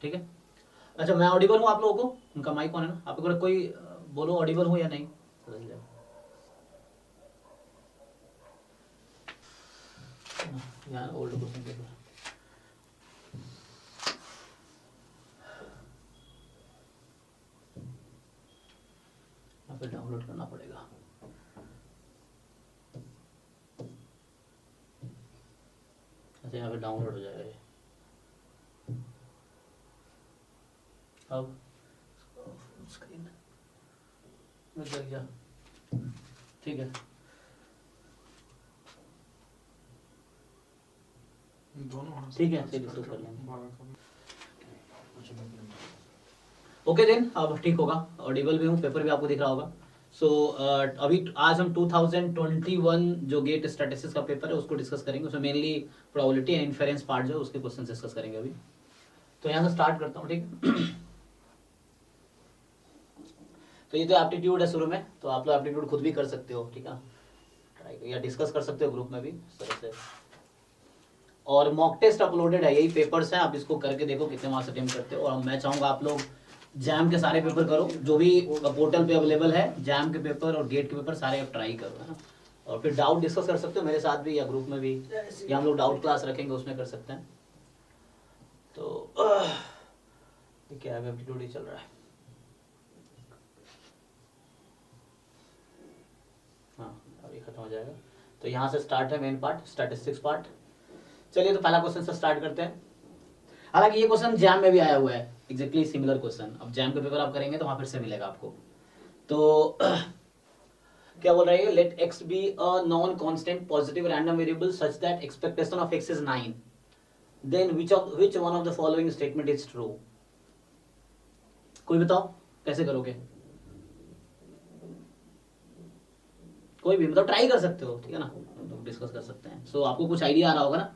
ठीक है। अच्छा मैं ऑडिबल हूँ आप लोगों को? उनका माइक ऑन है ना? आप लोगों को कोई बोलो ऑडिबल हूँ या नहीं? यहाँ ओल्ड क्वेश्चन पेपर यहाँ पे डाउनलोड करना पड़ेगा। अच्छा यहाँ पे डाउनलोड हो जाएगा ये। अब स्क्रीन में चल गया, ठीक है। ठीक है चलिए शुरू कर लेंगे। ओके देन अब ठीक होगा, ऑडिबल भी हूँ, पेपर भी आपको दिख रहा होगा। सो अभी आज हम 2021 जो गेट स्टैटिस्टिक्स का पेपर है उसको डिस्कस करेंगे। उसमें mainly probability and inference part जो उसके क्वेश्चन डिस्कस करेंगे अभी। तो यहाँ से स्टार्ट करता हूँ, ठीक है। तो ये तो एप्टीट्यूड है शुरू में, तो आप लोग एप्टीट्यूड खुद भी कर सकते हो, ठीक है, ट्राई या डिस्कस कर सकते हो ग्रुप में भी इस तरह से। और मॉक टेस्ट अपलोडेड है, यही पेपर्स हैं, आप इसको करके देखो कितने मार्क्स अटेम्प्ट करते हो। और मैं चाहूँगा आप लोग जैम के सारे पेपर करो, जो भी पोर्टल पे अवेलेबल है, जैम के पेपर और गेट के पेपर सारे आप ट्राई करो, है ना। और फिर डाउट डिस्कस कर सकते हो मेरे साथ भी या ग्रुप में भी, या हम लोग डाउट क्लास रखेंगे उसमें कर सकते हैं। तो क्या है, एप्टीट्यूड ही चल रहा है। हाँ अभी खत्म हो जाएगा। तो यहाँ से स्टार्ट है मेन पार्ट, स्टैटिस्टिक्स पार्ट। चलिए तो पहला क्वेश्चन से स्टार्ट करते हैं। हालांकि ये क्वेश्चन जैम में भी आया हुआ है, एग्जैक्टली सिमिलर क्वेश्चन। अब जैम के पेपर आप करेंगे तो वहां फिर से मिलेगा आपको। तो क्या बोल रहा है, let X be a non constant positive random variable such that expectation of X is 9, then which one of the following statement is true. कोई बताओ कैसे करोगे? कोई भी मतलब ट्राई कर सकते हो, ठीक है ना, तो डिस्कस कर सकते हैं। सो आपको कुछ आइडिया आ रहा होगा ना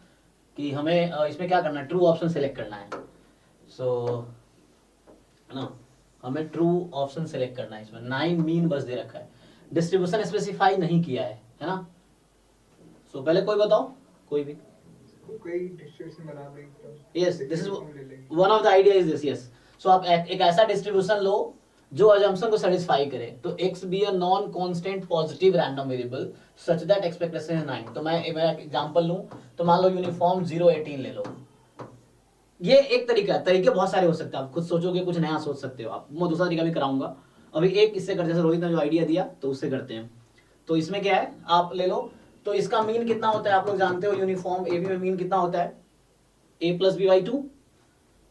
कि हमें इसमें क्या करना है, ट्रू ऑप्शन सेलेक्ट करना है। सो है ना, हमें ट्रू ऑप्शन सेलेक्ट करना है। इसमें 9 मीन बस दे रखा है, डिस्ट्रीब्यूशन स्पेसिफाई नहीं किया है ना। सो पहले कोई बताओ, कोई भी। कोई डिस्ट्रीब्यूशन बना दें। Yes this is one of the idea is this. Yes so आप एक ऐसा डिस्ट्रीब्यूशन लो जो अजम्पशन को सेटिस्फाई करे। तो x B a non constant positive random variable such that expectation is 9। तो मैं एग्जांपल लूं तो मान लो यूनिफॉर्म 018 ले लो। ये एक तरीका है, तरीके बहुत सारे हो सकते हैं, आप खुद सोचोगे कुछ नया सोच सकते हो आप। मैं दूसरा तरीका भी कराऊंगा अभी। एक इससे करते, जैसे रोहित ने जो आइडिया दिया तो उससे करते हैं। तो इसमें क्या है, आप ले लो, तो इसका मीन कितना होता है आप लोग जानते हो, यूनिफॉर्म ए बी में मीन कितना होता है, a प्लस बी बाई 2,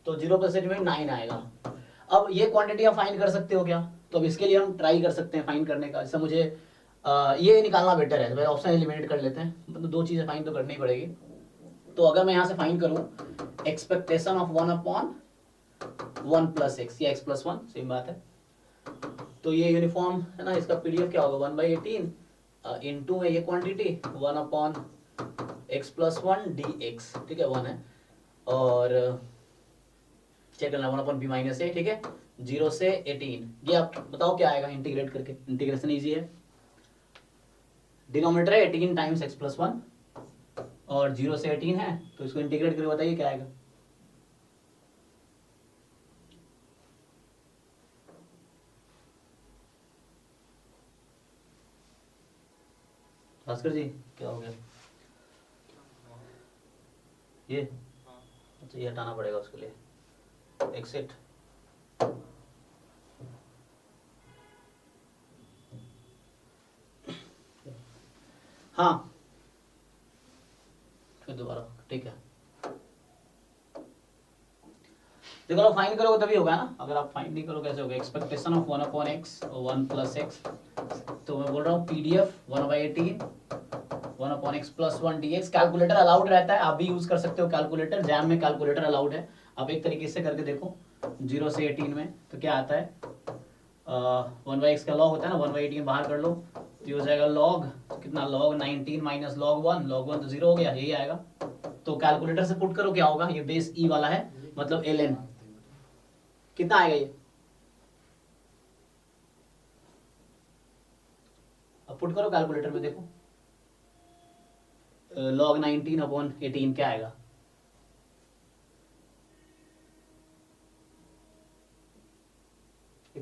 तो 0 प्लस में 9 आएगा। अब ये क्वांटिटी आप फाइंड कर सकते हो क्या? तो अब इसके लिए हम ट्राई कर सकते हैं फाइंड करने का। जैसे मुझे ये निकालना बेटर है, तो ऑप्शन एलिमिनेट कर लेते हैं, मतलब दो चीजें फाइंड तो करनी ही पड़ेगी। तो अगर मैं यहाँ से फाइंड करूँ एक्सपेक्टेशन ऑफ 1/1 प्लस एक्स या x प्लस 1, सेम बात है। तो ये यूनिफॉर्म है ना, इसका पीडीएफ क्या होगा, 1/18 इनटू में ये क्वांटिटी 1/x प्लस 1 dx, ठीक है 1 है। और चेक करना 1/b माइनस ए, ठीक है 0 से 18। ये आप बताओ क्या आएगा इंटीग्रेट करके, इंटीग्रेशन इजी है। डिनोमिनेटर है 18 टाइम्स x प्लस 1 और 0 से 18 है, तो इसको इंटीग्रेट करके बताइए क्या आएगा। भास्कर जी क्या हो गया? ये अच्छा ये हटाना पड़ेगा उसके लिए, एक्सिट। हाँ फिर दोबारा, ठीक है। देखो आप फाइंड करोगे तभी होगा ना, अगर आप फाइंड नहीं करोगे कैसे होगा। एक्सपेक्टेशन ऑफ 1/x और 1 प्लस एक्स, तो मैं बोल रहा हूँ PDF 1/18 1/x plus 1 dx। Calculator allowed रहता है, आप भी यूज कर सकते हो कैलकुलेटर, जैम में कैलकुलेटर अलाउड है। आप एक तरीके से करके देखो 0 से 18 में तो क्या आता है, 1/x का लॉग होता है ना, 1/18 बाहर कर लो तो ये हो जाएगा लॉग कितना, लॉग 19 माइनस लॉग 1, लॉग 1 तो 0 हो गया, यही आएगा। तो कैलकुलेटर से पुट करो क्या होगा, ये बेस ई वाला है मतलब ln कितना आएगा ये, अब पुट करो कैलकुलेटर में देखो, log 19/18 क्या आएगा।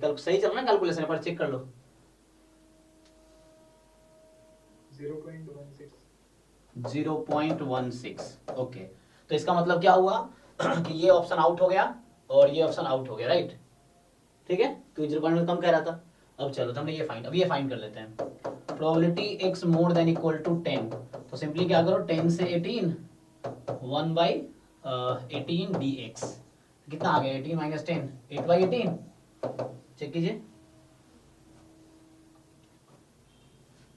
सही चल रहा है कैलकुलेशन, पर चेक कर लो। 0.16 0.16 ओके। तो इसका मतलब क्या हुआ कि ये ऑप्शन आउट हो गया और ये ऑप्शन आउट हो गया, राइट। ठीक है, क्योंकि 0 कम कह रहा था। अब चलो तो हमने ये फाइंड, अब ये फाइंड कर लेते हैं। Probability x more than equal to 10, तो सिंपली क्या करो 10 से 18 1 बाई 18 dx, कितना आ गया 18 माइनस 10 8 बाई 18, चेक कीजिए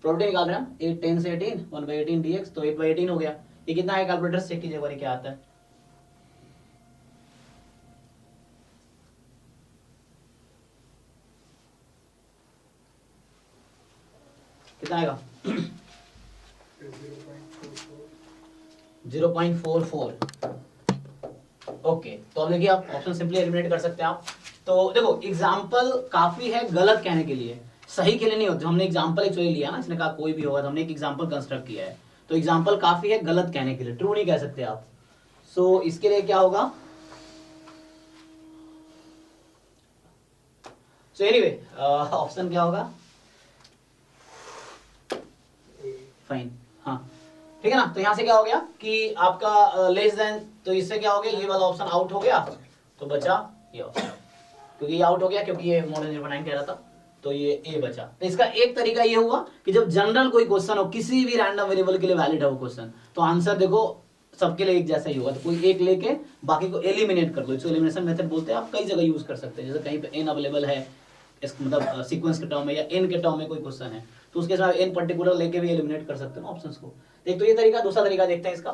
प्रोबेबिलिटी निकाल रहे हैं 8 10 से 18 1 बाई 18 dx, तो 8 बाई 18 हो गया। ये कितना है कैलकुलेटर से चेक कीजिए बारी क्या आता है। कितना आएगा 0.44 ओके। तो अब देखिए आप ऑप्शन सिंपली एलिमिनेट कर सकते हैं आप। तो देखो एग्जाम्पल काफी है गलत कहने के लिए, सही के लिए नहीं होते। हमने एग्जाम्पल एक्चुअली लिया ना, इसने कहा कोई भी होगा, तो हमने एक एग्जाम्पल कंस्ट्रक्ट किया है। तो एग्जाम्पल काफी है गलत कहने के लिए, ट्रू नहीं कह सकते आप। सो इसके लिए क्या होगा, सो एनीवे ऑप्शन क्या होगा, फाइन। हाँ ठीक है ना। तो यहां से क्या हो गया कि आपका लेस देन, तो इससे क्या हो गया ये वाला ऑप्शन आउट हो गया, तो बचा ये ऑप्शन, क्योंकि ये आउट हो गया क्योंकि ये मोर देन 0.9 कह रहा था, तो ये ए बचा। तो इसका एक तरीका ये हुआ कि जब जनरल कोई क्वेश्चन हो, किसी भी रैंडम वेरिएबल के लिए वैलिड है वो क्वेश्चन, तो आंसर देखो सबके लिए एक जैसा ही होगा। तो कोई एक लेके बाकी को एलिमिनेट कर दो, इसको एलिमिनेशन मेथड बोलते हैं। आप कई जगह यूज कर सकते हैं, जैसे कहीं पे एन अवेलेबल है, इस मतलब सीक्वेंस के टर्म में या एन के टर्म में कोई क्वेश्चन है, तो उसके साथ एन पर्टिकुलर लेके भी एलिमिनेट कर सकते हैं ऑप्शंस को। एक तो ये तरीका, दूसरा तरीका देखते हैं इसका।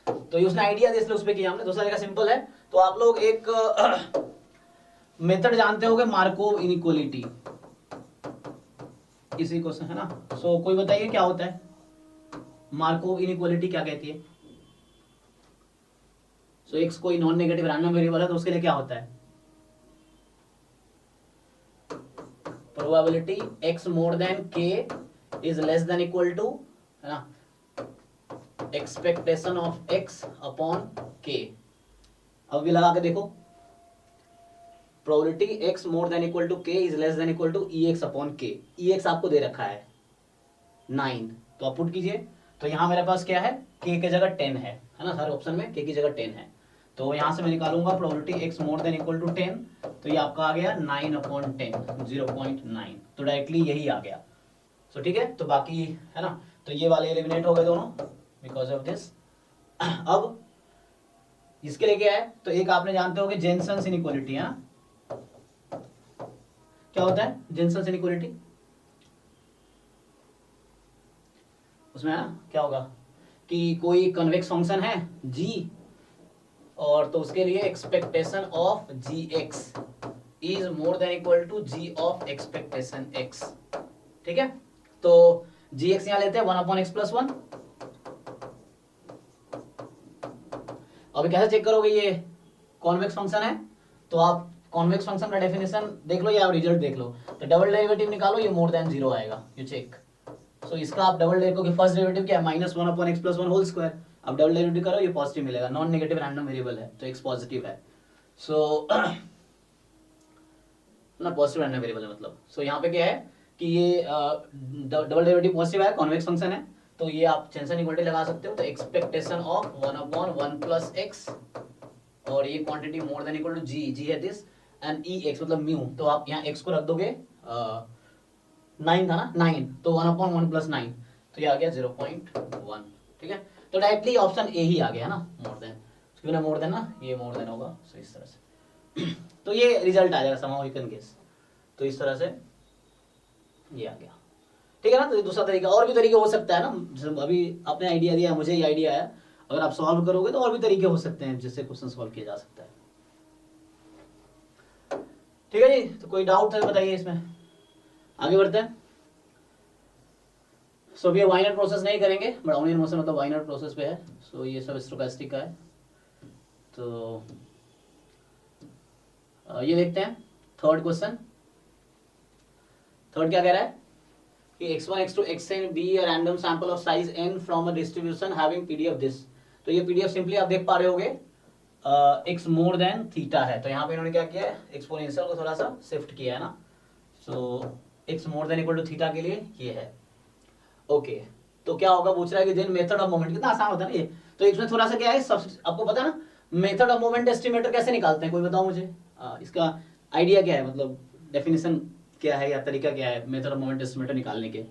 तो ये उसने आइडिया दिया इसलिए उस पे किया हमने। दूसरा तरीका सिंपल है, तो आप लोग एक मेथड जानते होंगे मार्कोव इनइक्वालिटी, इसी क्वेश्चन है ना। सो कोई बताइए क्या होता है मार्कोव इनइक्वालिटी, क्या कहती है। सो एक्स कोई नॉन नेगेटिव रैंडम वेरिएबल है, तो उसके लिए क्या होता है, probability x more than k is less than equal to, है ना, expectation of x upon k। अब भी लगा के देखो, probability x more than equal to k is less than equal to ex upon k। ex आपको दे रखा है 9, तो आप पुट कीजिए। तो यहां मेरे पास क्या है, k की जगह 10 है ना, हर ऑप्शन में k की जगह 10 है। तो यहां से मैं निकालूंगा probability x more than equal to 10, तो ये आपका आ गया 9 अपॉन 10 0.9, तो डायरेक्टली यही आ गया। सो ठीक है, तो बाकी है ना, तो ये वाले एलिमिनेट हो गए दोनों बिकॉज ऑफ दिस। अब इसके लिए क्या है, तो एक आपने जानते होंगे जेनसन्स इनइक्वालिटी है ना। क्या होता है जेनसन्स इनइक्वालिटी, उसमें है ना क्या होगा कि कोई कन्वेक्स फंक्शन है g, और तो उसके लिए expectation of gx is more than equal to g of expectation x। ठीक है, तो gx यहां लेते हैं 1 अपॉन x प्लस 1। अभी कैसे चेक करोगे ये कॉन्वेक्स फंक्शन है, तो आप कॉन्वेक्स फंक्शन का डेफिनेशन देख लो या रिजल्ट देख लो, तो डबल डेरिवेटिव निकालो, ये मोर देन 0 आएगा, यू चेक। सो इसका आप डबल डेरिवेटिव की फर्स्ट डेरिवेटिव क्या है, -1 upon x plus 1 whole square. अब डबल डेरिवेटिव करो, ये पॉजिटिव मिलेगा, नॉन नेगेटिव रैंडम वेरिएबल है तो x पॉजिटिव है। सो ना पॉजिटिव रैंडम वेरिएबल है मतलब। सो यहाँ पे क्या है कि ये डबल डेरिवेटिव पॉजिटिव है, कॉन्वेक्स फंक्शन है, तो ये आप जेनसन इक्वालिटी लगा सकते हो। तो expectation of 1 upon 1 plus x, और ये quantity more than equal to g है दिस, एंड ex मतलब म्यू, तो आप यहाँ x को रख दोगे 9 था ना 9, तो 1 अपॉन 1 प्लस 9, तो ये आ गया 0.1। ठीक है, तो डायरेक्टली ऑप्शन ए ही आ गया ना, मोर देन, क्यों ना मोर देन ना, ये मोर देन होगा। सो इस तरह से तो ये रिजल्ट आ जाएगा समहाउ यू कैन गेस। तो इस तरह से ये आ गया, ठीक है ना। तो ये दूसरा तरीका, और भी तरीके हो सकता है ना, जैसे अभी आपने आइडिया दिया, मुझे ये आइडिया है, अगर आप सॉल्व करोगे तो और भी तरीके हो सकते हैं जिससे क्वेश्चन सॉल्व किया जा सकता है। ठीक है जी, तो कोई डाउट है बताइए, इसमें आगे बढ़ते हैं। सो अभी वाइनर प्रोसेस नहीं करेंगे, ब्राउनियन मोशन मतलब वाइनर प्रोसेस पे है। सो ये सब स्टोकेस्टिक का है। तो ये देखते हैं थर्ड क्वेश्चन। थर्ड क्या कह रहा है कि x1 x2 xn be a random sample of size n from a distribution having pdf this। तो ये pdf सिंपली आप देख पा रहे होगे, x मोर देन थीटा है, तो यहाँ पे इन्होंने क्या किया है, एक्सपोनेंशियल को थोड़ा सा शिफ्ट किया है ना, so x more than equal to theta के लिए ये है। ओके, तो क्या होगा, पूछ रहा है कि देन मेथड ऑफ मोमेंट, कितना आसान होता है ना ये। तो इसमें थोड़ा सा क्या है, आपको पता है ना मेथड ऑफ मोमेंट एस्टिमेटर कैसे निकालते हैं, कोई बताओ मुझे। इसका आइडिया क्या है, मतलब डेफिनेशन क्या है या तरीका क्या है मेथड ऑफ मोमेंट एस्टिमेटर निकालने के,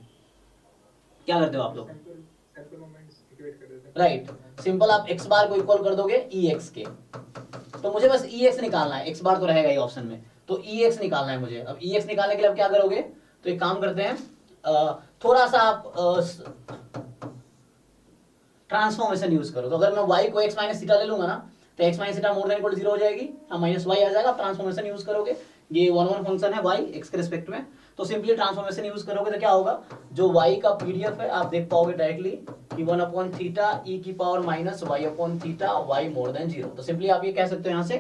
क्या करते हो आप लोग? सैंपल मोमेंट्स इक्वेट कर देते हैं। राइट, सिंपल, आप x बार को इक्वल कर दोगे ex के, तो मुझे बस ex निकालना है, x बार तो रहेगा ये ऑप्शन में, तो ex निकालना है मुझे। अब ex निकालने के लिए अब क्या करोगे, तो एक काम करते हैं, थोड़ा सा आप ट्रांसफॉर्मेशन यूज करो। तो अगर मैं y को x माइनस थीटा ले लूंगा ना, तो x minus theta more than equal to 0 हो जाएगी, माइनस y आ जाएगा, ट्रांसफॉर्मेशन यूज करोगे, ये 1 फंक्शन है y x के रिस्पेक्ट में, तो सिंपली ट्रांसफॉर्मेशन यूज करोगे तो क्या होगा, जो y का पीडीएफ है आप देख पाओगे डायरेक्टली कि 1 अपॉन थीटा e की power minus y upon theta y मोर देन 0। तो सिंपली आप ये कह सकते हो यहाँ से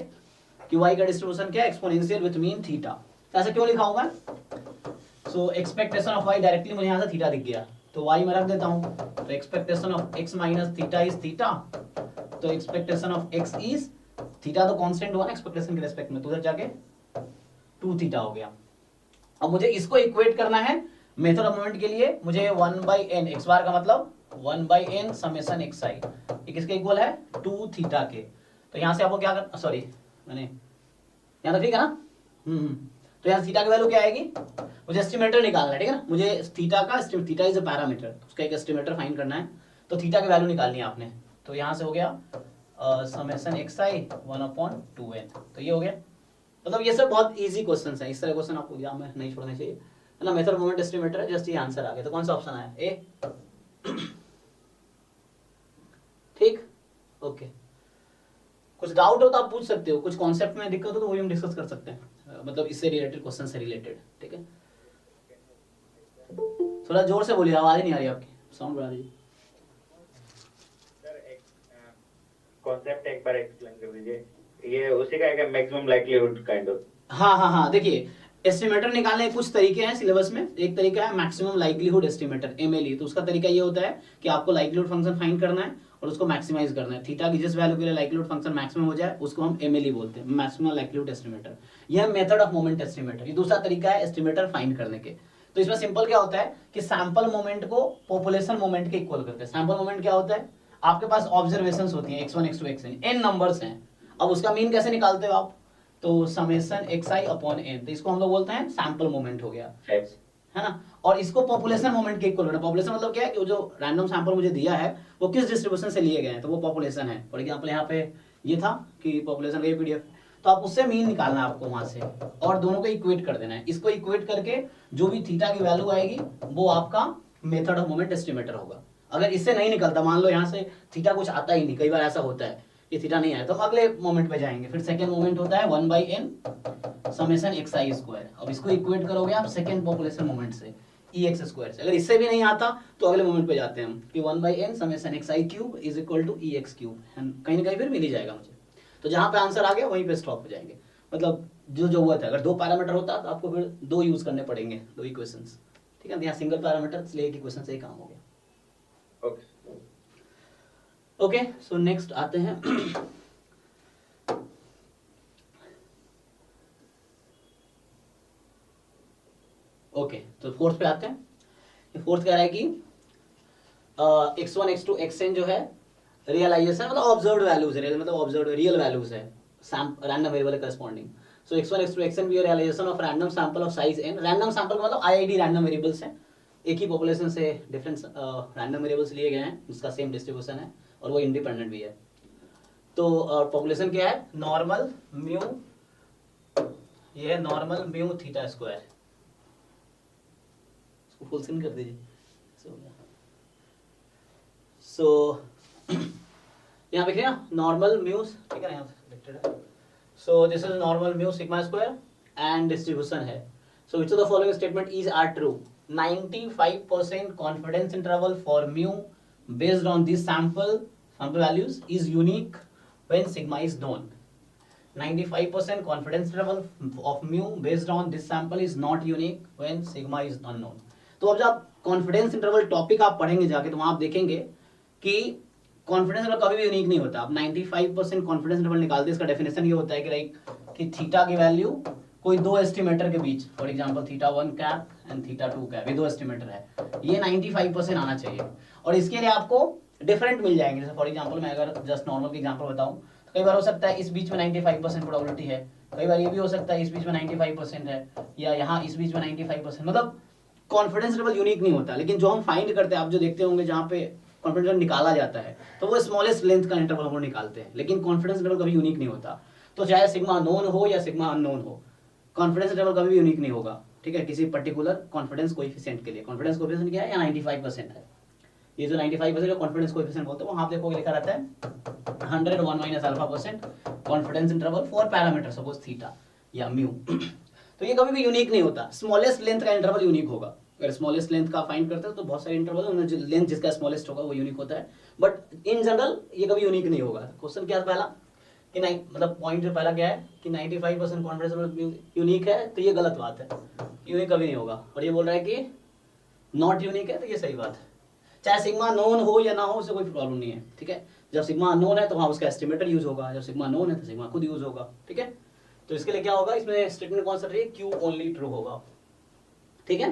कि y का डिस्ट्रीब्यूशन क्या है, एक्सपोनेंशियल विथ मीन थीटा। ऐसा क्यों लिखा हूं मैं, so expectation of y directly मुझे यहाँ से थीटा दिख गया, तो y में रख देता हूँ, तो expectation of x minus theta is theta, तो expectation of x is theta, तो कांस्टेंट हुआ ना एक्सपेक्टेशन के रेस्पेक्ट में, तो उधर जाके 2 थीटा हो गया। अब मुझे इसको इक्वेट करना है मेथड ऑफ मोमेंट के लिए, मुझे 1/n x बार का मतलब 1/n समेशन xi, ये किसके इक्वल है, 2 थीटा के। तो यहां से आपको क्या कर, सॉरी मैंने यहाँ तो ठीक है ना, तो यहाँ थीटा की वैल्यू क्या आएगी, मुझे एस्टिमेटर निकालना है, ठीक है ना, मुझे थीटा का, थीटा इज अ पैरामीटर, उसका एक एस्टिमेटर फाइंड करना है, तो थीटा की वैल्यू निकालनी है आपने। तो यहाँ से हो गया समेशन xi 1/2n, तो ये हो गया। मतलब ये सब बहुत इजी क्वेश्चंस हैं, इस तरह क्वेश्चन आपको एग्जाम में नहीं छोड़ने चाहिए, है ना। मेथड ऑफ मोमेंट एस्टिमेटर है, जस्ट ये आंसर आ गया, तो कौन सा ऑप्शन आया, ए। ठीक, ओके। कुछ डाउट हो तो आप पूछ सकते हो, कुछ कॉन्सेप्ट में दिक्कत हो तो वही हम डिस्कस कर सकते हैं, मतलब इससे रिलेटेड, क्वेश्चन से रिलेटेड, ठीक है। थोड़ा जोर से बोलिए, आवाज नहीं आ रही आपकी, साउंड बढ़ा दीजिए। कॉन्सेप्ट एक बार एक्सप्लेन कर दीजिए, ये उसी का है मैक्सिमम लाइक्लीहुड काइंड ऑफ। हाँ, देखिए एस्टिमेटर निकालने के कुछ तरीके हैं सिलेबस में। एक तरीका है मैक्सिमम लाइक्लीहुड एस्टिमेटर, एमएलई। तो उसका तरीका ये होता है कि आपको लाइक्लीहुड फंक्शन फाइंड करना है और उसको मैक्सिमाइज करना है, थीटा की जिस वैल्यू के लिए लाइक्लीहुड फंक्शन मैक्सिमम हो जाए उसको हम एमएलई बोलते हैं, मैक्सिमम लाइक्लीहुड एस्टिमेटर। यह मेथड ऑफ मोमेंट एस्टिमेटर। ये दूसरा तरीका है एस्टिमेटर फाइंड करने के। तो इसमें सिंपल क्या होता है कि सैंपल मोमेंट को पॉपुलेशन मोमेंट के इक्वल करते हैं। सैंपल मोमेंट क्या होता है, आपके पास ऑब्जर्वेशंस होती हैं x1 x2 xn, n numbers हैं। अब उसका मीन कैसे निकालते हो आप, तो समेशन xi अपॉन n, तो इसको हम लोग बोलते हैं सैंपल मोमेंट हो गया, है ना। और इसको पॉपुलेशन मोमेंट के इक्वल करना। पॉपुलेशन मतलब क्या है कि जो रैंडम सैंपल मुझे दिया है वो किस डिस्ट्रीब्यूशन से लिए गए हैं, तो वो पॉपुलेशन है। फॉर एग्जांपल यहाँ पे ये था कि पॉपुलेशन का पीडीएफ, तो आप उससे मीन निकालना है आपको वहां से, और दोनों को इक्वेट कर देना है। इसको इक्वेट करके जो भी थीटा की वैल्यू आएगी वो आपका मेथड ऑफ मोमेंट एस्टिमेटर होगा। अगर इससे नहीं निकलता, मान लो यहाँ से थीटा कुछ आता ही नहीं, कई बार ऐसा होता है ये थीटा नहीं आया, तो अगले मोमेंट पे जाएंगे। फिर सेकंड मोमेंट होता है 1/n समेशन xi स्क्वायर। अब इसको इक्वेट करोगे आप सेकंड पॉपुलेशन मोमेंट से ex स्क्वायर से। अगर इससे भी नहीं आता तो अगले मोमेंट पे जाते हैं हम कि 1/n summation xi cube is equal to ex cube, कहीं ना कहीं फिर मिल ही जाएगा मुझे। तो जहां पे आंसर आ गया वहीं पे स्टॉप हो जाएंगे। मतलब जो हुआ था, अगर 2 पैरामीटर होता तो आपको फिर 2 यूज करने पड़ेंगे, 2 इक्वेशंस, ठीक है। यहाँ सिंगल पैरामीटर इसलिए एक इक्वेशन से ही काम हो गया। ओके, सो नेक्स्ट आते हैं ओके, तो फोर्थ पे आते हैं। फोर्थ कह रहा है कि x1 x2 xn जो है रियलाइजेशन, मतलब ऑब्जर्व्ड वैल्यूज है, मतलब ऑब्जर्व्ड रियल वैल्यूज है, random variable corresponding. So x1 x2 xn भी realization of random sample of size n। Random sample का मतलब आईआईडी रैंडम वेरिएबल्स हैं, एक ही पॉपुलेशन से डिफरेंट रैंडम वेरिएबल्स लिए गए हैं, उसका सेम डिस्ट्रीब्यूशन है और वो इंडिपेंडेंट भी है। तो पॉपुलेशन क्या है, नॉर्मल म्यू, ये है नॉर्मल म्यू थीटा स्क्वायर, इसको फुल स्क्रीन कर दीजिए। सो यहाँ देखिए ना, नॉर्मल म्यू, ठीक है ना, यहाँ सिलेक्टेड है। So this is normal mu sigma square and distribution है। So which of the following statement is are true, 95% confidence interval for mu based on this sample values is unique when sigma is known. 95% confidence interval of mu based on this sample is not unique when sigma is unknown. तो अब जब confidence interval topic आप पढ़ेंगे जाके, तो वहां आप देखेंगे कि कॉन्फिडेंस इंटरवल कभी भी यूनिक नहीं होता। आप 95% कॉन्फिडेंस इंटरवल निकालते हैं, इसका डेफिनेशन ये होता है कि लाइक कि थीटा की वैल्यू कोई दो एस्टिमेटर के बीच, for example theta 1 cap and theta 2 cap, ये दो एस्टिमेटर है, ये 95% आना चाहिए। और इसके लिए आपको डिफरेंट मिल जाएंगे। जैसे फॉर एग्जांपल मैं अगर जस्ट नॉर्मल एग्जांपल बताऊं तो कई बार हो सकता है इस बीच में 95% प्रोबेबिलिटी है, कई बार ये भी हो सकता है इस बीच में 95% है, या यहाँ इस बीच में 95%। मतलब कॉन्फिडेंस लेवल यूनिक नहीं होता। लेकिन जो हम फाइंड करते हैं, आप जो देखते होंगे जहाँ पे कॉन्फिडेंस लेवल निकाला जाता है, तो वो स्मॉलेस्ट लेंथ का इंटरवल हम लोग निकालते हैं, लेकिन कॉन्फिडेंस लेवल कभी यूनिक नहीं होता। तो चाहे सिग्मा नोन हो या सिग्मा अननोन हो, कॉन्फिडेंस लेवल कभी भी यूनिक नहीं होगा, ठीक है, किसी पर्टिकुलर कॉन्फिडेंस कोएफिशिएंट के लिए। कॉन्फिडेंस कोएफिशिएंट क्या है, या 95% है, ये जो 95% कॉन्फिडेंस कोएफिशिएंट बोलते हैं, वहां आप देखोगे लिखा रहता है 100 1 minus alpha percent confidence interval for parameter suppose theta या म्यू। तो ये कभी भी यूनिक नहीं होता। स्मॉलेस्ट लेंथ का इंटरवल यूनिक होगा। अगर स्मॉलेस्ट लेंथ का फाइंड करते हो तो बहुत सारे इंटरवल है, जो लेंथ जिसका स्मॉलेस्ट होगा वो यूनिक होता है, बट इन जनरल ये कभी यूनिक नहीं होगा। क्वेश्चन क्या पहला कि नहीं, मतलब पॉइंट जो पहला क्या है कि 95% कॉन्फिडेंस यूनिक है, तो ये गलत बात है, यूनिक कभी नहीं होगा। और ये बोल रहा है कि नॉट यूनिक है, तो ये सही बात है। चाहे सिग्मा नोन हो या ना हो, उससे कोई प्रॉब्लम नहीं है, ठीक है। जब सिग्मा अननोन है तो वहाँ उसका एस्टिमेटर यूज होगा, जब सिग्मा नोन है तो सिग्मा खुद यूज होगा, ठीक है। तो इसके लिए क्या होगा, इसमें स्टेटमेंट कौन सा रही है, क्यू ओनली ट्रू होगा, ठीक है।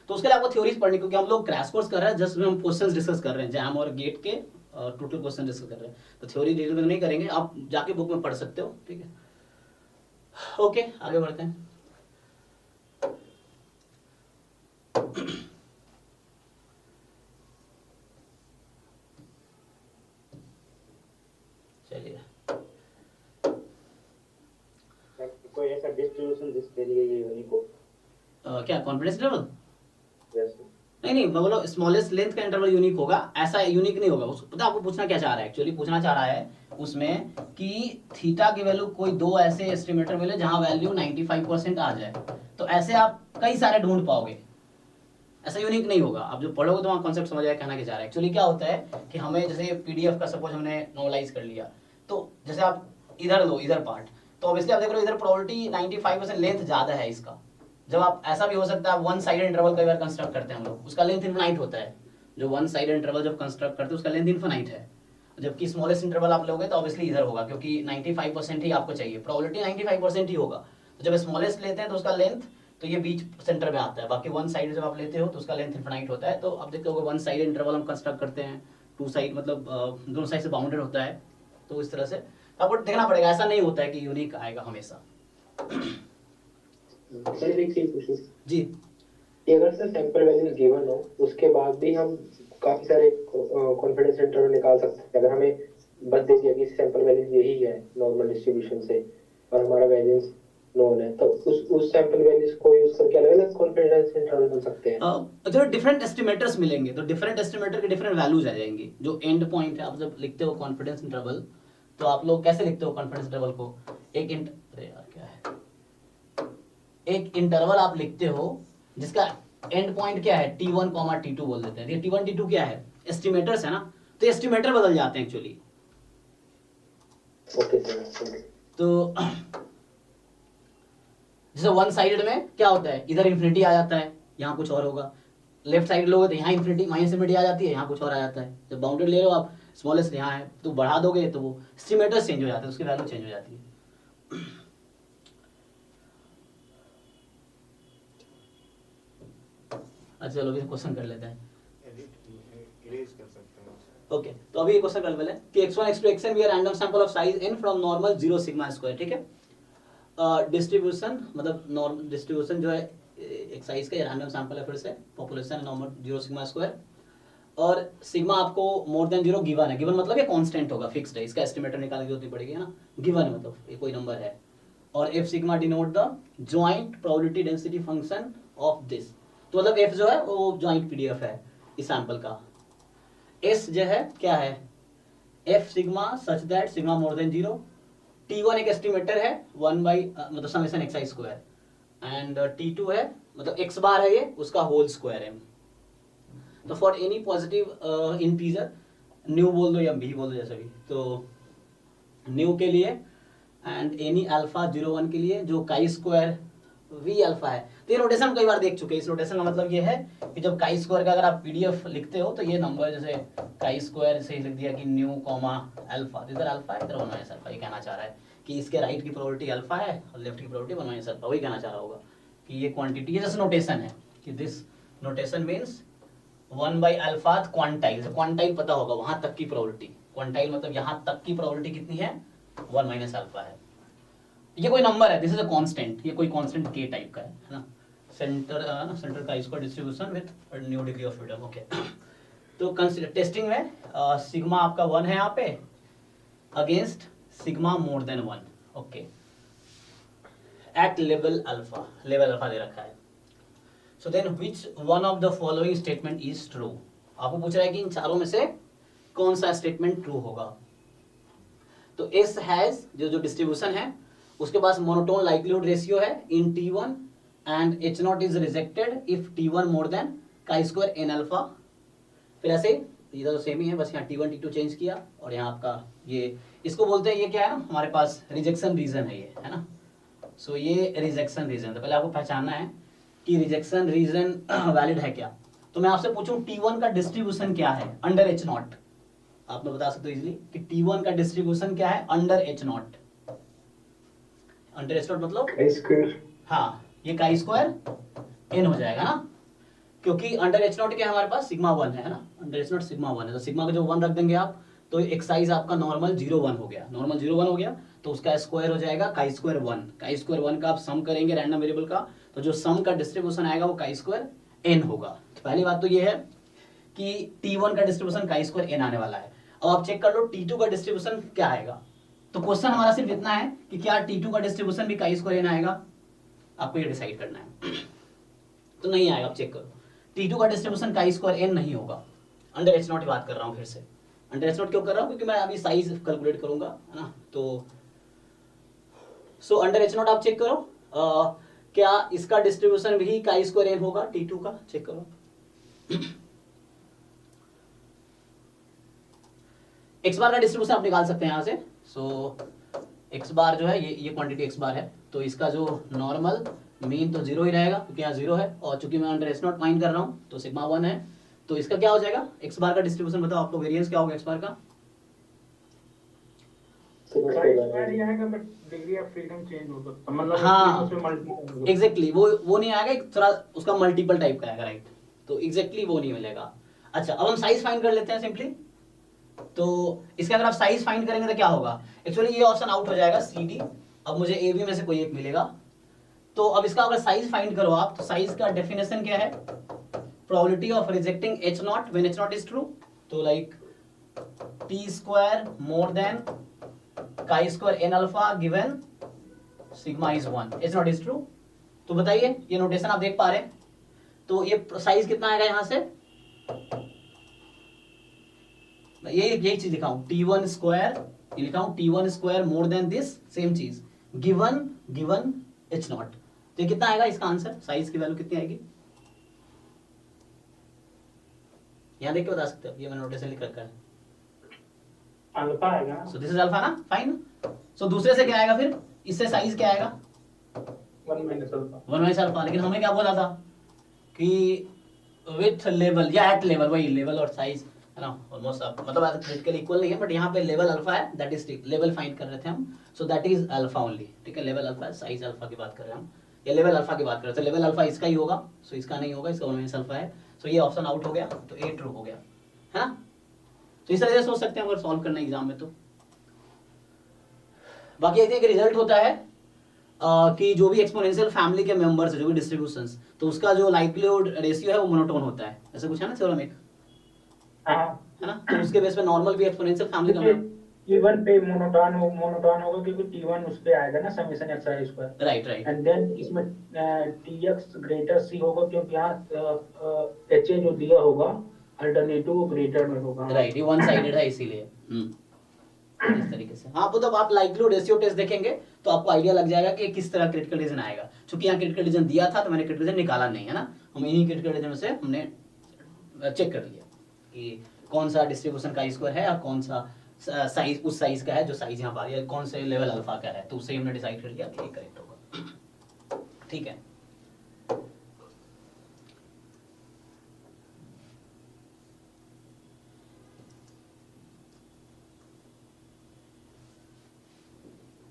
तो उसके लिए आपको थ्योरीज पढ़नी, क्योंकि हम लोग क्रैश कोर्स कर रहे हैं, जस्ट हम क्वेश्चंस डिस्कस कर रहे हैं, जैम और गेट के टोटल क्वेश्चन डिस्कस कर रहे हैं। तो थ्योरी डिटेल में नहीं करेंगे, आप जाके बुक में पढ़ सकते हो, ठीक है। ओके, आगे बढ़ते हैं। चलिए, कोई ऐसा डिस्ट्रीब्यूशन जिसके लिए ये यूनिक हो? क्या कॉन्फिडेंस लेवल? Yes. नहीं, मतलब स्मॉलेस्ट लेंथ का इंटरवल यूनिक होगा, ऐसा यूनिक नहीं होगा। पता आपको पूछना क्या चाह रहा है, एक्चुअली पूछना चाह रहा है उसमें कि थीटा की वैल्यू कोई दो ऐसे एस्टिमेटर मिले जहां वैल्यू 95% आ जाए, तो ऐसे आप कई सारे ढूंढ पाओगे, ऐसा यूनिक नहीं होगा। आप जो पढ़ोगे तो वहाँ कॉन्सेप्ट समझ आएगा कहना क्या चाह रहा है। एक्चुअली क्या होता है कि हमें जैसे पीडीएफ का सपोज हमने नॉर्मलाइज कर लिया, तो जैसे आप इधर लो, इधर पार्ट, तो ऑब्वियसली आप देख रहे हो इधर प्रोबेबिलिटी 95% लेंथ ज्यादा है इसका। जब आप ऐसा भी हो सकता है, वन साइड इंटरवल कई बार कंस्ट्रक्ट करते हैं हम लोग, उसका लेंथ इनफिनाइट होता है। जो वन साइड इंटरवल जब कंस्ट्रक्ट करते हैं उसका लेंथ इनफिनाइट है। जबकि स्मॉलेस्ट इंटरवल आप लोगे तो ऑब्वियसली इधर होगा, क्योंकि 95% ही आपको चाहिए, प्रोबेबिलिटी 95% ही होगा। तो जब स्मॉलेस्ट लेते हैं तो उसका लेंथ, तो ये बीच सेंटर में आता है। बाकी वन साइड जब आप लेते हो तो उसका लेंथ इनफिनाइट होता है। तो आप देखते हो वन साइड इंटरवल हम कंस्ट्रक्ट करते हैं, टू साइड मतलब दोनों साइड से बाउंडेड होता है, तो इस तरह से आपको देखना पड़ेगा। ऐसा नहीं होता है कि यूनिक आएगा हमेशा। सर एक चीज पूछूं जी, कि अगर सर सैंपल वैल्यूज गिवन हो, उसके बाद भी हम काफी सारे कॉन्फिडेंस इंटरवल निकाल सकते हैं। अगर हमें बस देखिए कि सैंपल वैल्यूज यही है नॉर्मल डिस्ट्रीब्यूशन से, और हमारा वेरिएंस नोन है, तो उस सैंपल वैल्यूज को यूज करके अलग अलग कॉन्फिडेंस इंटरवल बन सकते हैं। जो डिफरेंट एस्टिमेटर्स मिलेंगे तो डिफरेंट एस्टिमेटर के डिफरेंट वैल्यूज आ जाएंगे। जो एंड पॉइंट है, आप जब लिखते हो कॉन्फिडेंस इंटरवल, तो आप लोग कैसे लिखते हो कॉन्फिडेंस इंटरवल को, एक इंटरवल आप लिखते हो जिसका एंड पॉइंट क्या है, T1, T2 बोल देते हैं। ये T1 T2 क्या है, एस्टिमेटर्स है ना, तो एस्टिमेटर बदल जाते हैं एक्चुअली। Okay sir. तो जैसे वन साइडेड में क्या होता है, इधर इंफिनिटी आ जाता है, यहाँ कुछ और होगा। लेफ्ट साइड लोगे तो यहाँ इंफिनिटी माइनस इंफिनिटी आ जाती है, यहाँ कुछ और आ जाता है। जब बाउंडेड ले लो आप, स्मॉलेस्ट यहाँ है, तो बढ़ा दोगे तो वो एस्टिमेटर्स चेंज हो जाते हैं, उसकी वैल्यू चेंज हो जाती है। अच्छा चलो अभी क्वेश्चन कर लेते हैं। ओके, तो अभी क्वेश्चन कर लेते हैं कि x1 x2 xn भी random sample of size n from normal 0 sigma square, ठीक है। डिस्ट्रीब्यूशन मतलब नॉर्मल डिस्ट्रीब्यूशन जो है एक साइज का रैंडम सैंपल है, फिर से पॉपुलेशन नॉर्मल 0 सिग्मा स्क्वायर, और सिग्मा आपको मोर देन 0 गिवन है। गिवन मतलब ये कांस्टेंट होगा, फिक्स्ड है, इसका एस्टिमेटर निकालने की जरूरत पड़ेगी, है ना। गिवन है मतलब ये कोई नंबर है। और f sigma denote the joint probability density function of this, तो मतलब f जो है वो जॉइंट पीडीएफ है इस सैंपल का। s जो है क्या है, f sigma such that sigma more than 0, T1 एक एस्टिमेटर है 1 बाई मतलब summation xi square, and T2 है मतलब x बार है ये, उसका होल स्क्वायर है। तो for any positive integer, new बोल दो या भी बोल दो जैसे भी, तो न्यू के लिए एंड एनी अल्फा 0 1 के लिए, जो काई स्क्वायर वी अल्फा है। तो ये नोटेशन कई बार देख चुके हैं। इस नोटेशन का मतलब ये है कि जब काई स्क्वायर का अगर आप पीडीएफ लिखते हो तो ये नंबर जैसे काई स्क्वायर से लिख दिया कि न्यू कॉमा अल्फा, इधर अल्फा है इधर 1 माइनस अल्फा, ये कहना चाह रहा है कि इसके राइट की प्रोबेबिलिटी अल्फा है और लेफ्ट की प्रोबेबिलिटी 1 माइनस अल्फा, वही कहना चाह रहा होगा कि ये क्वांटिटी, ये जैसे नोटेशन है कि this notation means 1 by alpha quantile. Quantile पता होगा वहां तक की प्रोबेबिलिटी, क्वांटाइल मतलब यहाँ तक की प्रोबेबिलिटी कितनी है 1 माइनस अल्फा है। ये कोई नंबर है, दिस इज अ कांस्टेंट, ये कोई कांस्टेंट के टाइप का है ना। सेंटर सेंटर का इसका distribution with nu degree of freedom. Okay तो कंसीडर टेस्टिंग में सिग्मा आपका 1 है यहाँ पे against sigma more than 1। Okay at level alpha दे रखा है। So then which one of the following statement is true. आपको पूछ रहा है कि इन चारों में से कौन सा स्टेटमेंट ट्रू होगा। तो एस हैज जो डिस्ट्रीब्यूशन है उसके पास मोनोटोन लाइक्लीहुड रेशियो है in T1 and H0 is rejected if T1 more than chi square N alpha. फिर ऐसे ये तो सेम ही है, बस यहाँ T1 T2 चेंज किया और यहाँ आपका ये इसको बोलते हैं, ये क्या है ना हमारे पास रिजेक्शन रीजन है ये, है ना। सो ये रिजेक्शन रीजन, तो पहले आपको पहचानना है कि रिजेक्शन रीजन वैलिड है क्या। तो मैं आपसे पूछूं T1 का डिस्ट्रीब्यूशन क्या है अंडर H0, आप लोग बता सकते हो इजीली कि T1 का डिस्ट्रीब्यूशन क्या है अंडर H0। अंडर H0 मतलब काई स्क्वायर, हाँ ये काई स्क्वायर n हो जाएगा ना, क्योंकि अंडर H0 क्या है हमारे पास सिग्मा 1 है ना, अंडर H0 सिग्मा 1 है, तो सिग्मा का जो 1 रख देंगे आप तो एक्साइज आपका नॉर्मल 0,1 हो गया, नॉर्मल 0,1 हो गया तो उसका स्क्वायर हो जाएगा काई स्क्वायर 1। काई स्क्वायर 1 का आप सम करेंगे रैंडम वेरिएबल का, तो जो सम का डिस्ट्रीब्यूशन आएगा वो काई स्क्वायर n होगा। तो पहली बात तो ये है कि T1 का डिस्ट्रीब्यूशन काई स्क्वायर n आने वाला है। अब आप चेक कर लो T2 का डिस्ट्रीब्यूशन क्या आएगा। तो क्वेश्चन हमारा सिर्फ इतना है कि क्या T2 का डिस्ट्रीब्यूशन भी काई स्क्वायर n आएगा, आपको ये डिसाइड करना है। तो नहीं आएगा, आप चेक करो T2 का डिस्ट्रीब्यूशन काई स्क्वायर n नहीं होगा। अंडर H0 की बात कर रहा हूँ, फिर से अंडर H0 क्यों कर रहा हूँ क्योंकि मैं अभी साइज कैलकुलेट करूंगा, है ना। तो सो अंडर H0 आप चेक करो क्या इसका डिस्ट्रीब्यूशन भी काई स्क्वायर n होगा T2 का, चेक करो। x बार का डिस्ट्रीब्यूशन आप निकाल सकते हैं यहाँ से। सो x बार जो है ये क्वांटिटी x बार है, तो इसका जो नॉर्मल मीन तो 0 ही रहेगा क्योंकि यहाँ 0 है, और चूंकि मैं अंडर H0 फाइंड कर रहा हूँ तो सिग्मा 1 है, तो इसका क्या हो जाएगा x बार का डिस्ट्रीब्यूशन बताओ आपको, वेरिएंस क्या होगा x बार का। हाँ एग्जैक्टली वो नहीं आएगा, थोड़ा उसका मल्टीपल टाइप का आएगा, राइट। तो एग्जैक्टली वो नहीं मिलेगा। अच्छा अब हम साइज फाइंड कर लेते हैं सिंपली। तो इसके अगर आप साइज फाइंड करेंगे तो क्या होगा, एक्चुअली ये ऑप्शन आउट हो जाएगा CD, अब मुझे AB में से कोई एक मिलेगा। तो अब इसका अगर साइज फाइंड करो आप, तो साइज का डेफिनेशन क्या है, probability of rejecting H0 when H0 is true, तो like T square more than chi square n alpha given sigma is 1, H0 is true. तो बताइए ये नोटेशन आप देख पा रहे हैं, तो ये साइज कितना आएगा यहाँ से, यही चीज लिखा हूं T1 स्क्वायर, ये लिखा हूं T1 square more then this same चीज गिवन H0। तो ये कितना आएगा इसका आंसर, साइज की वैल्यू कितनी आएगी यहां देख के बता सकते हो, ये मैंने नोटेशन लिख रखा है अल्फा आएगा। सो दिस इज अल्फा ना, फाइन। सो दूसरे से क्या आएगा फिर, इससे साइज क्या आएगा 1 माइनस अल्फा। 1 माइनस अल्फा, लेकिन हमें क्या बोला था कि विथ लेवल या एट लेवल, वही लेवल और साइज है ना ऑलमोस्ट, मतलब क्रिटिकली इक्वल नहीं है, बट यहाँ पे लेवल अल्फा है, दैट इज लेवल फाइंड कर रहे थे हम, so that is alpha only, ठीक है। लेवल अल्फा है, साइज अल्फा की बात कर रहे हैं हम, या लेवल अल्फा की बात कर रहे थे, लेवल अल्फा इसका ही होगा, सो इसका नहीं होगा, इसका 1 माइनस अल्फा है। सो ये ऑप्शन आउट हो गया, तो ए ट्रू हो गया, है ना। तो इस तरह से सोच सकते हैं अगर सॉल्व करना एग्जाम में। तो बाकी एक रिजल्ट होता है कि जो भी एक्सपोनेंशियल फैमिली के मेंबर्स है, जो भी डिस्ट्रीब्यूशंस, तो उसका जो लाइक्लीहुड रेशियो है वो मोनोटोन होता है, ऐसा कुछ है ना थ्योरम एक, है ना। तो उसके बेस पे नॉर्मल भी एक्सपोनेंशियल फैमिली का T1 पे मोनोटोन होगा क्योंकि T1 उस पे आएगा ना summation x I square, right and then इसमें Tx ग्रेटर C होगा क्योंकि यहाँ HA जो दिया होगा अल्टरनेटिव वो ग्रेटर में होगा, राइट, ये वन साइडेड है इसीलिए। इस तरीके से हाँ, तो आप लाइक्लीहुड रेशियो टेस्ट देखेंगे तो आपको आइडिया लग जाएगा कि किस तरह क्रिटिकल रीजन आएगा। क्योंकि यहाँ क्रिटिकल रीजन दिया था तो मैंने क्रिटिकल रीजन निकाला नहीं, है ना। हम इन्हीं क्रिटिकल रीजन में से हमने चेक कर लिया कि कौन सा डिस्ट्रीब्यूशन का स्क्वायर है और कौन सा साइज उस साइज का है जो साइज यहाँ पर, कौन से लेवल अल्फा का है, तो उससे हमने डिसाइड कर लिया कि ये करेक्ट होगा। ठीक है।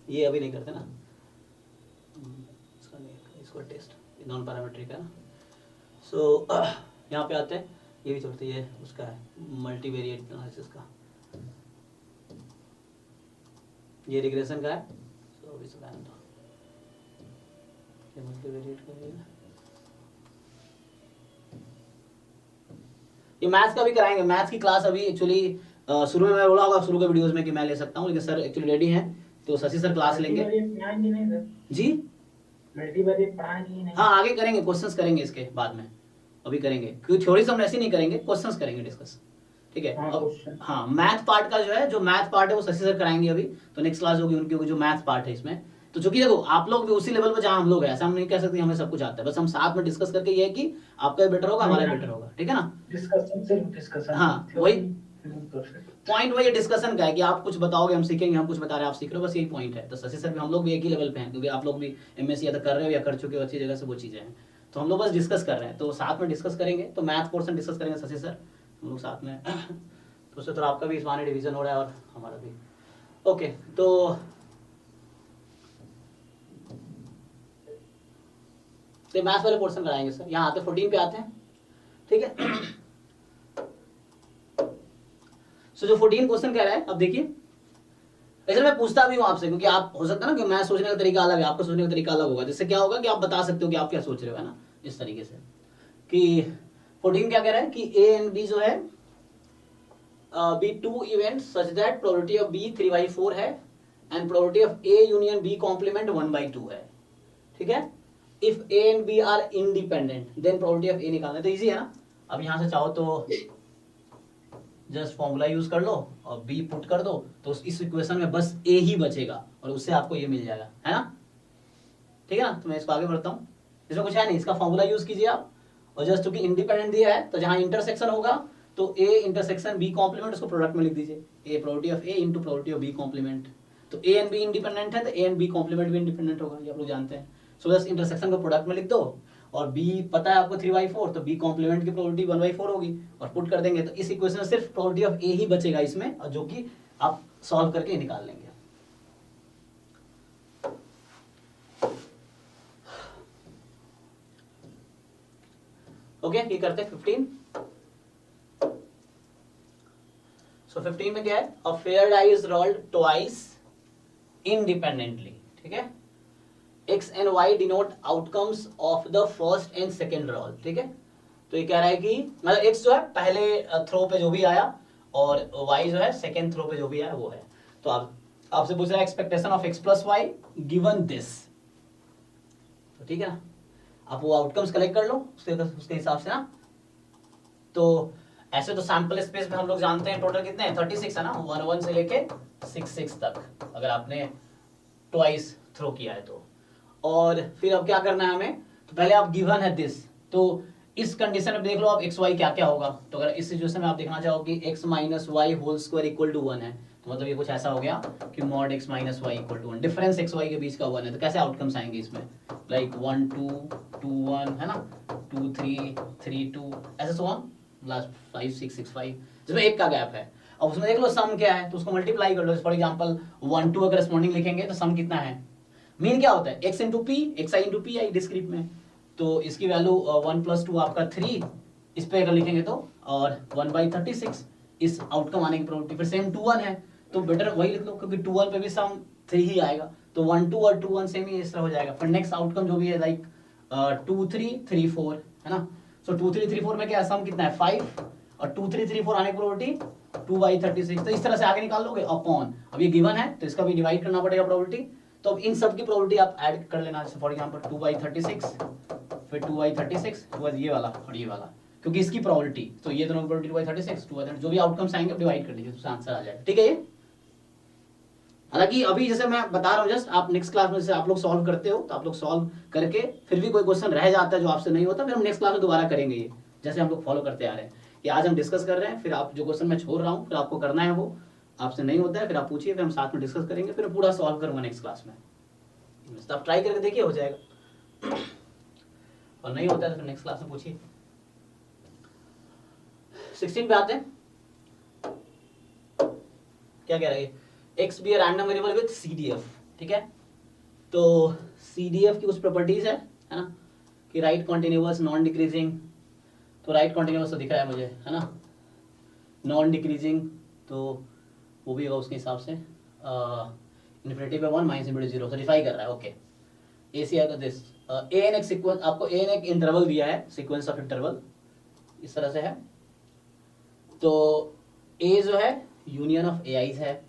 ये अभी नहीं करते ना, इसका नहीं, इसको टेस्ट नॉन पैरामीट्रिक है ना। सो यहाँ पे आते हैं, ये भी छोड़ते, ये उसका है मल्टीवेरिएट एनालिसिस का, ये रिग्रेशन का है। सो अभी से रहने दो, ये मल्टीवेरिएट का है। ये मैथ्स का भी कराएंगे, मैथ्स की क्लास अभी एक्चुअली शुरू में मैं बोला होगा शुरू के वीडियोस में कि मैं ले सकता हूँ, लेकिन सर एक्चुअली रेडी हैं तो शशि सर क्लास लेंगे जी। हाँ आगे करेंगे, क्वेश्चंस करेंगे इसके बाद में, अभी करेंगे क्योंकि थ्योरी हम ऐसे नहीं करेंगे, क्वेश्चंस करेंगे डिस्कस, ठीक है। अब हाँ मैथ पार्ट का जो है, जो मैथ पार्ट है वो शशि सर कराएंगे अभी, तो नेक्स्ट क्लास होगी उनकी, जो मैथ पार्ट है इसमें। तो चूंकि देखो आप लोग भी उसी लेवल पर जहाँ हम लोग हैं, ऐसा हम नहीं कह सकते हमें सब कुछ आता है, बस हम साथ में डिस्कस करके ये है कि आपका बेटर होगा, हमारा बेटर होगा, ठीक है ना। डिस्कशन हाँ वही पॉइंट, वही डिस्कशन का है कि आप कुछ बताओगे हम सीखेंगे, हम कुछ बता रहे हैं आप सीख रहे हो, बस यही पॉइंट है। तो शशि सर भी हम लोग भी एक ही लेवल पे हैं, क्योंकि आप लोग भी एमएससी या तो कर रहे हो या कर चुके हो अच्छी जगह से, वो चीजें हैं। तो हम लोग बस डिस्कस कर रहे हैं, तो साथ में डिस्कस करेंगे। तो मैथ पोर्शन डिस्कस करेंगे शशि सर हम लोग साथ में तो उससे थोड़ा आपका भी इस बहाने रिविजन हो रहा है और हमारा भी। ओके तो मैथ्स वाले पोर्शन कराएंगे सर। यहाँ आते 14 पे आते हैं, ठीक है। सो जो 14 क्वेश्चन कह रहा है, अब देखिए ऐसे मैं पूछता भी हूँ आपसे, क्योंकि आप हो सकता है ना कि मैं सोचने का तरीका अलग है, आपका सोचने का तरीका अलग होगा, जिससे क्या होगा कि आप बता सकते हो कि आप क्या सोच रहे हो, है ना, इस तरीके से। कि 14 क्या कह रहा है कि ए एंड बी जो है B two event such that probability of B 3/4 है and probability of A union B complement 1/2 है, ठीक है। If A and B are independent then probability of A निकालना, तो इजी है ना। अब यहां से चाहो तो जस्ट फॉर्मूला यूज कर लो और बी पुट कर दो, तो इस इक्वेशन में बस ए ही बचेगा और उससे आपको ये मिल जाएगा, है ना, ठीक है ना। तो मैं इसको आगे बढ़ता हूँ, इसमें कुछ है नहीं, इसका फॉर्मूला यूज कीजिए आप, और जस्ट क्योंकि इंडिपेंडेंट दिया है तो जहां इंटरसेक्शन होगा तो ए इंटरसेक्शन बी कॉम्प्लीमेंट, उसको प्रोडक्ट में लिख दीजिए, A probability of A into probability of B complement. तो ए एंड बी इंडिपेंडेंट है तो ए एंड बी कॉम्प्लीमेंट भी इंडिपेंडेंट होगा, ये आप लोग जानते हैं। सो बस इंटरसेक्शन को प्रोडक्ट में लिख दो, और b पता है आपको 3/4, तो b कॉम्प्लीमेंट की प्रोबेबिलिटी 1/4 होगी, और पुट कर देंगे तो इस इक्वेशन में सिर्फ प्रोबेबिलिटी ऑफ a ही बचेगा इसमें, और जो कि आप सॉल्व करके निकाल लेंगे। ओके ये करते हैं 15। सो 15 में क्या है, a fair die is rolled twice independently, ठीक है। X and Y denote outcomes of the first and second roll, ठीक है। तो ये कह रहा है कि मतलब X जो है पहले थ्रो पे जो भी आया और Y जो है सेकेंड थ्रो पे जो भी आया वो है। तो आपसे पूछ रहा है expectation of X plus Y given this, तो ठीक है ना, आप वो आउटकम्स कलेक्ट कर लो उसके हिसाब से ना। तो ऐसे तो सैंपल स्पेस में हम लोग जानते हैं टोटल कितने हैं, 36 है ना, 1 से लेके 6 तक, अगर आपने ट्वाइस थ्रो किया है तो। और फिर अब क्या करना है हमें, तो पहले आप गिवन है दिस, तो इस कंडीशन में देख लो आप एक्स वाई क्या क्या होगा। तो अगर इस सिचुएशन में आप देखना चाहो कि x minus Y whole square equal to 1 है, तो मतलब ये कुछ ऐसा हो गया कि mod x minus Y equal to 1, difference x y के बीच का 1 है, तो कैसे आउटकम्स आएंगे इसमें, लाइक 1 2 2 1 है ना, 2 3 3 2 ऐसे सो ऑन लास्ट 5 6 6 5, जिसमें एक का गैप है। अब उसमें देख लो सम क्या है, तो उसको मल्टीप्लाई कर लो। फॉर एग्जांपल 1 2 अगर करस्पॉन्डिंग लिखेंगे तो सम कितना है, मीन क्या होता है x into P, x I into P I discrete में, तो इसकी वैल्यू 1 + 2 आपका 3, इस पे अगर लिखेंगे तो, और 1/36 इस आउटकम आने की प्रोबेबिलिटी। फिर सेम 2 1 है तो बेटर वही लिख लो, क्योंकि 2 1 पे भी सम 3 ही आएगा, तो 1 2 और 2 1 सेम ही इस तरह हो जाएगा। फिर नेक्स्ट आउटकम जो भी है लाइक 2 3 3 4 है ना, सो 2 3 3 4 में क्या सम कितना है 5, और 2 3 3 4 आने की प्रोबेबिलिटी 2/36, तो इस तरह से आगे निकाल लोगे अपॉन, अब ये गिवन है तो इसका भी डिवाइड करना पड़ेगा प्रोबेबिलिटी। तो अब इन सब की प्रोबेबिलिटी आप ऐड कर लेना, जैसे फॉर एग्जांपल 2/36 फिर 2/36 तो ये वाला और ये वाला, क्योंकि इसकी प्रोबेबिलिटी, तो ये दोनों प्रोबेबिलिटी 2/36 2/36 जो भी आउटकम्स आएंगे डिवाइड कर लीजिए, तो आंसर आ जाएगा, ठीक है। ये हालांकि अभी जैसे मैं बता रहा हूँ जस्ट, आप नेक्स्ट क्लास में जैसे आप लोग सॉल्व करते हो तो आप लोग सॉल्व करके फिर भी कोई क्वेश्चन रह जाता है जो आपसे नहीं होता, फिर हम नेक्स्ट क्लास में दोबारा करेंगे, ये जैसे हम लोग फॉलो करते आ रहे हैं। ये आज हम डिस्कस कर रहे हैं, फिर आप जो क्वेश्चन मैं छोड़ रहा हूँ फिर आपको करना है, वो आपसे नहीं होता है फिर आप पूछिए, फिर हम साथ में डिस्कस करेंगे, फिर पूरा सॉल्व करूंगा नेक्स्ट क्लास में। आप ट्राई करके देखिए, हो जाएगा। और नहीं होता है तो फिर नेक्स्ट क्लास में पूछिए। 16 पे आते हैं। क्या कह रहा है, X be random variable with CDF, ठीक है। तो CDF की कुछ प्रॉपर्टीज है ना, कि राइट कॉन्टिन्यूअस नॉन डिक्रीजिंग, तो राइट कॉन्टिन्यूअस तो दिख रहा है मुझे, है ना, नॉन डिक्रीजिंग तो वो भी होगा उसके हिसाब से, इन्फिनिटी पे 1 माइनस इनटू 0 सर्टिफाई कर रहा है, ओके। AC है तो दिस एन एक सीक्वेंस, आपको एन एक इंटरवल दिया है, सीक्वेंस ऑफ इंटरवल इस तरह से है। तो A जो है यूनियन ऑफ AIs है,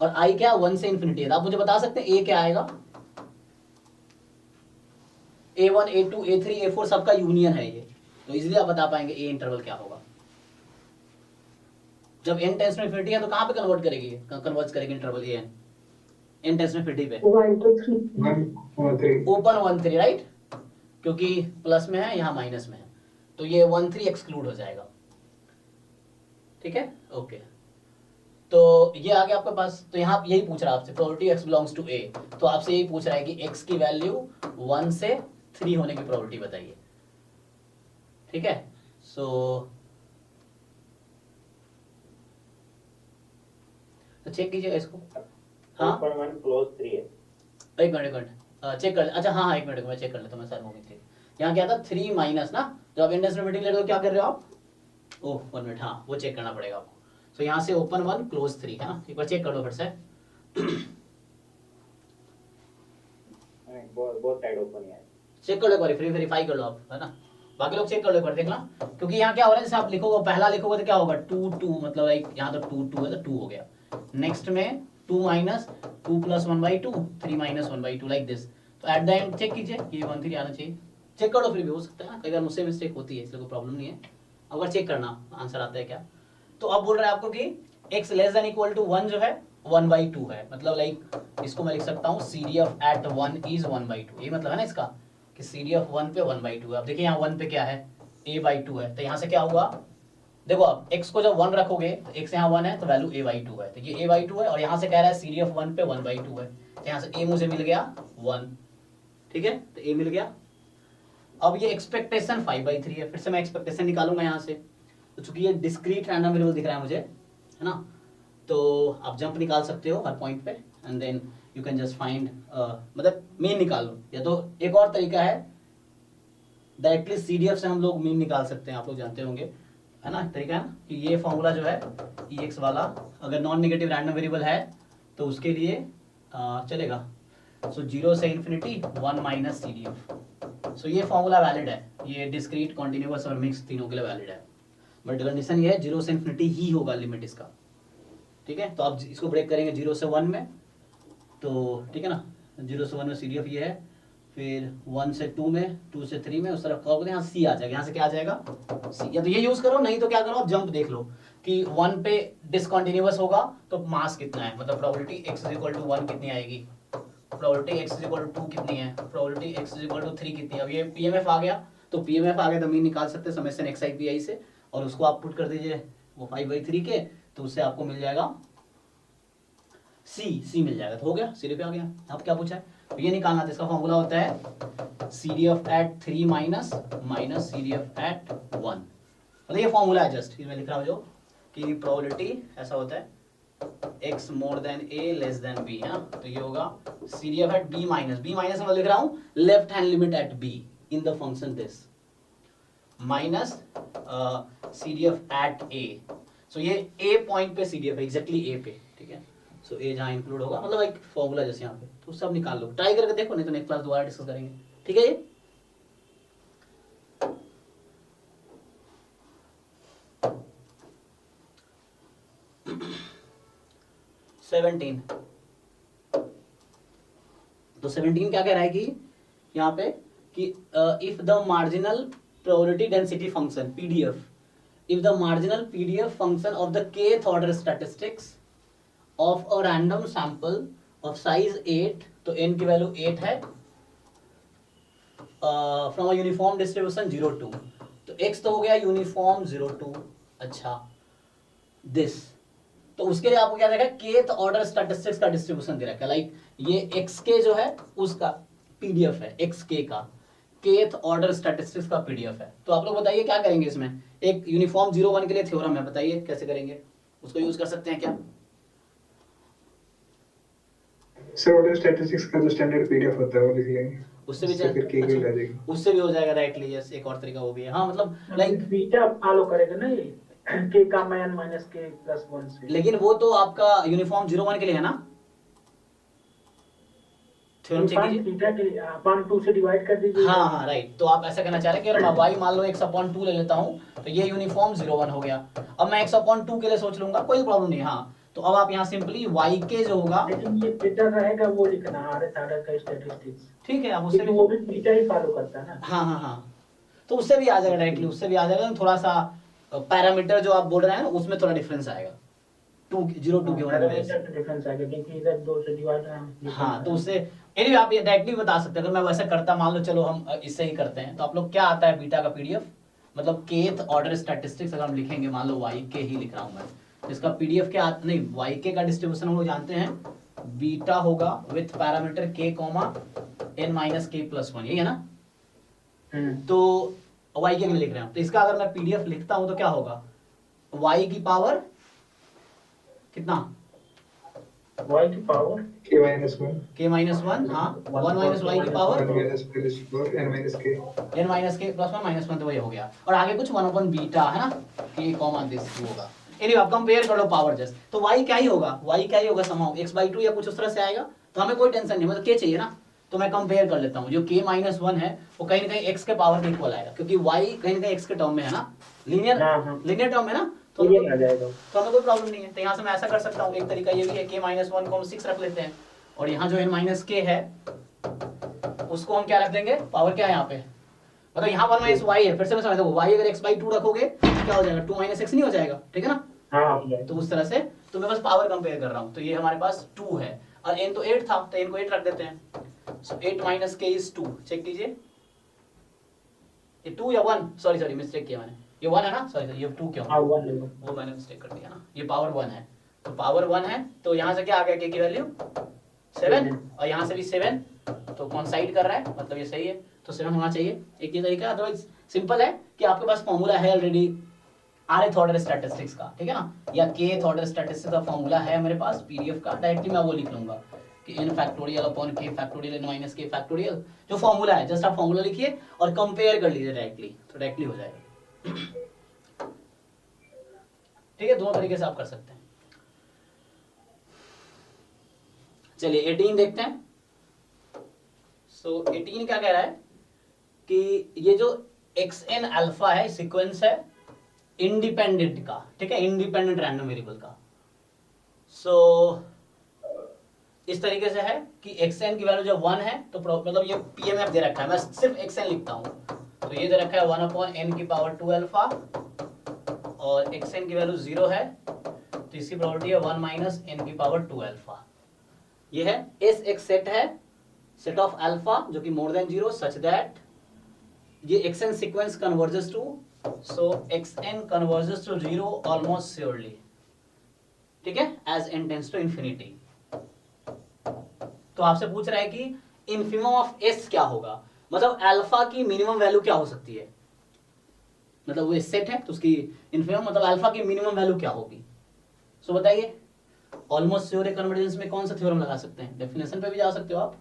और I क्या 1 से इन्फिनिटी है। आप मुझे बता सकते हैं A क्या आएगा? A1 A2 A3 A4 सबका यूनियन है ये, तो इजीली आप बता पाएंगे A इंटरवल क्या होगा। जब n टेंस टू इन्फिनिटी है तो कहां पे कन्वर्ट करेगी, कन्वर्ट करेगी interval an n tends to infinity पे 1 to 3 ओपन 1 3, राइट, क्योंकि प्लस में है यहाँ माइनस में है, तो ये 1 3 एक्सक्लूड हो जाएगा, ठीक है, ओके। तो ये आ गया आपके पास। तो यहाँ यही पूछ रहा है आपसे, probability x belongs to A, तो आपसे यही पूछ रहा है कि x की वैल्यू 1 से 3 होने की प्रोबेबिलिटी बताइए, ठीक है। सो तो चेक कीजिएगा इसको। हाँ ओपन 1 क्लोज 3 है। एक मिनट चेक कर, अच्छा हाँ एक मिनट मैं चेक कर लेता हूँ, मैं शायद वो थी। यहाँ क्या था 3 माइनस ना, जब आप इंडेक्स ले रहे हो क्या कर रहे हो आप, ओह 1 मिनट, हाँ वो चेक करना पड़ेगा आपको। तो यहाँ से ओपन 1 क्लोज 3 है ना, एक बार चेक कर लो फिर से। बोथ साइड ओपन है। चेक कर लो एक बार, वेरीफाई कर लो आप, है ना, बाकी लोग चेक कर लो एक बार, देखना। क्योंकि यहाँ क्या हो रहा है, जैसे आप लिखोगे पहला लिखोगे तो क्या होगा 2 2, मतलब लाइक यहाँ तो 2 2 है तो 2 हो गया। नेक्स्ट में 2 minus 2 plus 1/2 3 minus 1/2 like this. तो एट द एंड चेक कीजिए ये 1 3 आना चाहिए। चेक कर लो, फिर भी हो सकता है ना, कई बार मुझसे मिस्टेक होती है, इसलिए कोई प्रॉब्लम नहीं है। अगर चेक करना आंसर आता है क्या। तो अब बोल रहा है आपको कि x less than equal to 1 जो है 1/2 है, मतलब लाइक इसको मैं लिख सकता हूँ CDF एट 1 इज 1/2, ये मतलब है ना इसका कि CDF 1 पे 1/2 है। अब देखिए यहाँ 1 पे क्या है, A/2 है, तो यहाँ से क्या हुआ, देखो आप x को जब 1 रखोगे तो x यहाँ 1 है तो वैल्यू A/2 है, तो ये A/2 है, और यहाँ से कह रहा है CDF 1 पे 1/2 है, तो यहाँ से A मुझे मिल गया 1, ठीक है, तो A मिल गया। अब ये एक्सपेक्टेशन 5/3 है, फिर से मैं एक्सपेक्टेशन निकालूंगा यहाँ से, तो चूंकि ये डिस्क्रीट रैंडम वेरिएबल दिख रहा है मुझे, है ना, तो आप जंप निकाल सकते हो हर पॉइंट पे and then you can just find, मतलब मीन निकाल लो। या तो एक और तरीका है, डायरेक्टली CDF से हम लोग मीन निकाल सकते हैं, आप लोग जानते होंगे, है ना, तरीका है ना, कि ये फॉर्मूला जो है EX वाला अगर नॉन नेगेटिव रैंडम वेरिएबल है तो उसके लिए चलेगा। सो 0 से इन्फिनिटी 1 माइनस CDF। सो ये फॉर्मूला वैलिड है, ये डिस्क्रीट कॉन्टिन्यूअस और मिक्स तीनों के लिए वैलिड है, बट कंडीशन ये है 0 से इन्फिनिटी ही होगा लिमिट इसका, ठीक है। तो आप इसको ब्रेक करेंगे 0 से 1 में, तो ठीक है ना, 0 से 1 में CDF ये है, फिर 1 से 2 में, 2 से 3 में, उस तरफ कहोगे यहाँ C आ जाएगा, यहाँ से क्या आ जाएगा C। या तो ये यूज करो, नहीं तो क्या करो आप जंप देख लो कि 1 पे डिसकंटिन्यूअस होगा तो मास कितना है, मतलब प्रोबेबिलिटी x इक्वल टू 1 कितनी आएगी, प्रोबेबिलिटी x इक्वल टू 2 कितनी है, प्रोबेबिलिटी x इक्वल टू 3 कितनी है। अब ये PMF आ गया, तो PMF आ गया तो मीन निकाल सकते हैं समेशन xi pi से, और उसको आप पुट कर दीजिए वो 5/3 के, तो उससे आपको मिल जाएगा C मिल जाएगा, तो हो गया, सीधे पे आ गया। अब क्या पूछा है, तो ये निकालना था, इसका फॉर्मूला होता है CDF at 3 minus CDF at 1, मतलब ये फॉर्मूला है, जस्ट मैं लिख रहा हूँ जो कि प्रोबेबिलिटी ऐसा होता है x more then a less than b, है ना, तो ये होगा CDF एट b माइनस मैं लिख रहा हूँ left hand limit at b in the function this minus CDF at a। So ये a पॉइंट पे CDF है, एग्जैक्टली a पे, ठीक है। सो a जहाँ इंक्लूड होगा, मतलब एक फॉर्मूला जैसे यहाँ पे, तो सब निकाल लो, ट्राई करके देखो, नहीं तो नेक्स्ट क्लास दोबारा डिस्कस करेंगे, ठीक है। ये तो 17 क्या कह रहा है कि यहाँ पे कि if the marginal probability density function PDF, if the marginal PDF function of the kth order statistics of a random sample of size 8, तो n की वैल्यू 8 है, from a uniform distribution 0 2, तो x तो हो गया यूनिफॉर्म 0 2, अच्छा this, तो उसके लिए आपको क्या देखा, kth ऑर्डर स्टैटिस्टिक्स का डिस्ट्रीब्यूशन दे रखा है, लाइक ये x के जो है उसका पीडीएफ है एक्स के का, केथ ऑर्डर स्टैटिस्टिक्स का पीडीएफ है। तो आप लोग बताइए क्या करेंगे इसमें। एक यूनिफॉर्म 01 के लिए थ्योरम है, बताइए कैसे करेंगे, उसको यूज कर सकते हैं क्या? सर ऑर्डर स्टैटिस्टिक्स का जो स्टैंडर्ड पीडीएफ होता है वो लिख लेंगे, उससे भी फिर के अच्छा, ला देंगे। उससे भी हो जाएगा राइटली। यस, एक और तरीका वो भी है। हाँ मतलब लाइक बीटा फॉलो करेगा ना ये के का मान माइनस के प्लस 1 से। लेकिन वो तो आपका यूनिफॉर्म 01 के लिए है ना, थ्योरम चेक कीजिए। बीटा के लिए अपॉन 2 से डिवाइड कर दीजिए। हाँ हाँ राइट। तो आप ऐसा करना चाह रहे हैं कि अगर मैं y मान लो x/2 ले लेता हूँ तो ये यूनिफॉर्म 01 हो गया। अब मैं x/2 के लिए सोच लूंगा, कोई प्रॉब्लम नहीं। हाँ तो अब आप यहाँ सिंपली y के जो होगा, लेकिन ये बीटा रहेगा वो लिखना आरएस ऑर्डर का स्टैटिस्टिक्स, ठीक है आप उससे क्योंकि भी, वो भी बीटा ही फॉलो करता है ना। हाँ हाँ हाँ, तो उससे भी आ जाएगा डायरेक्टली, उससे भी आ जाएगा। थोड़ा सा पैरामीटर जो आप बोल रहे हैं ना उसमें थोड़ा डिफरेंस आएगा 2 के होने की वजह से। डिफरेंस आएगा क्योंकि इधर 2 से डिवाइड है। हाँ तो उससे anyway आप ये डायरेक्टली बता सकते हैं। अगर मैं वैसा करता, मान लो चलो हम इससे ही करते हैं, तो आप लोग क्या आता है बीटा का पीडीएफ, मतलब केथ ऑर्डर स्टैटिस्टिक्स अगर हम लिखेंगे, मान लो वाई के ही लिख रहा हूँ मैं, इसका पीडीएफ क्या नहीं, वाई के का डिस्ट्रीब्यूशन हम लोग जानते हैं, बीटा होगा विथ पैरामीटर के कॉमा n माइनस के प्लस 1, यही है ना। तो वाई के लिए लिख रहे हैं, तो इसका अगर मैं पीडीएफ लिखता हूं तो क्या होगा, y की पावर कितना, y की power k minus 1 k minus 1, हाँ 1 माइनस वाई की power 1 minus plus 4 n minus k n minus के प्लस 1 माइनस 1, तो वही हो गया। और आगे कुछ 1 बीटा है ना, k कॉमा दिस होगा। एनीवे आप कंपेयर कर लो पावर जस्ट, तो y क्या ही होगा, y क्या ही होगा समाउ x/2 या कुछ उस तरह से आएगा, तो हमें कोई टेंशन नहीं, मतलब k चाहिए ना। तो मैं कंपेयर कर लेता हूँ, जो k माइनस 1 है वो कहीं ना कहीं x के पावर के इक्वल आएगा, क्योंकि y कहीं ना कहीं x के टर्म में है ना, लीनियर टर्म है ना, तो ये आ जाएगा। हमें कोई प्रॉब्लम नहीं है। तो यहाँ से मैं ऐसा कर सकता हूँ, एक तरीका ये भी है, k माइनस 1 को हम 6 रख लेते हैं, और यहाँ जो n माइनस k है उसको हम क्या रख देंगे, पावर क्या है यहाँ पे, मतलब यहाँ 1 माइनस वाई है, फिर से मैं समझता हूँ y अगर x/2 रखोगे तो क्या हो जाएगा, 2 माइनस x नहीं हो जाएगा, ठीक है ना। हाँ तो उस तरह से, तो मैं बस पावर कंपेयर कर रहा हूँ। तो ये हमारे पास 2 है और n तो 8 था, तो n को 8 रख देते हैं। सो 8 माइनस k इज 2, चेक कीजिए ये 2 या 1, सॉरी मिस्टेक किया मैंने, ये 1 है ना, सॉरी ये 2 क्यों, हाँ 1 लेंगे। वो मैंने मिस्टेक कर दिया ना, ये पावर 1 है, तो पावर 1 है, तो यहाँ से क्या आ गया k की वैल्यू 7, और यहाँ से भी 7, तो कॉन्साइड कर रहा है, मतलब ये सही है, तो 7 होना चाहिए। एक ये तरीका, अदरवाइज सिंपल है कि आपके पास फॉर्मूला है ऑलरेडी rth ऑर्डर स्टैटिस्टिक्स का, ठीक है ना, या kth ऑर्डर स्टैटिस्टिक्स का फॉर्मूला है मेरे पास पीडीएफ का, डायरेक्टली मैं वो लिख लूंगा कि n factorial upon k factorial n minus k factorial, जो फॉर्मूला है जस्ट आप फॉर्मूला लिखिए और कंपेयर कर लीजिए डायरेक्टली, तो डायरेक्टली हो जाएगा। ठीक है, दोनों तरीके से आप कर सकते हैं। चलिए 18 देखते हैं। सो 18 क्या कह रहा है कि ये जो xn अल्फा है सीक्वेंस है इंडिपेंडेंट का, ठीक है, इंडिपेंडेंट रैंडम वेरिएबल का। सो इस तरीके से है कि xn की वैल्यू जब 1 है तो मतलब ये pmf दे रखा है, मैं सिर्फ xn लिखता हूं, तो ये दे रखा है 1/n की पावर 2 अल्फा, और xn की वैल्यू 0 है तो इसकी प्रॉपर्टी है 1 माइनस n की पावर 2 अल्फा। ये है S एक सेट है, सेट ऑफ अल्फा जो कि मोर देन 0 सच दैट ये xn sequence converges to, so xn converges to 0 almost surely, ठीक है, as n tends to infinity. तो आपसे पूछ रहा है कि इन्फिमम ऑफ s क्या होगा, मतलब अल्फा की मिनिमम वैल्यू क्या हो सकती है, मतलब वो सेट है तो उसकी इन्फिमम मतलब अल्फा की मिनिमम वैल्यू क्या होगी। सो बताइए ऑलमोस्ट श्योर कन्वर्जेंस में कौन सा थ्योरम लगा सकते हैं, डेफिनेशन पे भी जा सकते हो आप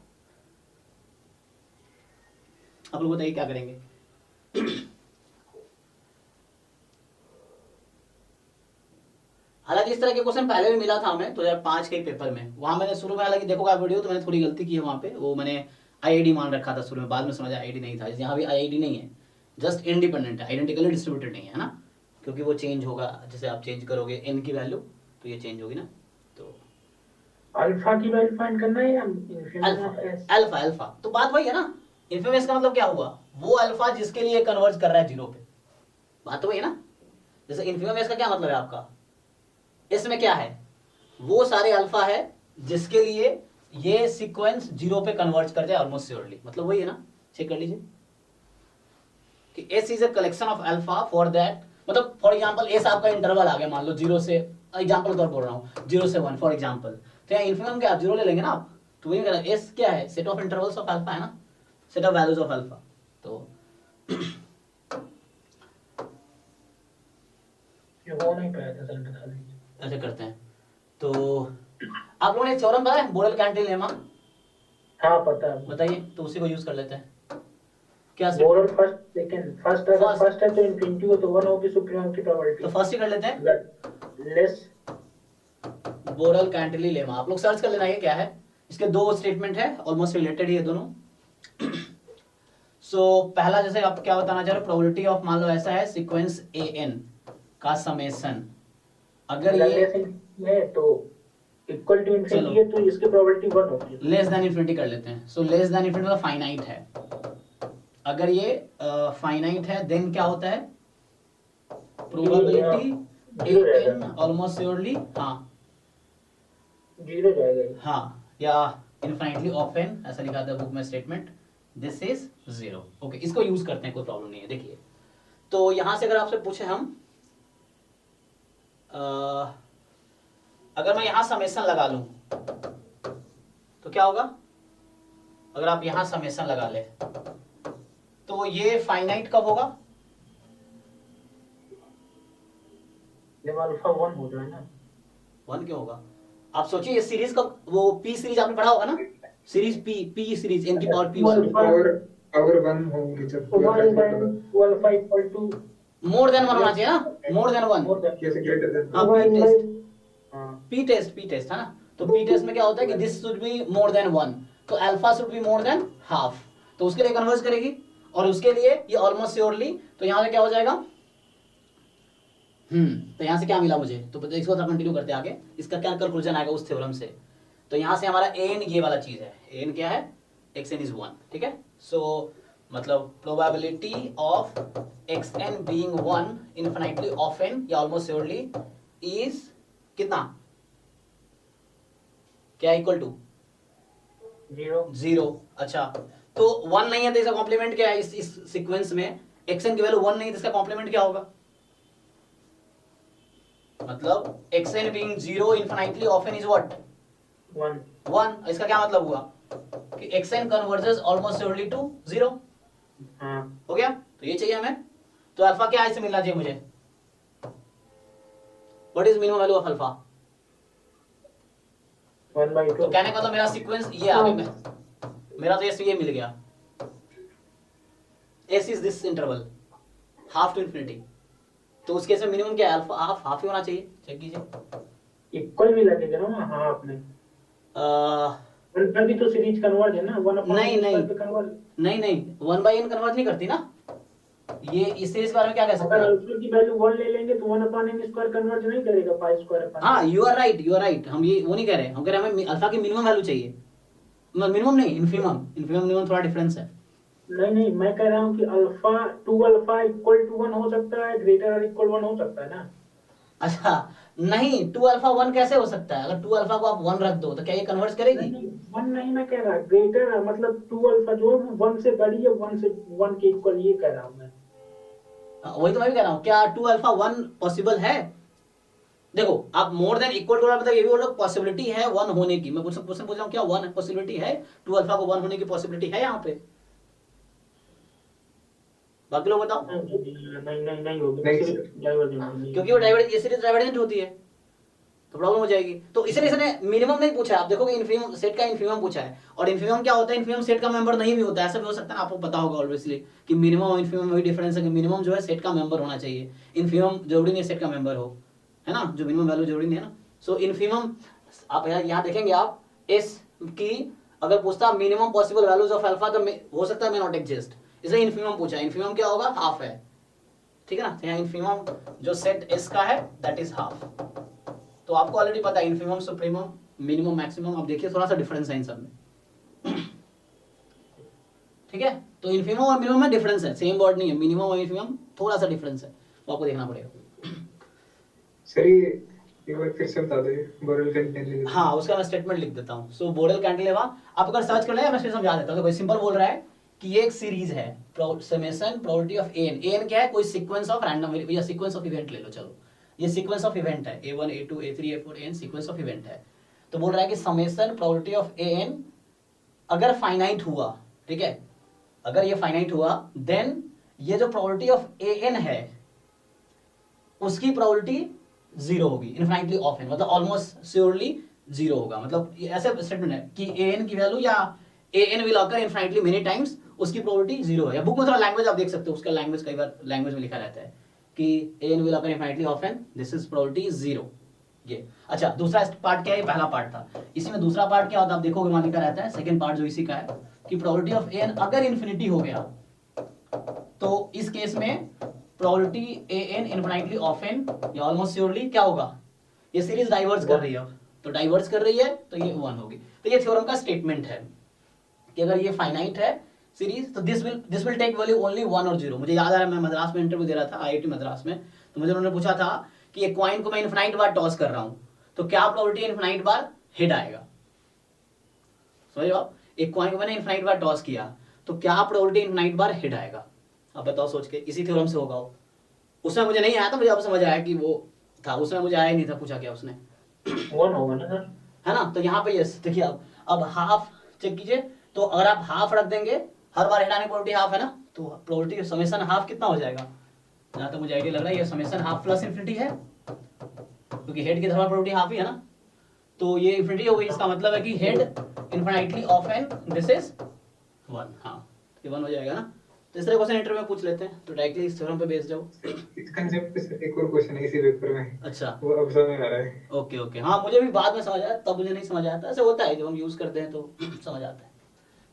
लोग बताइए क्या करेंगे। हालांकि इस तरह के क्वेश्चन पहले भी मिला था हमें 2005 के पेपर में, वहां मैंने शुरू में, हालांकि देखोगा वीडियो तो मैंने थोड़ी गलती की है वहां पे, वो मैंने आईआईडी मान रखा था शुरू में, बाद में समझा आईआईडी नहीं था, यहाँ भी आईआईडी नहीं है, जस्ट इंडिपेंडेंट है, आइडेंटिकली डिस्ट्रीब्यूटेड नहीं है ना, क्योंकि वो चेंज होगा, जैसे आप चेंज करोगे n की वैल्यू तो ये चेंज होगी ना। तो अल्फा की वैल्यू फाइंड करना है या infinity of s? Alpha alpha तो बात वही है ना, इन्फिमम का मतलब क्या हुआ, वो अल्फा जिसके लिए कन्वर्ज कर रहा है 0 पे, बात तो वही है ना। जैसे इन्फिमम का क्या मतलब है आपका, इसमें क्या है, वो सारे अल्फा है जिसके लिए ये सीक्वेंस 0 पे कन्वर्ज कर जाए ऑलमोस्ट श्योरली, मतलब वही है ना, चेक कर लीजिए कि S is a collection of alpha for that, मतलब फॉर एग्जांपल S आपका इंटरवल आ गया, मान लो 0 से, एग्जांपल तौर बोल रहा हूँ 0 से 1 फॉर एग्जांपल, तो यहाँ इन्फिमम क्या आप 0 ले लेंगे ना आप, तो वही कह रहा है S क्या है, set of intervals of alpha है ना, set of values of alpha. तो ये हो नहीं पाया था सर, बता दीजिए। ऐसे करते हैं। तो आप लोगों ने थ्योरम पता है बोरेल कैंटिल लेमा? हाँ पता है। बताइए, तो उसी को यूज कर लेते हैं। क्या बोरल फर्स्ट सेकंड, फर्स्ट अगर First. फर्स्ट है तो इंफिनिटी हो तो 1 होगी सुप्रीमम की प्रोबेबिलिटी। तो फर्स्ट ही कर लेते हैं, लेस बोरेल कैंटिली लेमा। आप लोग सर्च कर लेना ये क्या है। इसके दो स्टेटमेंट है, ऑलमोस्ट रिलेटेड ही है दोनों। सो पहला जैसे आप क्या बताना चाह रहे हो, प्रोबेबिलिटी ऑफ, मान लो ऐसा है सीक्वेंस an का समेशन, अगर ये है तो इक्वल टू चलो। इंफिनिटी है तो इसकी प्रोबेबिलिटी 1 होगी। लेस देन इन्फिनिटी कर लेते हैं। सो लेस देन इन्फिनिटी मतलब फाइनाइट है। अगर ये फाइनाइट है देन क्या होता है, प्रोबेबिलिटी an ऑलमोस्ट श्योरली, हाँ 0 जाएगा। हाँ, या इनफाइनाइटली ऑफन, ऐसा लिखा था बुक में स्टेटमेंट, दिस इज 0। ओके, इसको यूज करते हैं, कोई प्रॉब्लम नहीं है। देखिए, तो यहां से अगर आपसे पूछे हम, अगर मैं यहां समेशन लगा लूं तो क्या होगा? अगर आप यहां समेशन लगा ले तो ये फाइनाइट कब होगा? जब अल्फा 1 हो जाए ना। 1 क्यों होगा? आप सोचिए, ये सीरीज का वो पी सीरीज आपने पढ़ा होगा ना, सीरीज पी सीरीज n की पावर p पावर 1 होगी जब 1 by 2 alpha equal to more than 1 होना चाहिए ना, मोर देन 1। कैसे ग्रेटर देन हाँ, वन p बाय टेस्ट है ना। तो p टेस्ट में क्या होता है कि this should be more than 1, तो alpha should be more than half, तो उसके लिए कन्वर्ज करेगी, और उसके लिए ये ऑलमोस्ट श्योरली, तो यहाँ से क्या हो जाएगा, तो यहाँ से क्या मिला मुझे, तो इसको कंटिन्यू करते हैं आगे, इसका क्या कंक्लूजन आएगा उस थ्योरम से। तो यहाँ से हमारा an ये वाला चीज है, an क्या है, xn इज 1, ठीक है। सो मतलब probability of xn being 1 infinitely often या ऑलमोस्ट श्योरली इज कितना, क्या इक्वल टू 0। अच्छा, तो 1 नहीं है तो इसका कॉम्प्लीमेंट क्या है, इस सीक्वेंस में xn की वैल्यू 1 नहीं है तो इसका कॉम्प्लीमेंट क्या होगा, मतलब xn being 0 infinitely often is what 1। इसका क्या मतलब हुआ कि xn converges almost surely to 0। हाँ हो गया, तो ये चाहिए हमें। तो अल्फा क्या इससे मिलना चाहिए मुझे, what is minimum value of alpha. 1 by 2। तो कहने का मतलब मेरा सीक्वेंस ये आ गया, मेरा तो ये मिल गया, s is this interval half to infinity, तो उस केस में मिनिमम क्या है, अल्फा हाफ ही होना चाहिए। चेक कीजिए, इक्वल भी लगेगा ना हाफ में। 1 पर भी तो सीरीज कन्वर्ज है ना, 1 अपॉन नहीं पे कन्वर्ज। नहीं 1/n कन्वर्ज नहीं करती ना, ये इस सीरीज के बारे में क्या कह सकते अगर हैं। अल्फा की वैल्यू 1 ले लेंगे तो 1 अपॉन n स्क्वायर कन्वर्ज नहीं करेगा, पाई स्क्वायर अपॉन। हाँ, यू आर राइट, हम ये वो नहीं कह रहे, हम कह रहे हैं हमें अल्फा की मिनिमम वैल्यू चाहिए, मिनिमम नहीं, इन्फिमम मिनिमम थोड़ा डिफरेंस है। नहीं मैं कह रहा हूँ कि अल्फा 2 अल्फा इक्वल टू 1 हो सकता है, ग्रेटर और इक्वल 1 हो सकता है ना। अच्छा, नहीं 2 अल्फा 1 कैसे हो सकता है, अगर 2 अल्फा को आप 1 रख दो तो क्या ये कन्वर्ज करेगी। नहीं 1 नहीं मैं कह रहा, ग्रेटर मतलब 2 अल्फा जो है 1 से बड़ी है, 1 के इक्वल, ये कह रहा हूँ मैं। वही तो मैं भी कह रहा हूँ, क्या 2 अल्फा 1 पॉसिबल है। देखो, आप मोर देन इक्वल टू मतलब ये भी बोलो पॉसिबिलिटी है 1 होने की, मैं पूछ रहा हूँ क्या 1 पॉसिबिलिटी है, 2 अल्फा को 1 होने की पॉसिबिलिटी है यहाँ पे, बाकी लोग बताओ। नहीं होगी, नहीं, सिर्फ डाइवर्जेंट होगी। क्योंकि वो ये सीरीज डाइवर्जेंट होती है तो प्रॉब्लम हो जाएगी। तो इसलिए इसने मिनिमम नहीं पूछा, आप देखोगे इन्फिमम सेट का इन्फिमम पूछा है, और इन्फिमम क्या होता है, इन्फिमम सेट का मेंबर नहीं भी होता है, ऐसा भी हो सकता है, आपको पता होगा ऑब्वियसली कि मिनिमम और इन्फिमम में भी डिफरेंस है, कि मिनिमम जो है सेट का मेंबर होना चाहिए, इन्फिमम जरूरी नहीं सेट का मेंबर हो, है ना, जो मिनिमम वैल्यू जरूरी नहीं है ना। सो इन्फिमम आप यहाँ देखेंगे, आप एस की अगर पूछता minimum possible values of alpha तो हो सकता है मे नॉट एग्जिस्ट, इसलिए इन्फिमम पूछा। इन्फिमम क्या होगा, हाफ है, ठीक है ना। यहाँ इन्फिमम जो सेट एस का है दैट इज हाफ, तो आपको ऑलरेडी पता है इन्फिमम सुप्रीमम मिनिमम मैक्सिमम, अब देखिए थोड़ा सा डिफरेंस है इन सब में, ठीक है। तो इन्फिमम और मिनिमम में डिफरेंस है, सेम वर्ड नहीं है, मिनिमम और इन्फिमम थोड़ा सा डिफरेंस है, वो आपको देखना पड़ेगा। सर ये एक बार फिर से बता दो, बोरेल कैंटिलीवर। हाँ, उसका मैं स्टेटमेंट लिख देता हूँ। सो बोरेल कैंटिलीवर आप अगर सर्च कर ले, मैं फिर समझा देता हूँ। तो कोई सिंपल बोल रहा है कि ये एक सीरीज है, समेशन प्रोबेबिलिटी ऑफ an क्या है, कोई सीक्वेंस ऑफ रैंडम या सीक्वेंस ऑफ इवेंट ले लो, चलो ये सीक्वेंस ऑफ इवेंट है, a1 a2 a3 a4 an sequence of event है। तो बोल रहा है कि समेशन प्रोबेबिलिटी ऑफ an अगर फाइनाइट हुआ, ठीक है, अगर ये फाइनाइट हुआ देन ये जो प्रोबेबिलिटी ऑफ an है उसकी प्रोबेबिलिटी जीरो होगी, इनफाइनाइटली ऑफ n, मतलब ऑलमोस्ट श्योरली जीरो होगा। मतलब ये ऐसे स्टेटमेंट है कि an की वैल्यू या an will occur infinitely many times, उसकी प्रोबेबिलिटी जीरो है। या बुक में थोड़ा लैंग्वेज आप देख सकते हो, उसका लैंग्वेज कई बार लैंग्वेज में लिखा रहता है कि an will occur infinitely of n, this is probability zero. ये अच्छा, दूसरा पार्ट क्या है? ये पहला पार्ट था। इसी में दूसरा पार्ट क्या होता है आप देखोगे, वहां लिखा रहता है सेकंड पार्ट जो इसी का है कि प्रोबेबिलिटी ऑफ an अगर इन्फिनिटी हो गया तो इस केस में probability an infinitely of n या ऑलमोस्ट श्योरली क्या होगा, ये सीरीज डाइवर्ज कर रही है। अब तो डाइवर्ज कर रही है तो ये 1 होगी। तो ये थ्योरम का स्टेटमेंट है कि अगर ये फाइनाइट है सीरीज तो this will take value only 1 और 0। मुझे याद आ रहा है मैं मद्रास में इंटरव्यू दे रहा था, IIT मद्रास में, तो मुझे उन्होंने पूछा था कि ये कॉइन को मैं इनफिनाइट बार टॉस कर रहा हूं तो क्या प्रोबेबिलिटी इनफिनाइट बार हेड आएगा। समझ लो आप, एक कॉइन को मैंने इनफिनाइट बार टॉस किया तो क्या प्रोबेबिलिटी इनफिनाइट बार हेड आएगा, आप बताओ सोच के। इसी थ्योरम से होगा वो। उसमें मुझे नहीं आया था, मुझे अब समझ आया कि वो था, उसमें मुझे आया ही नहीं था, पूछा क्या उसने, 1 होगा ना सर, है ना। तो यहाँ पे यस देखिए अब हाफ चेक कीजिए, तो अगर आप हाफ रख देंगे हर बार हेड आने की प्रोबेबिलिटी हाफ है ना, तो प्रोबेबिलिटी समेशन हाफ कितना हो जाएगा, जहाँ तक मुझे आइडिया लग रहा है ये समेशन हाफ प्लस इन्फिनिटी है, क्योंकि हेड की धर्मा प्रोबेबिलिटी हाफ ही है ना, तो ये इन्फिनिटी हो गई। इसका मतलब है कि head infinitely of n this is 1, हाँ ये 1 हो जाएगा ना। तो इस तरह क्वेश्चन इंटरव्यू में पूछ लेते हैं, तो डायरेक्टली इस थ्योरम पे बेस जाओ। इस कांसेप्ट पे सर एक और क्वेश्चन है इसी पेपर में, अच्छा वो अब समझ आ रहा है। ओके ओके, हाँ मुझे भी बाद में समझ आया, तब मुझे नहीं समझ आया था। ऐसे होता है जब हम यूज करते हैं तो समझ आता है।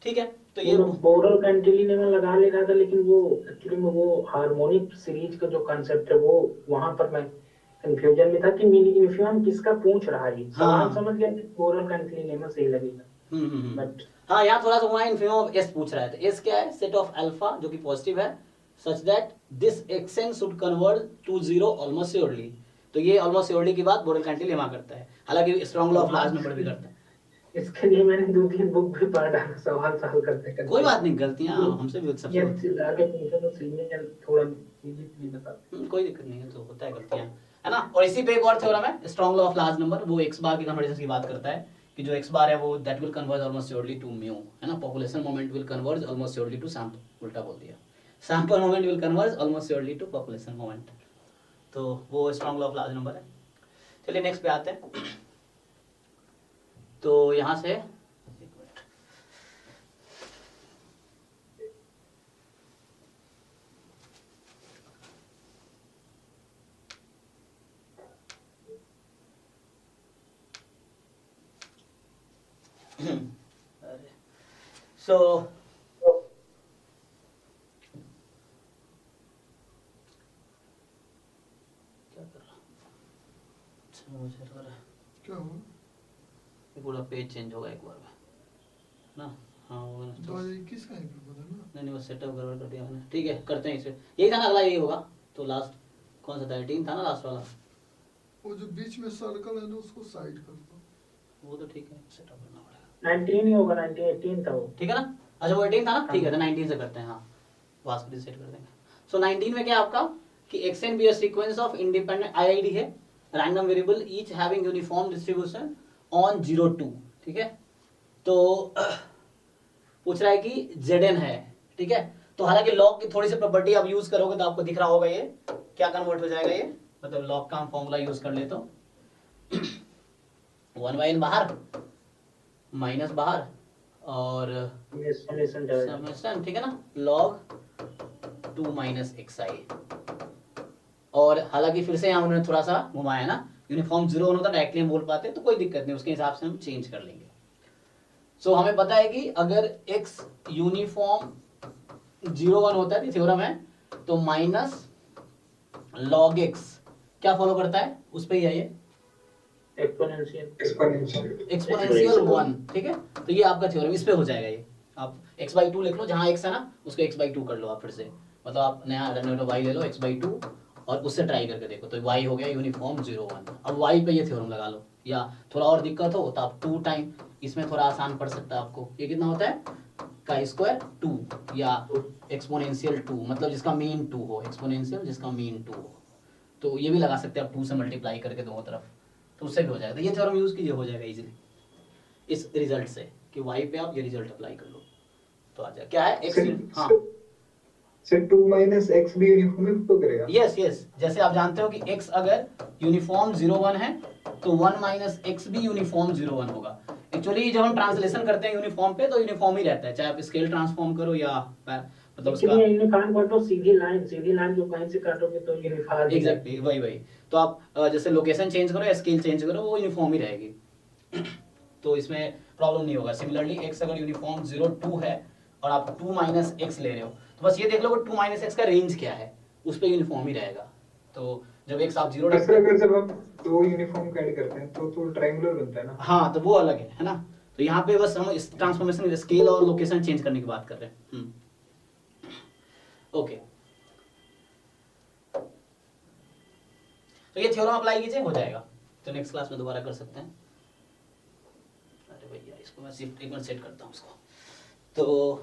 ठीक है, तो ये बोरल कैंटिलीवर में लगा ले रहा था, लेकिन वो एक्चुअली में वो हार्मोनिक सीरीज का जो कांसेप्ट है वो वहां पर मैं कंफ्यूजन में था कि मिनिफियम किसका पूछ रहा है। हाँ। सवाल समझ गया कि बोरल कैंटिलीवर सही लगेगा, बट हाँ यहाँ थोड़ा सा हुआ है, इन्फिनिटी ऑफ एस पूछ रहा है। तो एस क्या है? सेट ऑफ अल्फा जो कि पॉजिटिव है such that this x n should convert to 0 almost surely. तो ये ऑलमोस्ट श्योरली की बात बोरल कैंटिलीवर करता है, हालांकि strong law of large number भी करता है। इसके लिए मैंने 2-3 बुक भी पढ़ डाला सवाल करते करते। कोई बात नहीं, गलतियां हमसे भी सबसे ये होती आगे पूछो तो सही में थोड़ा इजी बता। कोई दिक्कत नहीं है, तो होता है गलतियां, है ना। और इसी पे एक और थ्योरम है strong law of large number, वो एक्स बार की कन्वर्जेंस की बात करता है कि जो एक्स बार है वो that will converge almost surely to mu, है ना। Population moment will converge almost surely to sample, उल्टा बोल दिया, sample moment will converge almost surely to population moment. तो वो strong law of large number है। चलिए नेक्स्ट पे आते हैं। तो यहाँ से सो क्या कर रहा, अच्छा मुझे लग रहा है क्या हुआ? ये पूरा पेज चेंज होगा एक बार में ना। हाँ वो 2021 का है पेपर है ना? नहीं वो सेटअप गड़बड़ कर दिया मैंने। ठीक है करते हैं इसे, यही था ना, अगला यही होगा। तो लास्ट कौन सा था? 18 था ना लास्ट वाला। वो जो बीच में सर्कल है ना उसको साइड कर दो। वो तो ठीक है, सेटअप करना पड़ेगा। 19 ही होगा, 19 18 था वो, ठीक है ना। अच्छा वो 18 था ना, ठीक है, तो 19 से करते हैं। हाँ वास्प सेट कर देंगे। सो 19 में क्या आपका कि X N be a sequence of independent IID है, random variable each having uniform distribution on 0 2। ठीक है, तो पूछ रहा है कि Zn है। ठीक है, तो हालांकि लॉग की थोड़ी सी प्रॉपर्टी आप यूज करोगे तो आपको दिख रहा होगा ये क्या कन्वर्ट हो जाएगा। ये मतलब लॉग का हम फॉर्मूला यूज कर ले तो 1/n बाहर माइनस बाहर और समेशन, ठीक है ना, log 2 माइनस xi। और हालांकि फिर से यहाँ उन्होंने थोड़ा सा घुमाया ना, यूनिफॉर्म 0 1 होता डायरेक्टली हम बोल पाते तो कोई दिक्कत नहीं, उसके हिसाब से हम चेंज कर लेंगे। सो हमें पता है कि अगर x यूनिफॉर्म 0 1 होता है, थ्योरम है, तो माइनस log x क्या फॉलो करता है, उस पे ही है ये एक्सपोनेंशियल 1। ठीक है, तो ये आपका थ्योरम इस पे हो जाएगा। ये आप x/2 लिख लो, जहां x है ना उसको x/2 कर लो आप फिर से, मतलब आप नया y ले लो x/2 और उससे ट्राई करके देखो, तो y हो गया यूनिफॉर्म 0 1। अब y पे ये थ्योरम लगा लो, या थोड़ा और दिक्कत हो तो आप 2 टाइम, इसमें थोड़ा आसान पड़ सकता है आपको। ये कितना होता है का स्क्वायर 2 या एक्सपोनेंशियल 2, मतलब जिसका मीन 2 हो, एक्सपोनेंशियल जिसका मीन 2 हो, तो ये भी लगा सकते हैं आप 2 से मल्टीप्लाई करके दोनों तरफ, तो उससे भी हो जाएगा। तो ये थ्योरम यूज कीजिए, हो जाएगा इजीली इस रिजल्ट से कि y पे आप ये रिजल्ट अप्लाई कर लो। तो आ जाए क्या है x, हाँ सर 2 माइनस एक्स भी यूनिफॉर्म ही तो करेगा। यस यस, जैसे आप जानते हो कि x अगर यूनिफॉर्म 0 1 है तो 1 माइनस एक्स भी यूनिफॉर्म 0 1 होगा। एक्चुअली जब हम ट्रांसलेशन करते हैं यूनिफॉर्म पे तो यूनिफॉर्म ही रहता है, चाहे आप स्केल ट्रांसफॉर्म करो या मतलब उसका लेकिन ये यूनिफॉर्म काटो सीधी लाइन जो कहीं से काटोगे तो यूनिफॉर्म एग्जैक्टली वही तो आप जैसे लोकेशन चेंज करो या स्केल चेंज करो वो यूनिफॉर्म ही रहेगी तो इसमें प्रॉब्लम नहीं होगा। सिमिलरली x अगर यूनिफॉर्म 0 2 है और आप 2 माइनस एक्स ले रहे हो तो बस ये देख लो कि 2 माइनस एक्स का रेंज क्या है, उस पर यूनिफॉर्म ही रहेगा। तो जब x आप 0 सर अगर जब आप दो यूनिफॉर्म ऐड करते हैं तो ट्रायंगुलर बनता है ना। हाँ तो वो अलग है ना। तो यहाँ पे बस हम इस ट्रांसफॉर्मेशन स्केल और लोकेशन चेंज करने की बात कर रहे हैं। ओके तो ये थ्योरम अप्लाई कीजिए, हो जाएगा। तो नेक्स्ट क्लास में दोबारा कर सकते हैं। अरे भैया इसको मैं शिफ्ट एक बार सेट करता हूँ उसको। तो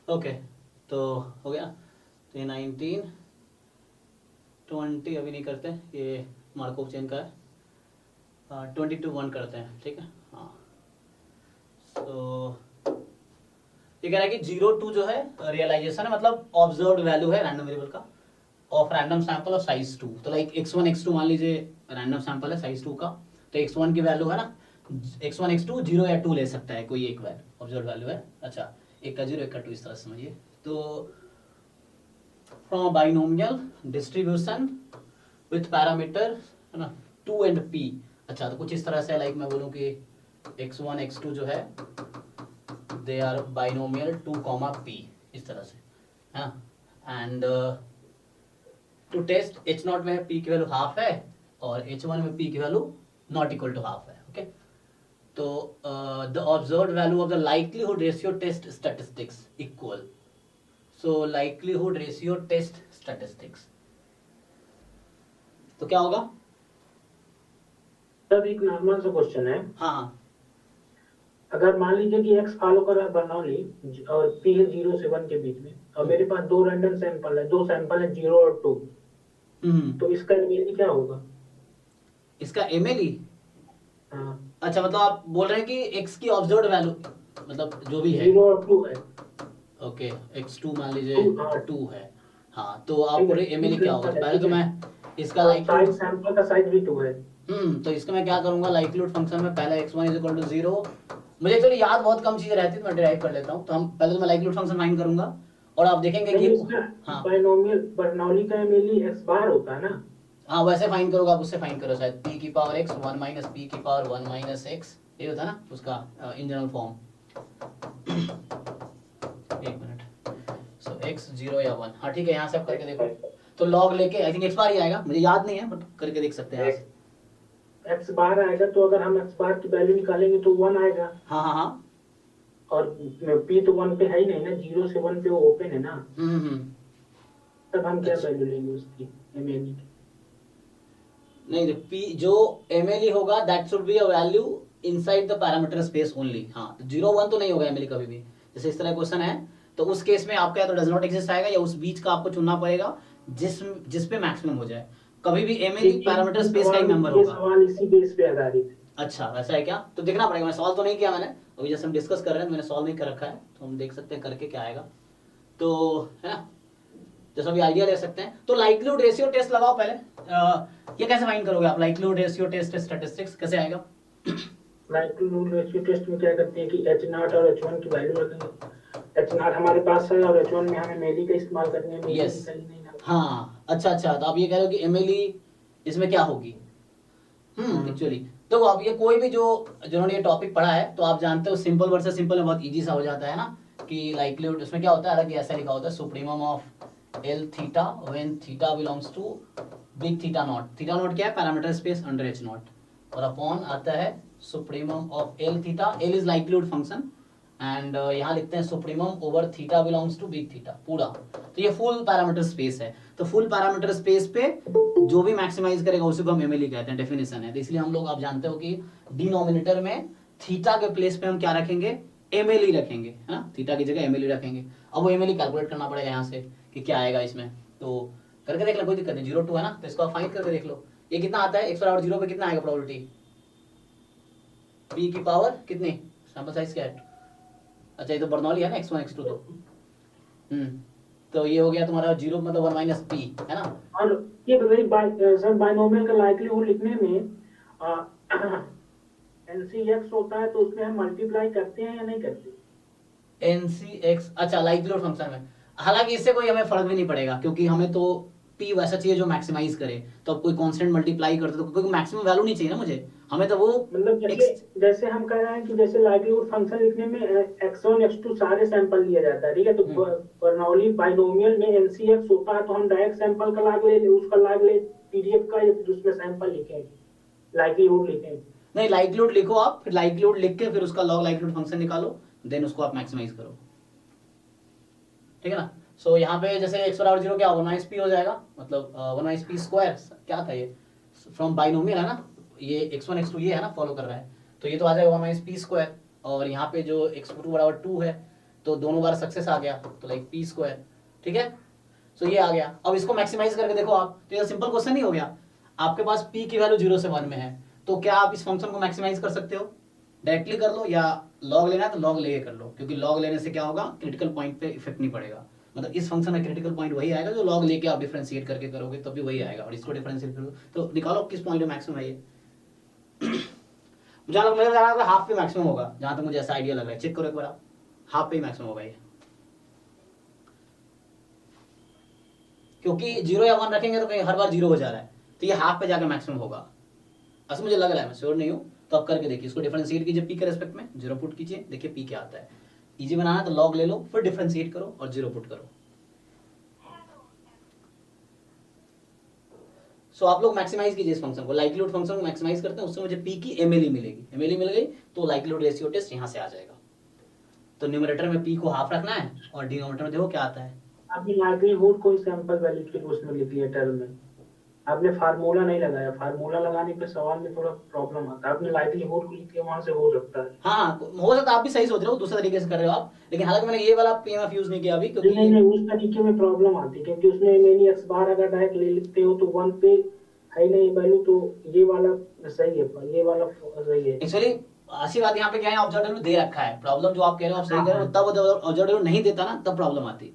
ओके तो हो गया। तो ये 19 20 अभी नहीं करते, ये मार्कोव चेन का है। 20 to 1 करते हैं, ठीक है। हाँ तो ये कह रहा है कि 0 2 जो है रियलाइजेशन है, मतलब ऑब्जर्व्ड वैल्यू है रैंडम वेरिएबल का of random sample of size 2। तो लाइक x1 x2 मान लीजिए रैंडम सैंपल है साइज 2 का, तो x1 की वैल्यू है ना x1 x2 0 या 2 ले सकता है कोई एक वैल्यू, ऑब्जर्व्ड वैल्यू है। अच्छा एक का 0 एक का 2 इस तरह से समझिए। तो from binomial distribution with parameter है ना 2 and p। अच्छा तो कुछ इस तरह से लाइक मैं बोलूँ कि x1 x2 जो है दे आर बाइनोमियल 2, p इस तरह से है ना। एंड टू टेस्ट h0 में p की वैल्यू हाफ है और h1 में p की value not equal to half है। ओके तो the observed value of the likelihood ratio test statistics equal, so likelihood ratio test statistics तो क्या होगा। तब एक नॉर्मल सा क्वेश्चन है, हाँ अगर मान लीजिए कि x फॉलो कर रहा है बर्नौली और p है 0 से 1 के बीच में और मेरे पास दो रैंडम सैंपल है, दो सैंपल है 0 और 2, तो इसका एमएलई क्या होगा। इसका एमएलई हाँ अच्छा मतलब आप बोल रहे हैं कि x की ऑब्जर्व्ड वैल्यू मतलब जो भी है 0 और 2 है। ओके x2 मान लीजिए 2 2 है। हाँ तो आप बोल रहे एमएलई क्या होगा। तो पहले तो मैं इसका साइज लाइक्लीहुड सैंपल का साइज भी 2 है। तो इसका मैं क्या करूंगा लाइक्लीहुड फंक्शन में पहले x1 = 0। मुझे एक्चुअली याद बहुत कम चीजें रहती है तो मैं डिराइव कर लेता हूँ। तो हम पहले तो मैं लाइक्लीहुड फंक्शन फाइंड करूंगा और आप देखेंगे कि हाँ बाइनोमियल बर्नौली का एमएलई x बार होता है ना। हाँ वैसे फाइंड करोगे आप, उससे फाइंड करो शायद p की पावर x 1 माइनस p की पावर 1 माइनस x, ये होता है ना उसका इन जनरल फॉर्म। एक मिनट, सो x 0 या 1, हाँ ठीक है यहाँ से आप करके देखो। तो लॉग लेके आई थिंक x बार ही आएगा, मुझे याद नहीं है बट करके देख सकते हैं आप। x बार आएगा तो अगर हम x बार की वैल्यू निकालेंगे तो 1 आएगा। हाँ हाँ हाँ और p तो 1 पे है ही नहीं ना, 0 से 1 पे वो ओपन है ना। तब हम क्या वैल्यू लेंगे उसकी एमएलई की। नहीं तो p जो mle होगा that should be a value inside the parameter space only. हाँ तो 0 1 तो नहीं होगा mle कभी भी। जैसे इस तरह क्वेश्चन है तो उस केस में आपका या तो डज नॉट एग्जिस्ट आएगा या उस बीच का आपको चुनना पड़ेगा जिस पे मैक्सिमम हो जाए। कभी भी mle पैरामीटर स्पेस का ही मेंबर होगा। सवाल इसी बेस पे आधारित है। अच्छा वैसा है क्या, तो देखना पड़ेगा। मैं सॉल्व तो नहीं किया मैंने अभी, जैसे हम डिस्कस कर रहे हैं मैंने सॉल्व नहीं कर रखा है, तो हम देख सकते हैं करके क्या आएगा। तो है ना जैसा भी आइडिया ले सकते हैं। तो लाइक्लीहुड रेशियो टेस्ट लगाओ पहले। ये कैसे फाइंड करोगे आप लाइक्लीहुड रेशियो टेस्ट स्टैटिस्टिक्स कैसे आएगा। लाइक्लीहुड रेशियो टेस्ट में क्या करते हैं कि h0 और h1 की वैल्यू रखेंगे। h0 हमारे पास है और h1 में हमें एमएलई का इस्तेमाल करनी है। Yes. हाँ अच्छा तो आप ये कह रहे हो कि एमएलई इसमें क्या होगी। एक्चुअली तो आप ये कोई भी जो जिन्होंने ये टॉपिक पढ़ा है तो आप जानते हो सिंपल वर्सेस सिंपल में बहुत इजी सा हो जाता है ना कि लाइक्लीहुड इसमें क्या होता है, अलग ऐसा लिखा होता है supremum of L theta when theta belongs to big theta not. Theta not क्या है, पैरामीटर स्पेस अंडर h0 और अपॉन आता है supremum of L theta. L is likelihood function and यहाँ लिखते हैं supremum over theta belongs to big theta पूरा। तो ये फुल पैरामीटर स्पेस है। तो फुल पैरामीटर स्पेस पे जो भी मैक्सिमाइज करेगा उसी को हम एमएलई कहते हैं, डेफिनेशन है। तो इसलिए हम लोग आप जानते हो कि डिनोमिनेटर में थीटा के प्लेस पे हम क्या रखेंगे, एमएलई रखेंगे, है ना, थीटा की जगह एमएलई रखेंगे। अब वो एमएलई कैलकुलेट करना पड़ेगा यहाँ से कि क्या आएगा इसमें, तो करके देख लो, कोई दिक्कत नहीं। 0 2 है ना, तो इसको आप फाइंड करके देख लो ये कितना आता है। 108 पे कितना आएगा प्रोबेबिलिटी, पी की पावर कितनी, सैंपल साइज क्या है, अच्छा ये तो बर्नौली है ना, x1 x2 तो ये हो गया तुम्हारा 0 मतलब 1 माइनस पी, है ना। और ये सर बाइनोमियल का लाइक्लीहुड लिखने में एनसीएक्स होता है, तो उसमें हम मल्टीप्लाई करते हैं या नहीं करते? एनसीएक्स, अच्छा लाइक्लीहुड फंक्शन में, हालांकि इससे कोई हमें फर्क भी नहीं पड़ेगा क्योंकि हमें तो पी वैसा चाहिए जो मैक्सिमाइज करे। तो अब कोई कांस्टेंट मल्टीप्लाई करते तो कोई मैक्सिमम वैल्यू नहीं चाहिए ना मुझे, हमें तो वो मतलब जैसे हम कह रहे हैं कि जैसे लाइक्लीहुड फंक्शन लिखने में x1 x2 सारे सैंपल लिया जाता है, ठीक है। तो बर्नौली बाइनोमियल में एनसीएक्स होता है, तो हम डायरेक्ट सैंपल का लाग ले, उसका लाग ले पीडीएफ का, या फिर उसमें सैंपल लिखें, लाइक्लीहुड लिखें? नहीं, लाइक्लीहुड लिखो आप, फिर लाइक्लीहुड लिख के फिर उसका लॉग लाइक्लीहुड फंक्शन निकालो, देन उसको आप मैक्सिमाइज करो, ठीक है ना। सो यहाँ पे जैसे 108 क्या 1 पी हो जाएगा, मतलब 1 पी स्क्वायर क्या था ये, फ्रॉम बाइनोमियल है ना, ये x1 x2 ये है ना फॉलो कर रहा है, तो ये तो आ जाएगा 1 पी स्क्वायर। और यहाँ पे जो x2 बराबर 2 है, तो दोनों बार सक्सेस आ गया, तो लाइक पी स्क्वायर, ठीक है। सो ये आ गया। अब इसको मैक्सिमाइज करके देखो आप, तो ये सिंपल क्वेश्चन नहीं हो गया। आपके पास p की वैल्यू 0 से 1 में है, तो क्या आप इस फंक्शन को मैक्सिमाइज कर सकते हो, डायरेक्टली कर लो, या लॉग लेना है तो लॉग लेके कर लो, क्योंकि लॉग लेने से क्या होगा, क्रिटिकल पॉइंट पे इफेक्ट नहीं पड़ेगा। मतलब इस फंक्शन में क्रिटिकल पॉइंट वही आएगा जो लॉग लेके आप डिफरेंशिएट करके करोगे, तब भी वही आएगा। और इसको डिफरेंशिएट करो तो निकालो किस पॉइंट पे मैक्सिमम है ये। मुझे लग रहा है हाफ पे मैक्सिमम होगा, जहां तक मुझे ऐसा आइडिया लग रहा है। चेक करो एक बार, हाफ पे ही मैक्सिमम होगा ये, क्योंकि 0 या 1 रखेंगे तो कहीं हर बार 0 हो जा रहा है, तो ये हाफ पे जाकर मैक्सिमम होगा, ऐसा मुझे लग रहा है, मैं श्योर नहीं हूं। तो आप करके देखिए, इसको डिफरेंशिएट कीजिए पी के रेस्पेक्ट में, 0 पुट कीजिए, देखिए पी क्या आता है। इजी बनाना है तो लॉग ले लो, फिर डिफरेंशिएट करो और 0 पुट करो। सो आप लोग मैक्सिमाइज कीजिए इस फंक्शन को, लाइक्लीहुड फंक्शन को मैक्सिमाइज करते हैं, उससे मुझे पी की एमएलई मिलेगी। एमएलई मिल गई तो लाइक्लीहुड रेशियो टेस्ट यहां से आ जाएगा। तो न्यूमरेटर में पी को हाफ रखना है और डिनोमिनेटर में देखो क्या आता है। आपने लाइक्लीहुड कोई सैंपल वैल्यू के उसमें लिख लिया टर्म में, आपने फार्मूला नहीं लगाया। फार्मूला लगाने पे सवाल में थोड़ा प्रॉब्लम आता है। आपने लाइक्लीहुड को लिख लिया, वहां से हो सकता है। हाँ हो सकता है, आप भी सही सोच रहे हो, दूसरे तरीके से कर रहे हो आप, लेकिन हालांकि मैंने ये वाला पीएमएफ यूज नहीं किया अभी, क्योंकि नहीं उस तरीके में प्रॉब्लम आती है, क्योंकि उसमें मैंने x बार अगर डायरेक्ट ले लेते हो तो 1 पे है नहीं वैल्यू, तो ये वाला सही है, ये वाला सही है। एक्चुअली अच्छी बात यहाँ पे क्या है, ऑब्जर्वेटिव दे रखा है। प्रॉब्लम जो आप कह रहे हो आप सही कह रहे हो, तब ऑब्जर्वेटिव नहीं देता ना तब प्रॉब्लम आती।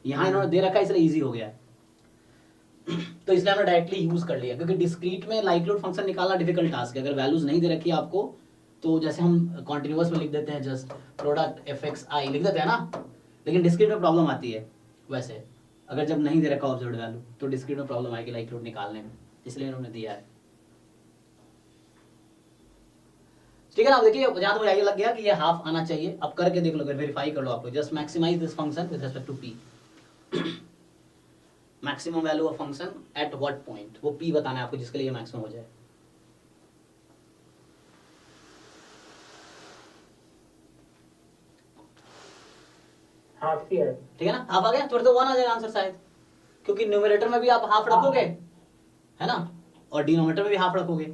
यहाँ इन्होंने दे रखा है इसलिए इजी हो गया है। तो इसलिए हमने डायरेक्टली यूज कर लिया, क्योंकि डिस्क्रीट में लाइक्लीहुड फंक्शन निकालना डिफिकल्ट टास्क है। अगर वैल्यूज नहीं दे रखी है आपको, तो जैसे हम कॉन्टिन्यूअस में लिख देते हैं, जस्ट प्रोडक्ट fxi लिख देते हैं ना, लेकिन डिस्क्रीट में प्रॉब्लम आती है। वैसे अगर जब नहीं दे रखा ऑब्जर्व्ड वैल्यू, तो डिस्क्रीट में प्रॉब्लम आएगी लाइक्लीहुड निकालने में, इसलिए इन्होंने दिया है। ठीक है ना। अब देखिए जहां तक मुझे आइडिया लग गया कि ये हाफ आना चाहिए। अब करके देख लो, वेरीफाई कर लो आप लोग। Just maximize this function with respect to p, maximum value of function at what point, वो p बताना है आपको जिसके लिए मैक्सिमम हो जाए। हाफ ही है, ठीक है ना, हाफ आ गया, तो 1 आ जाएगा आंसर शायद, क्योंकि न्यूमरेटर में भी आप हाफ रखोगे, है ना, और डिनोमिनेटर में भी हाफ रखोगे,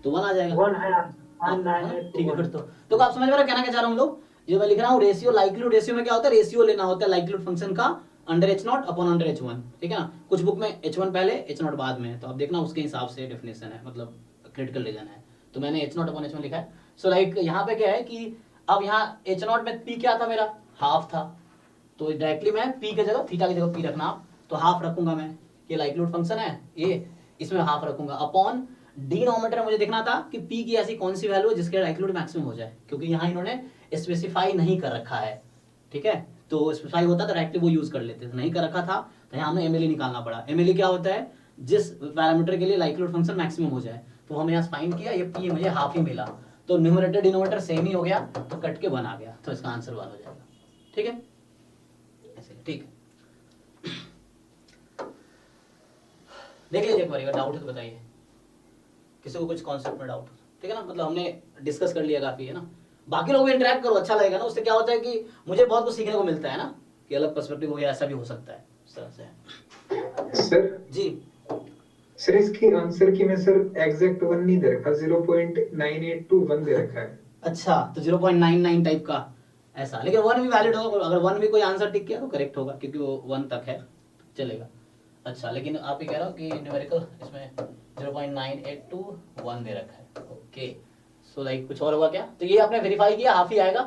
तो 1 आ जाएगा। 1 है आंसर। ठीक है, फिर तो आप समझ में कहना क्या चाह रहा हूं हम लोग, जो मैं लिख रहा हूँ रेशियो, लाइक्लीहुड रेशियो में क्या होता है, रेशियो लेना होता है लाइक्लीहुड फंक्शन का under h0 upon under h1, ठीक है ना। कुछ बुक में h1 पहले h0 बाद में है, तो आप देखना उसके हिसाब से डेफिनेशन है, मतलब क्रिटिकल रीजन है। तो मैंने h0 अपॉन h1 लिखा है। सो लाइक यहाँ पे क्या है कि अब यहाँ h0 में p क्या था, मेरा हाफ था, तो डायरेक्टली मैं p की जगह थीटा की जगह p रखना, तो हाफ रखूंगा मैं, ये लाइक्लीहुड फंक्शन है ये, इसमें हाफ रखूंगा अपॉन डिनोमिनेटर। मुझे देखना था कि p की ऐसी कौन सी वैल्यू है जिसके लाइक्लीहुड मैक्सिमम हो जाए, क्योंकि यहाँ इन्होंने स्पेसिफाई नहीं कर रखा है, ठीक है। तो स्पेसिफाई होता तो डायरेक्टली वो यूज कर लेते, नहीं कर रखा था तो यहाँ हमें एमएलई निकालना पड़ा। एमएलई क्या होता है, जिस पैरामीटर के लिए लाइक्लीहुड फंक्शन मैक्सिमम हो जाए, तो हमने यहाँ फाइंड किया, ये p मुझे हाफ ही मिला, तो न्यूमरेटर डिनोमिनेटर सेम ही हो गया, तो कट के 1 आ गया, तो इसका आंसर 1 हो जाएगा। ठीक है, ऐसे ठीक है। देख लीजिए एक बार, अगर डाउट है तो बताइए, किसी को कुछ कॉन्सेप्ट में डाउट, ठीक है ना। मतलब हमने डिस्कस कर लिया काफी, है ना। बाकी लोग भी इंटरेक्ट करो, अच्छा लगेगा ना, उससे क्या होता है कि मुझे बहुत कुछ सीखने को मिलता है ना, कि अलग पर्सपेक्टिव हो गया, ऐसा भी हो सकता है इस तरह से। सर जी सर इसकी आंसर की में सर एग्जैक्ट 1 नहीं दे रखा, 0.9821 दे रखा है। अच्छा, तो 0.99 टाइप का ऐसा, लेकिन 1 भी वैलिड होगा, अगर 1 भी कोई आंसर टिक किया तो करेक्ट होगा, क्योंकि वो 1 तक है, चलेगा। अच्छा, लेकिन आप ये कह रहे हो कि न्यूमेरिकल इसमें 0.9821 दे रखा है, ओके। सो लाइक कुछ और होगा क्या? तो ये आपने वेरीफाई किया, हाफ ही आएगा,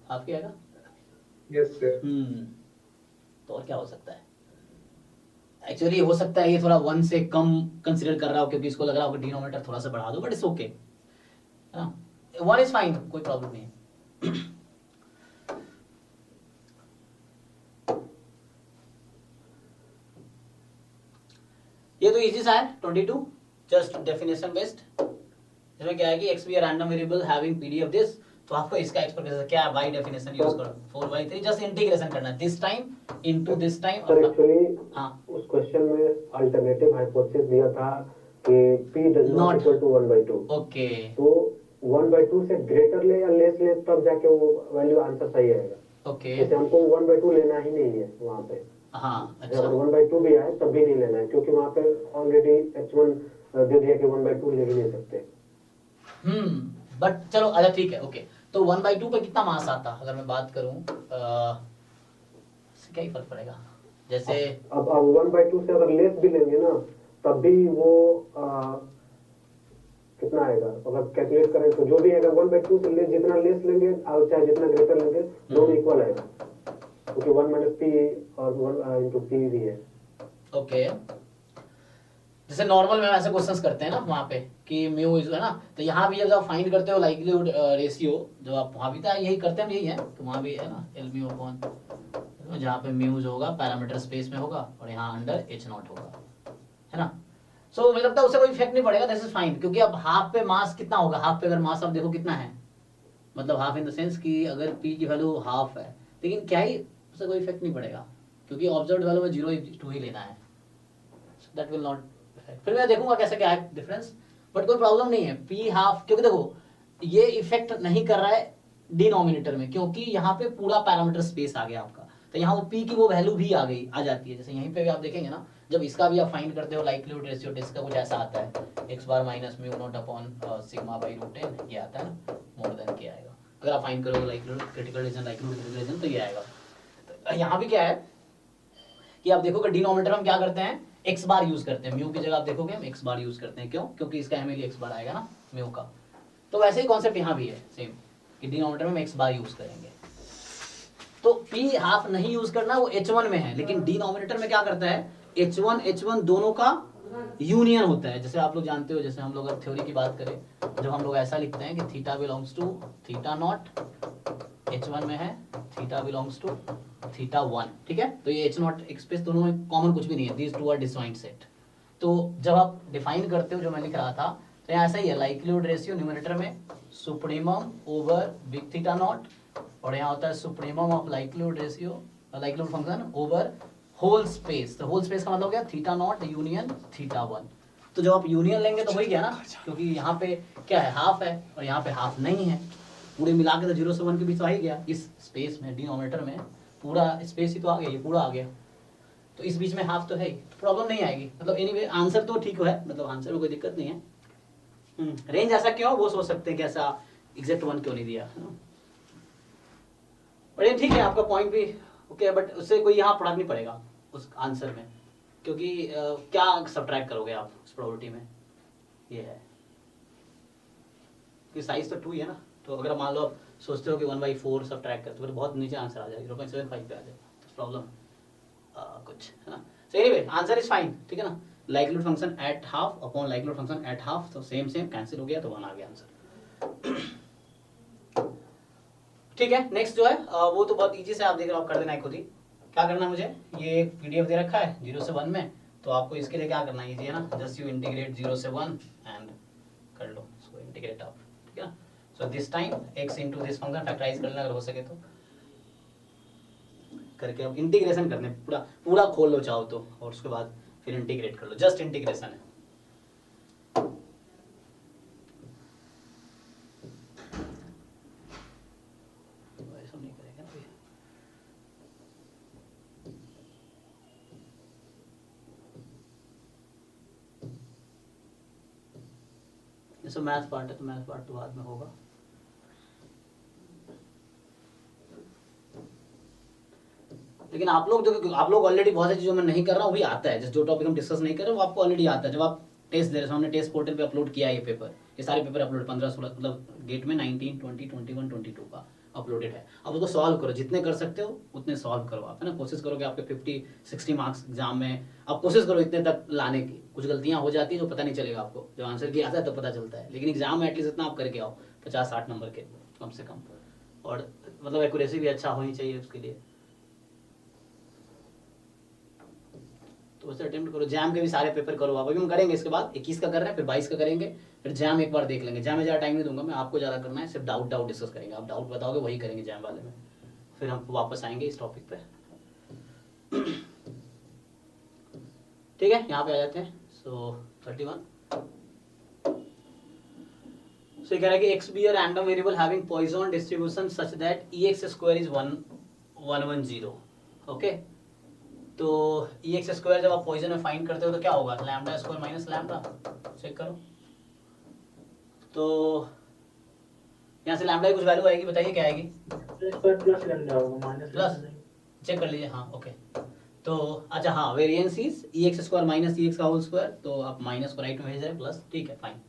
हाफ ही आएगा। Yes sir. तो और क्या हो सकता है? एक्चुअली हो सकता है ये थोड़ा 1 से कम कंसीडर कर रहा हो, क्योंकि इसको लग रहा हो कि डिनोमिनेटर थोड़ा सा बढ़ा दो, बट इट्स ओके, है ना, 1 इज फाइन, कोई प्रॉब्लम नहीं है। ये तो इजी सा है 22, जस्ट डेफिनेशन बेस्ड। इसमें क्या है कि x भी random variable having PDF this, तो आपको इसका एक्सप्रेशन क्या है, y डेफिनेशन यूज करो, 4/3 जस्ट इंटीग्रेशन करना है, this time into this time. Sir actually हाँ उस क्वेश्चन में अल्टरनेटिव हाइपोथेसिस दिया था कि p does Not. Not equal to 1/2, okay, तो 1/2 से ग्रेटर ले या लेस ले तब जाके वो वैल्यू आंसर सही आएगा। ओके, जैसे हमको 1/2 लेना ही नहीं है वहाँ पे, हाँ अगर अच्छा 1/2 भी आए तब भी नहीं लेना है, क्योंकि वहाँ पे ऑलरेडी h1 दे दिया कि 1/2 ले ही नहीं सकते। बट चलो अच्छा ठीक है, ओके। तो 1/2 पे कितना मास आता, अगर मैं बात करूं इससे क्या ही फर्क पड़ेगा, जैसे अब 1/2 से अगर लेस भी लेंगे ना, तब भी वो कितना आएगा, अगर कैलकुलेट करें तो जो भी आएगा 1/2 से लेस, जितना लेस लेंगे और चाहे जितना ग्रेटर लेंगे दोनों इक्वल आएगा, क्योंकि 1 - p और 1 × p भी है। ओके, जैसे नॉर्मल में ऐसे क्वेश्चंस करते हैं ना वहाँ पे कि म्यू इज है ना, तो यहाँ भी जब आप फाइंड करते हो लाइक्लीहुड रेशियो, जब आप वहाँ भी तो यही करते हैं, यही है, तो वहाँ भी है ना एल म्यू अपॉन, जहाँ पे म्यूज होगा पैरामीटर स्पेस में होगा और यहाँ अंडर h0 होगा, है ना। सो मुझे लगता है उससे कोई इफेक्ट नहीं पड़ेगा, दिस इज फाइन, क्योंकि अब हाफ पे मास कितना होगा, हाफ पे अगर मास आप देखो कितना है, मतलब हाफ इन द सेंस कि अगर p की वैल्यू हाफ है, लेकिन क्या ही उससे कोई इफेक्ट नहीं पड़ेगा, क्योंकि ऑब्जर्व्ड वैल्यू में 0 ही लेना है, सो दैट विल नॉट। फिर मैं देखूंगा कैसे क्या है डिफरेंस, बट कोई प्रॉब्लम नहीं है, p हाफ, क्योंकि देखो ये इफेक्ट नहीं कर रहा है डिनोमिनेटर में, क्योंकि यहाँ पे पूरा पैरामीटर स्पेस आ गया आपका, तो यहाँ वो p की वो वैल्यू भी आ गई, आ जाती है। जैसे यहीं पे भी आप देखेंगे ना, जब इसका भी आप फाइंड करते हो लाइक्लीहुड रेशियो, इसका कुछ ऐसा आता है x bar minus mu not upon sigma by root 10, ये आता है ना, मोर देन के आएगा, अगर आप फाइंड करोगे likelihood critical reason, likelihood critical reason, तो ये आएगा। तो यहाँ भी क्या है कि आप देखोगे डिनोमिनेटर हम क्या करते हैं, x बार यूज करते हैं, म्यू की जगह आप देखोगे हम x बार यूज करते हैं, क्यों, क्योंकि इसका एमएल x बार आएगा ना म्यू का, तो वैसे ही कॉन्सेप्ट यहाँ भी है सेम, कि डिनोमिनेटर में हम x बार यूज करेंगे। तो p हाफ नहीं यूज करना, वो h1 में है, लेकिन डिनोमिनेटर में क्या करता है, h1 दोनों का यूनियन होता है। जैसे आप लोग जानते हो, जैसे हम लोग थ्योरी की बात करें, जब हम लोग ऐसा लिखते हैं कि theta belongs to theta not, h1 में है, थीटा बिलोंग्स टू थीटा 1, ठीक है, तो ये h0 एक स्पेस दोनों में कॉमन कुछ भी नहीं है, these two are disjoint set. तो जब आप डिफाइन करते हो, जो मैं लिख रहा था, तो यहाँ ऐसा ही है, लाइक्लीहुड रेशियो न्यूमरेटर में supremum over big theta not, और यहाँ होता है supremum of likelihood ratio, likelihood function over whole space. तो होल स्पेस का मतलब हो गया थीटा नॉट यूनियन थीटा 1। तो जब आप यूनियन लेंगे तो वही गया ना, क्योंकि यहाँ पे क्या है, हाफ है और यहाँ पे हाफ नहीं है, पूरे मिला के तो 0 से 1 के बीच तो आ ही गया, इस स्पेस में डिनोमिनेटर में पूरा स्पेस ही तो आ गया, ये पूरा आ गया, तो इस बीच में हाफ तो है ही, प्रॉब्लम नहीं आएगी। मतलब एनीवे आंसर तो ठीक है, मतलब आंसर में कोई दिक्कत नहीं है। रेंज ऐसा क्यों, वो सोच सकते हैं कि ऐसा एग्जैक्ट 1 क्यों नहीं दिया, है ना। और ये ठीक है, आपका पॉइंट भी ओके, बट उससे कोई यहाँ फर्क नहीं पड़ेगा उस आंसर में, क्योंकि क्या सब्ट्रैक्ट करोगे आप उस प्रोबेबिलिटी में, ये है कि साइज तो 2 ही है ना, तो अगर मान लो आप सोचते हो कि 1/4 सब्ट्रैक्ट कर, तो फिर बहुत नीचे आंसर आ जाएगा, 0.75 पे आ जाएगा, तो प्रॉब्लम कुछ है ना। So anyway answer is fine, ठीक है ना, likelihood function at half upon likelihood function at half, तो सेम कैंसिल हो गया, तो 1 आ गया आंसर। ठीक है, नेक्स्ट जो है वो तो बहुत इजी से आप देख रहे हो, आप कर देना है खुद ही। क्या करना है मुझे, ये एक पीडीएफ दे रखा है 0 से 1 में, तो आपको इसके लिए क्या करना है, इजी है ना, जस्ट यू इंटीग्रेट 0 से 1 एंड कर लो इसको इंटीग्रेट आप, ठीक है ना। So this time x into this function factorize कर लेना अगर हो सके तो, करके अब इंटीग्रेशन करने पूरा पूरा खोल लो चाहो तो, और उसके बाद फिर इंटीग्रेट कर लो, जस्ट इंटीग्रेशन है। ऐसा मैथ पार्ट है तो मैथ पार्ट तो बाद में होगा। लेकिन आप लोग ऑलरेडी बहुत सारी चीज़ों में नहीं कर रहा हूँ, वो भी आता है। जो टॉपिक हम डिस्कस नहीं कर रहे वो आपको ऑलरेडी आता है। जब आप टेस्ट दे रहे हो, हमने टेस्ट पोर्टल पे अपलोड किया है ये पेपर, ये सारे पेपर अपलोड 15-16 मतलब गेट में 19, 20, 21, 22 का अपलोडेड है। अब उसको सॉल्व करो, जितने कर सकते हो उतने सॉल्व करो आप, है ना। कोशिश करो कि आपके 50-60 मार्क्स एग्जाम में, आप कोशिश करो इतने तक लाने की। कुछ गलतियां हो जाती है जो पता नहीं चलेगा आपको, जब आंसर की आता है तो पता चलता है, लेकिन एग्जाम में एटलीस्ट इतना आप करके आओ 50-60 नंबर के कम से कम। और मतलब एक्यूरेसी भी अच्छा होनी चाहिए उसके लिए, तो उसे अटेम्प्ट करो। जैम के भी सारे पेपर करो आप, अभी हम करेंगे इसके बाद 21 का कर रहे हैं, फिर 22 का करेंगे, फिर जैम एक बार देख लेंगे। जैम में ज़्यादा टाइम नहीं दूंगा मैं, आपको ज़्यादा करना है, सिर्फ डाउट डिस्कस करेंगे। आप डाउट बताओगे वही करेंगे जैम वाले में, फिर हम वापस आएंगे इस टॉपिक पे। ठीक है, यहाँ पे आ जाते हैं। सो 31 so कह रहा है कि x be a random variable having Poisson distribution such that ex square is 110। Okay, तो ex स्क्वायर जब आप पॉइजन में फाइंड करते हो तो क्या होगा, lambda square minus lambda. Check करो, तो यहाँ से लैम्डा की कुछ वैल्यू आएगी, बताइए क्या आएगी। प्लस लैम्डा होगा, माइनस प्लस, चेक कर लीजिए। हाँ ओके, तो अच्छा हाँ, variance is ex square minus ex का होल स्क्वायर, तो आप माइनस को राइट में भेज रहे हैं, प्लस, ठीक है फाइन।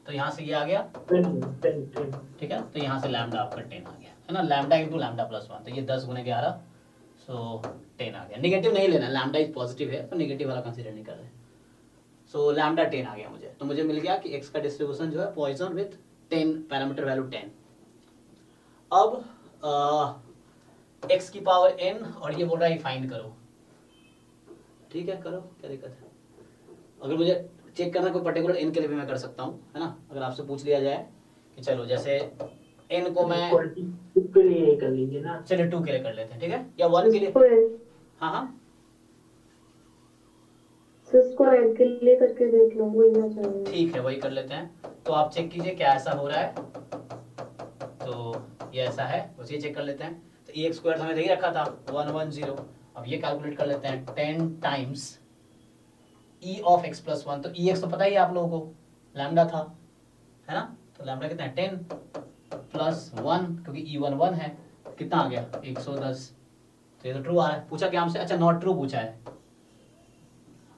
तो यहाँ से ये आ गया 10। ठीक है, तो यहाँ से लैम्डा आपका 10 आ गया, है ना। लैम्डा इंटू लैम्डा प्लस 1, तो ये 10 गुने 11, सो 10 आ गया। नेगेटिव नहीं लेना, लैम्डा इज पॉजिटिव है तो नेगेटिव वाला कंसीडर नहीं कर रहे। सो लैम्डा 10 आ गया मुझे, तो मुझे मिल गया कि x का डिस्ट्रीब्यूशन जो है पॉइजन विथ 10 पैरामीटर वैल्यू 10। अब x की पावर n, और ये बोल रहा है फाइंड करो। ठीक है, करो, क्या दिक्कत है। अगर मुझे चेक करना कोई पर्टिकुलर n के लिए भी मैं कर सकता हूँ, है ना। अगर आपसे पूछ लिया जाए कि चलो जैसे n को मैं, के लिए कर लीजिए ना, चलिए 2 के लिए कर लेते हैं, ठीक है, या 1 के लिए। हाँ हाँ, इसको ऐड के लिए करके देख लो, वही ना चाहिए। ठीक है, वही कर लेते हैं। तो आप चेक कीजिए क्या ऐसा हो रहा है, तो ये ऐसा है, बस ये चेक कर लेते हैं। तो ex स्क्वायर हमें दे ही रखा था 110। अब ये कैलकुलेट कर लेते हैं, 10 times e of x plus 1, तो ex तो पता ही है आप लोगों को, लैम्डा था, है ना। तो लैम्डा कितना है 10 प्लस 1, क्योंकि e1 1 है, कितना आ गया 110। तो ये तो ट्रू आ रहा है। पूछा क्या हमसे, अच्छा नॉट ट्रू पूछा है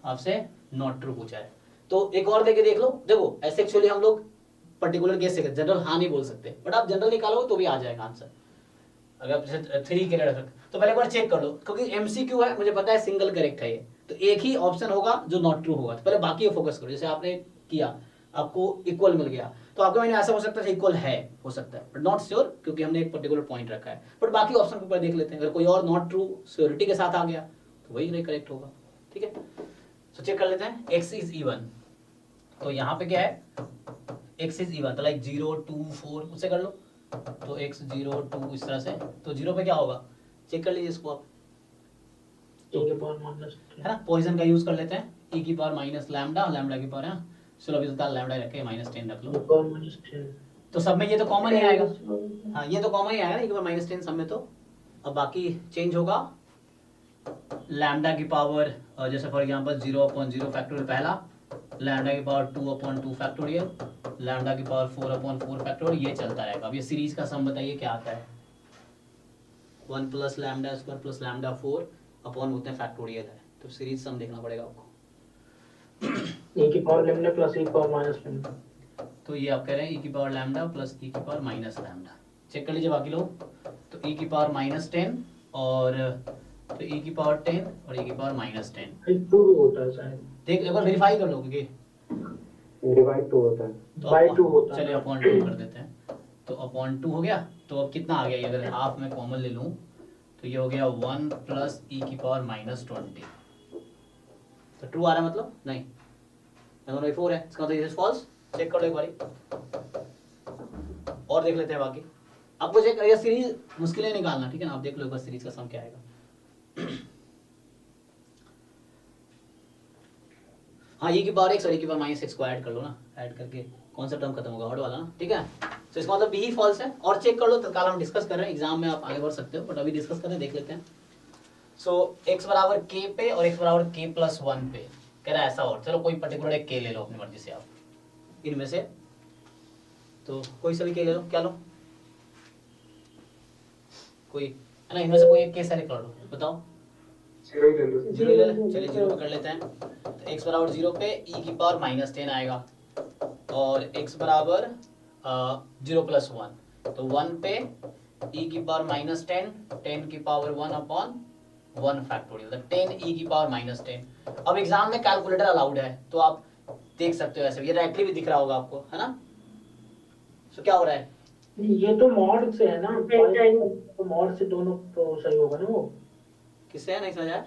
आपसे, नॉट ट्रू पूछा है। तो एक और देके देख लो। देखो ऐसे एक्चुअली हम लोग पर्टिकुलर केस से जनरल हाँ नहीं बोल सकते, बट आप जनरल निकालोगे तो भी आ जाएगा आंसर। अगर आप जैसे 3 के लिए रख, तो पहले एक बार चेक कर लो, क्योंकि MCQ है, मुझे पता है सिंगल करेक्ट है ये, तो एक ही ऑप्शन होगा जो नॉट ट्रू होगा। तो पहले बाकी फोकस करो। जैसे आपने किया, आपको इक्वल मिल गया, तो आपके मैंने ऐसा हो सकता है इक्वल है, हो सकता है, बट नॉट श्योर, क्योंकि हमने एक पर्टिकुलर पॉइंट रखा है। बट बाकी ऑप्शन को ऊपर देख लेते हैं, अगर कोई और नॉट ट्रू श्योरिटी के साथ आ गया तो वही करेक्ट होगा। ठीक है, तो चेक कर लेते हैं। x इज इवन, तो यहाँ पे क्या है, x इज इवन, तो लाइक 0 2 4 उससे कर लो, तो x 0 2 इस तरह से, तो 0 पे क्या होगा चेक कर लीजिए इसको आप, e के पावर माइनस, है ना। पॉइजन का यूज कर लेते हैं, e की पावर माइनस लैम्डा, लैम्डा की पावर है, चलो अभी तो लैम्डा रखे -10 रख लो, पावर माइनस 10। तो सब में ये तो कॉमन ही आएगा। हाँ ये तो कॉमन ही आएगा ना, e की पावर -10 सब में। तो अब बाकी चेंज होगा, लैम्डा की पावर जैसे फॉर एग्जांपल 0/0 फैक्टोरियल पहला, लैम्डा की पावर 2/2 फैक्टोरियल, लैम्डा की पावर 4/4 फैक्टोरियल, ये चलता रहेगा। अब ये सीरीज का सम बताइए क्या आता है, 1 plus lambda square plus lambda 4 upon उतने फैक्टोरियल है, तो सीरीज सम देखना पड़ेगा आपको। e की पावर लैम्डा प्लस e की पावर माइनस लैम्डा, तो ये आप कह रहे हैं e की पावर लैम्डा प्लस e की पावर माइनस लैम्डा। चेक कर लीजिए बाकी लोग, तो e की पावर -10 और तो e की पावर 10 और e की पावर -10, एक 2 होता है शायद, देख एक बार वेरीफाई कर लो, क्योंकि डिवाइड 2 होता है। तो बाय 2 होता है। चलिए अपॉन 2 कर देते हैं, तो अपॉन 2 हो गया। तो अब कितना आ गया ये, अगर हाफ में कॉमन ले लूं तो ये हो गया 1 प्लस e की पावर -20, तो ट्रू आ रहा है मतलब नहीं, 4 है, इसका मतलब ये फॉल्स। चेक कर लो एक बारी और देख लेते हैं बाकी। आपको चेक ये सीरीज मुश्किल है निकालना, ठीक है ना। आप देख लो एक बार सीरीज का सम क्या आएगा। हाँ e की पावर x और e की पावर -x को ऐड कर लो ना, ऐड करके कौन सा टर्म खत्म होगा, ऑड वाला ना, ठीक है। तो इसका मतलब b ही फॉल्स है। और चेक कर लो, तत्काल हम डिस्कस कर रहे हैं, एग्जाम में आप आगे बढ़ सकते हो, बट अभी डिस्कस कर रहे हैं, देख लेते हैं। सो x बराबर k पे और x बराबर k+1 पे कह रहा है ऐसा, और चलो कोई पर्टिकुलर एक k ले लो अपनी मर्जी से आप, इनमें से तो कोई सभी के ले लो, क्या लो, कोई है ना, इनमें से कोई एक केस सेलेक्ट कर लो, बताओ। 0 ही ले लो। जीरो ले लें, चलिए जीरो पे कर लेते हैं। तो x बराबर 0 पे e की पावर -10 आएगा और x बराबर 0 + 1, तो 1 पे e की पावर -10, 10 की पावर 1 अपॉन 1 फैक्टोरियल, तो 10 e की पावर -10। अब एग्जाम में कैलकुलेटर अलाउड है तो आप देख सकते हो, ऐसे ये डायरेक्टली भी दिख रहा होगा आपको, है ना। तो क्या हो रहा है, ये तो मॉड से है ना, तो मॉड से दोनों तो सही होगा ना वो। किससे है, नहीं समझ आया।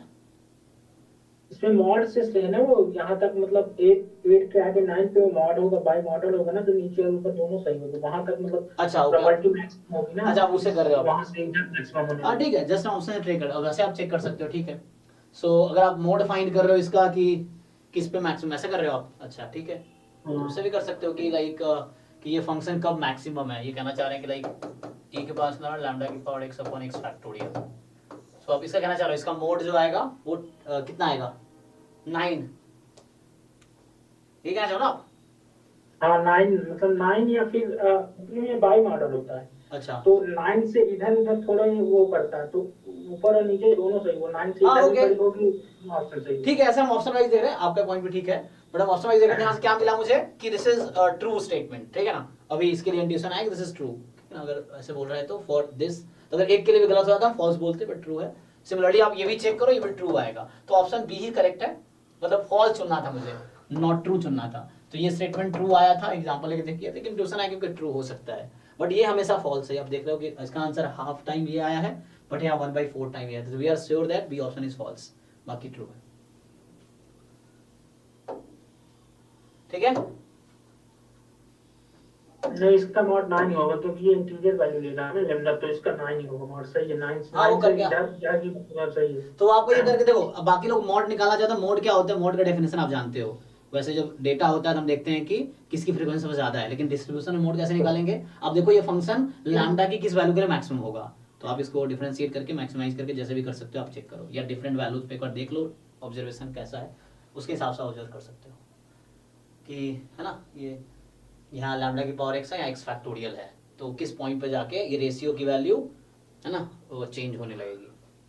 इसमें मॉड से है ना वो, यहाँ तक मतलब 8 के आगे 9 पे वो मॉड होगा, बाई मॉडल होगा ना, तो नीचे और ऊपर दोनों सही होगा, वहां तक मतलब अच्छा ओके, प्रोबेबिलिटी मैक्सिमम होगी ना। अच्छा आप उससे कर रहे हो आप। वहां से एग्जैक्ट मैक्सिमम होने हाँ ठीक है, जस्ट ऑप्शन से ट्रेक कर, अब वैसे आप चेक कर सकते हो, ठीक है। सो अगर आप मोड फाइंड कर रहे हो इसका कि किस पे मैक्सिमम, ऐसे कर रहे हो आप, अच्छा ठीक है। तो उससे भी कर सकते हो कि लाइक कि ये फंक्शन कब मैक्सिमम है, ये कहना चाह रहे हैं कि लाइक e के पास ना लैम्डा की power x upon x factorial. So आप इसका कहना चाह रहे हो इसका मोड जो आएगा वो कितना आएगा, 9, ये कहना चाहो ना आप। हाँ 9 मतलब 9 या फिर ये बाई मॉडल होता है, अच्छा तो 9 से इधर उधर थोड़ा ही वो करता है, तो ऊपर और नीचे दोनों सही, वो 9 से हाँ, इधर okay. ऊपर होगी, ऑप्शन सही। ठीक है, ऐसा हम ऑप्शन वाइज दे रहे हैं, आपका पॉइंट भी ठीक है, बट हम ऑप्शन वाइज दे रहे हैं। यहाँ से क्या मिला मुझे कि दिस इज ट्रू स्टेटमेंट, ठीक है ना। अभी इसके लिए इंट्यूशन आएगा दिस इज ट्रू, अगर ऐसे बोल रहा है तो फॉर दिस, तो अगर एक के लिए भी गलत होता है फॉल्स बोलते, बट ट्रू है। सिमिलरली आप ये भी चेक करो, ये भी ट्रू आएगा, तो ऑप्शन बी ही करेक्ट है, मतलब फॉल्स चुनना था मुझे, नॉट ट्रू चुनना था। तो ये स्टेटमेंट ट्रू आया था, एग्जांपल लेके देखिए, लेकिन ट्यूशन आया क्योंकि ट्रू हो सकता है, बट ये हमेशा फॉल्स है। आप देख रहे हो कि इसका आंसर हाफ टाइम ये आया है, बट यहाँ 1/4 टाइम ये है, तो we are sure that B option is false, बाकी ट्रू है, ठीक है। नहीं इसका मॉड 9 ही होगा, क्योंकि ये इंटीजर वैल्यू ले रहा है ना लैम्डा, तो इसका 9 ही होगा, मॉड सही है। 9 हाँ, वो कर गया। सही है। तो आपको ये करके देखो, अब बाकी लोग मोड निकाला जाता है, मोड क्या होता है, मोड का डेफिनेशन आप जानते हो। वैसे जब डेटा होता है तो हम देखते हैं कि किसकी फ्रीक्वेंसी सबसे ज्यादा है, लेकिन डिस्ट्रीब्यूशन में मोड कैसे निकालेंगे। अब देखो ये फंक्शन लैम्डा की किस वैल्यू के लिए मैक्सिमम होगा, तो आप इसको डिफरेंशिएट करके मैक्सिमाइज करके जैसे भी कर सकते हो, आप चेक करो, या डिफरेंट वैल्यूज पे एक बार देख लो ऑब्जर्वेशन कैसा है, उसके हिसाब से ऑब्जर्व कर सकते हो कि है ना, ये यहाँ लैम्डा की पावर x है या x फैक्टोरियल है, तो किस पॉइंट पे जाके ये रेशियो की वैल्यू है ना वो चेंज होने लगेगी,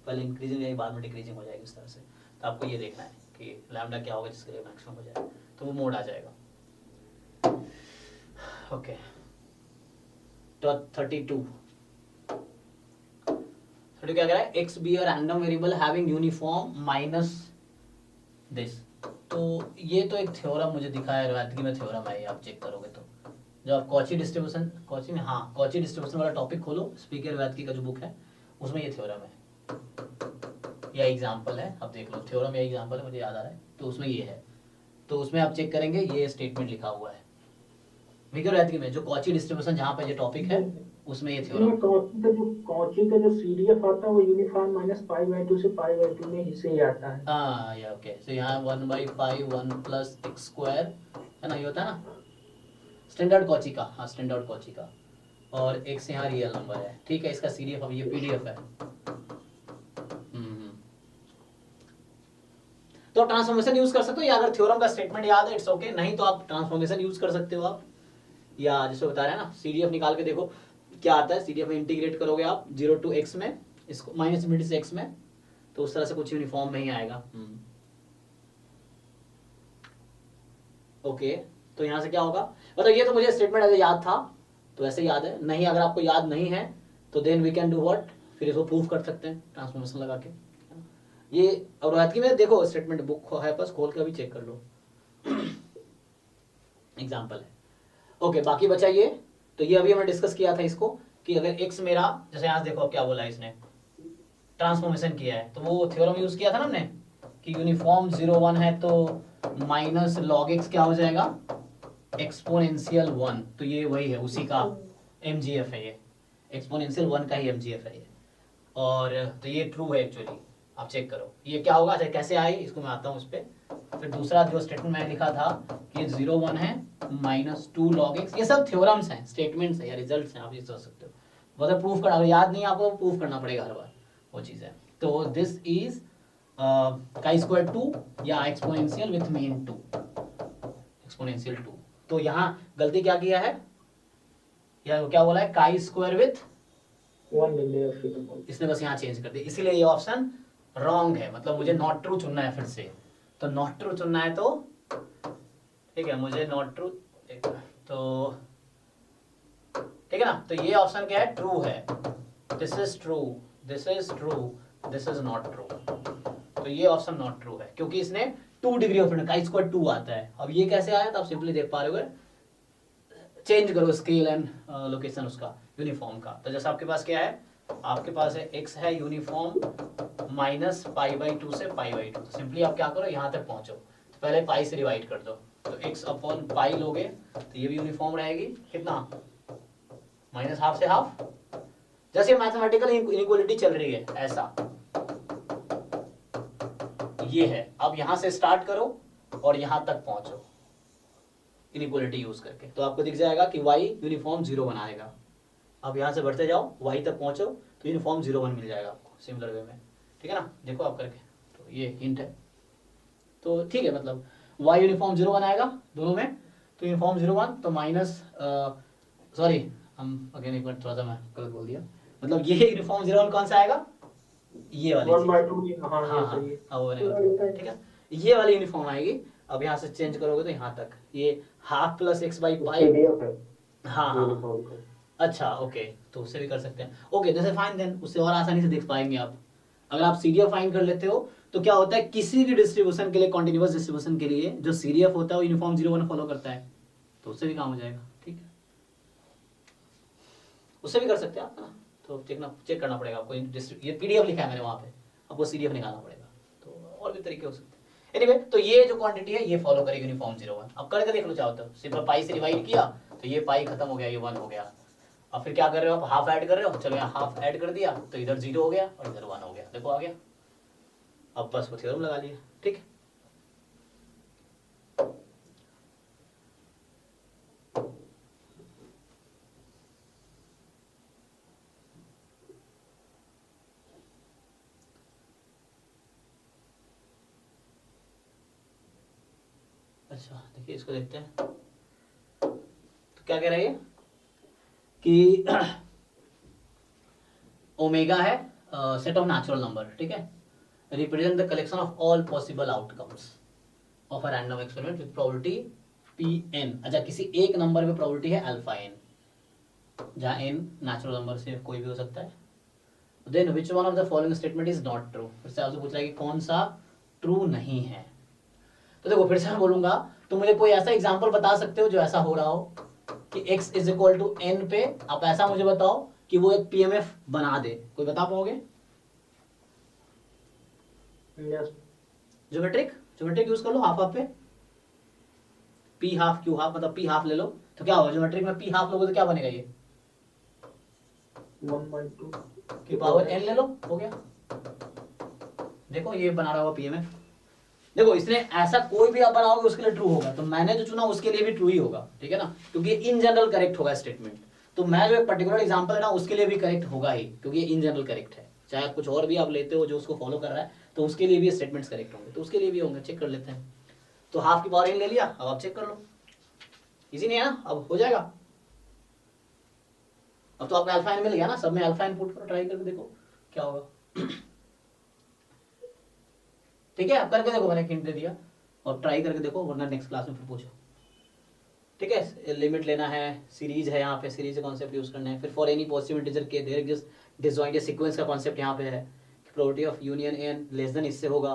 पहले इंक्रीजिंग जाएगी बाद में डिक्रीजिंग हो जाएगी, इस तरह से। तो आपको ये देखना है कि लैम्डा क्या होगा जिसके लिए मैक्सिमम हो जाए, तो वो मोड आ जाएगा। ओके, तो 32 क्या कह रहा है, x be a random variable having uniform minus this। तो ये तो एक थ्योरम मुझे दिखा है, रवायती में थ्योरम है, आप चेक करोगे तो जब आप कॉची डिस्ट्रीब्यूशन, कॉची में हाँ कॉची डिस्ट्रीब्यूशन वाला टॉपिक खोलो, स्पीकर रवायती का जो बुक है उसमें ये थ्योरम है या एग्जांपल है, आप देख लो थ्योरम या एग्जांपल है, मुझे याद आ रहा है, तो उसमें ये है, तो उसमें आप चेक करेंगे ये स्टेटमेंट लिखा हुआ है स्पीकर रवायती में, जो कॉची डिस्ट्रीब्यूशन जहाँ पे ये टॉपिक है उसमें ये थ्योरम। कॉची का जो सीडीएफ आता है वो यूनिफॉर्म -π/2 से π/2 में हिस्से ही आता है। हाँ या ओके, तो यहाँ 1/π 1 + x² है ना, ये होता है ना स्टैंडर्ड कॉची का, हाँ स्टैंडर्ड कॉची का, और x यहाँ रियल नंबर है, ठीक है। इसका सीडीएफ अब ये पीडीएफ है। तो आप ट्रांसफॉर्मेशन यूज कर सकते हो, या अगर थ्योरम का स्टेटमेंट याद है इट्स ओके, नहीं तो आप ट्रांसफॉर्मेशन यूज कर सकते हो आप, या जैसे बता रहे हैं ना सीडीएफ निकाल के देखो क्या आता है, सीडीएफ में इंटीग्रेट करोगे आप 0 to x में, इसको -∞ से x में, तो उस तरह से कुछ यूनिफॉर्म में ही आएगा। ओके, तो यहाँ से क्या होगा, मतलब ये तो मुझे स्टेटमेंट ऐसे याद था तो ऐसे याद है, नहीं अगर आपको याद नहीं है तो then we can do what, फिर इसको प्रूफ कर सकते हैं ट्रांसफॉर्मेशन लगा के। ये और रवायती में देखो स्टेटमेंट बुक है पास, खोल के भी चेक कर लो, एग्जाम्पल है। ओके, बाकी बचा ये, तो ये अभी हमने डिस्कस किया था इसको कि अगर x मेरा, जैसे यहाँ देखो अब क्या बोला है इसने, ट्रांसफॉर्मेशन किया है, तो वो थ्योरम यूज किया था ना हमने कि यूनिफॉर्म 0 1 है तो -log x क्या हो जाएगा, एक्सपोनेंशियल 1, तो ये वही है उसी का mgf है, ये एक्सपोनेंशियल 1 का ही mgf है ये, और तो ये ट्रू है एक्चुअली, आप चेक करो ये क्या होगा, अच्छा कैसे आई इसको मैं आता हूँ उस पर। फिर दूसरा जो स्टेटमेंट मैंने लिखा था कि 0 1 है -2 log x, ये सब थ्योरम्स हैं, स्टेटमेंट्स हैं या रिजल्ट्स हैं, आप ये सोच सकते हो, मतलब प्रूफ करना, अगर याद नहीं आपको प्रूफ करना पड़ेगा हर बार वो चीज़ है। तो दिस इज chi² 2 या एक्सपोनेंशियल विथ मीन 2, एक्सपोनेंशियल 2। तो यहाँ गलती क्या किया है, या क्या बोला है, काई स्क्वायर विथ 1 ले लिया फिर। इसने बस यहाँ चेंज कर दिया, इसीलिए ये ऑप्शन रॉन्ग है, मतलब मुझे नॉट ट्रू चुनना है फिर से। तो नॉट ट्रू चुनना है तो ठीक है, मुझे नॉट ट्रू, तो ठीक है ना। तो ये ऑप्शन क्या है, ट्रू है, this is true, this is true, this is not true. तो ये ऑप्शन नॉट ट्रू है क्योंकि इसने 2 degree of freedom, chi square 2 आता है। अब ये कैसे आया, तो आप सिंपली देख पा रहे हो, चेंज करो स्केल एंड लोकेशन उसका, यूनिफॉर्म का। तो जैसे आपके पास क्या है, आपके पास है x है यूनिफॉर्म माइनस π/2 से π/2। तो सिंपली आप क्या करो, यहाँ तक पहुंचो, तो पहले पाई से डिवाइड कर दो, तो x अपॉन पाई लोगे तो ये भी यूनिफॉर्म रहेगी, कितना, माइनस हाफ से हाफ। जैसे मैथमेटिकल इनइक्वालिटी चल रही है ऐसा, ये है। अब यहां से स्टार्ट करो और यहां तक पहुंचो इनइक्वालिटी यूज करके, तो आपको दिख जाएगा कि y यूनिफॉर्म 0 बनाएगा। अब यहां से बढ़ते जाओ, y तक पहुंचो तो यूनिफॉर्म 0 1 मिल जाएगा आपको सिमिलर वे में, ठीक है ना। देखो आप करके, तो ये हिंट है, तो ठीक है, मतलब y यूनिफॉर्म 0 1 आएगा दोनों में, तो यूनिफॉर्म 0 1, तो माइनस सॉरी हम अगेन एक मिनट, थोड़ा सा मैं गलत बोल दिया, मतलब ये यूनिफॉर्म 0 1 कौन सा आएगा, ये वाली 1/2। हाँ हाँ हाँ, अब वो नहीं, ठीक है, ये वाली यूनिफॉर्म आएगी। अब यहाँ से चेंज करोगे तो यहाँ तक, ये हाफ प्लस x/पाई, PDF है हाँ हाँ, यूनिफॉर्म का। अच्छा ओके, तो उससे भी कर सकते हैं। ओके, जैसे फाइन, देन उससे और आसानी से देख पाएंगे आप। अगर आप CDF फाइन कर लेते हो तो क्या होता है, किसी भी डिस्ट्रीब्यूशन के लिए, कॉन्टिन्यूअस डिस्ट्रीब्यूशन के लिए जो CDF होता है वो यूनिफॉर्म 0 1 फॉलो करता है, तो उससे भी काम हो जाएगा, ठीक है, उससे भी कर सकते हैं आप, है ना। तो चेक करना पड़ेगा आपको, ये PDF लिखा है मैंने वहाँ पे, आपको CDF निकालना पड़ेगा, तो और भी तरीके हो सकते हैं। एनीवे, तो ये जो क्वांटिटी है ये फॉलो करेगी यूनिफॉर्म 0 1। अब करके देख लो चाहो तो, सिर्फ पाई से डिवाइड किया तो ये पाई खत्म हो गया, ये 1 हो गया। अब फिर क्या कर रहे हो आप, हाफ ऐड कर रहे हो, चलो यहाँ हाफ ऐड कर दिया तो इधर 0 हो गया और इधर 1 हो गया, देखो आ गया। अब बस वो थ्योरम लगा लिया, ठीक है। अच्छा देखिए, इसको देखते हैं, तो क्या कह रहे हैं कि ओमेगा है सेट ऑफ नेचुरल नंबर, ठीक है, represent the collection of all possible outcomes of a random experiment with probability Pn। अच्छा, किसी एक नंबर में प्रोबेबिलिटी है अल्फा n, जहां n नेचुरल नंबर से कोई भी हो सकता है। Then which one of the following statement is not true, फिर से आपसे पूछ रहा है कि कौन सा ट्रू नहीं है। तो देखो फिर से मैं बोलूंगा, तो मुझे कोई ऐसा एग्जांपल बता सकते हो जो ऐसा हो रहा हो कि x is equal to n पे आप ऐसा मुझे बताओ कि वो एक PMF बना दे, कोई बता पाओगे? यस, ज्योमेट्रिक यूज कर लो, हाफ हाफ पे, p हाफ q हाफ, मतलब p हाफ ले लो, तो क्या होगा, ज्योमेट्रिक में p हाफ लोगे तो क्या बनेगा, ये 1/2 की पावर n ले लो, हो गया। देखो ये बना रहा होगा PMF। देखो इसने ऐसा कोई भी आप बनाओगे उसके लिए ट्रू होगा, तो मैंने जो चुना उसके लिए भी ट्रू ही होगा, ठीक है ना, क्योंकि इन जनरल करेक्ट होगा स्टेटमेंट। तो मैं जो एक पर्टिकुलर एग्जांपल है ना उसके लिए भी करेक्ट होगा ही, क्योंकि ये इन जनरल करेक्ट है। चाहे कुछ और भी आप लेते हो जो उसको फॉलो कर रहा है, तो उसके लिए भी स्टेटमेंट्स करेक्ट होंगे, तो उसके लिए भी होंगे, चेक कर लेते हैं। तो हाफ की पावर n ले लिया, अब आप चेक कर लो, इजी नहीं है ना, अब हो जाएगा। अब तो आपको अल्फा n मिल गया ना, सब में अल्फा n पुट करो, ट्राई करके देखो क्या होगा। ठीक है, आप करके देखो, मैंने हिंट दे दिया, और ट्राई करके देखो, वरना नेक्स्ट क्लास में फिर पूछो, ठीक है। लिमिट लेना है, सीरीज है, यहाँ पे सीरीज का कॉन्सेप्ट यूज करना है। फिर फॉर एनी पॉसिबल इंटीजर के देयर एग्जिस्ट डिसजॉइंट सीक्वेंस का कॉन्सेप्ट यहाँ पे है, probability of union n less than इससे होगा।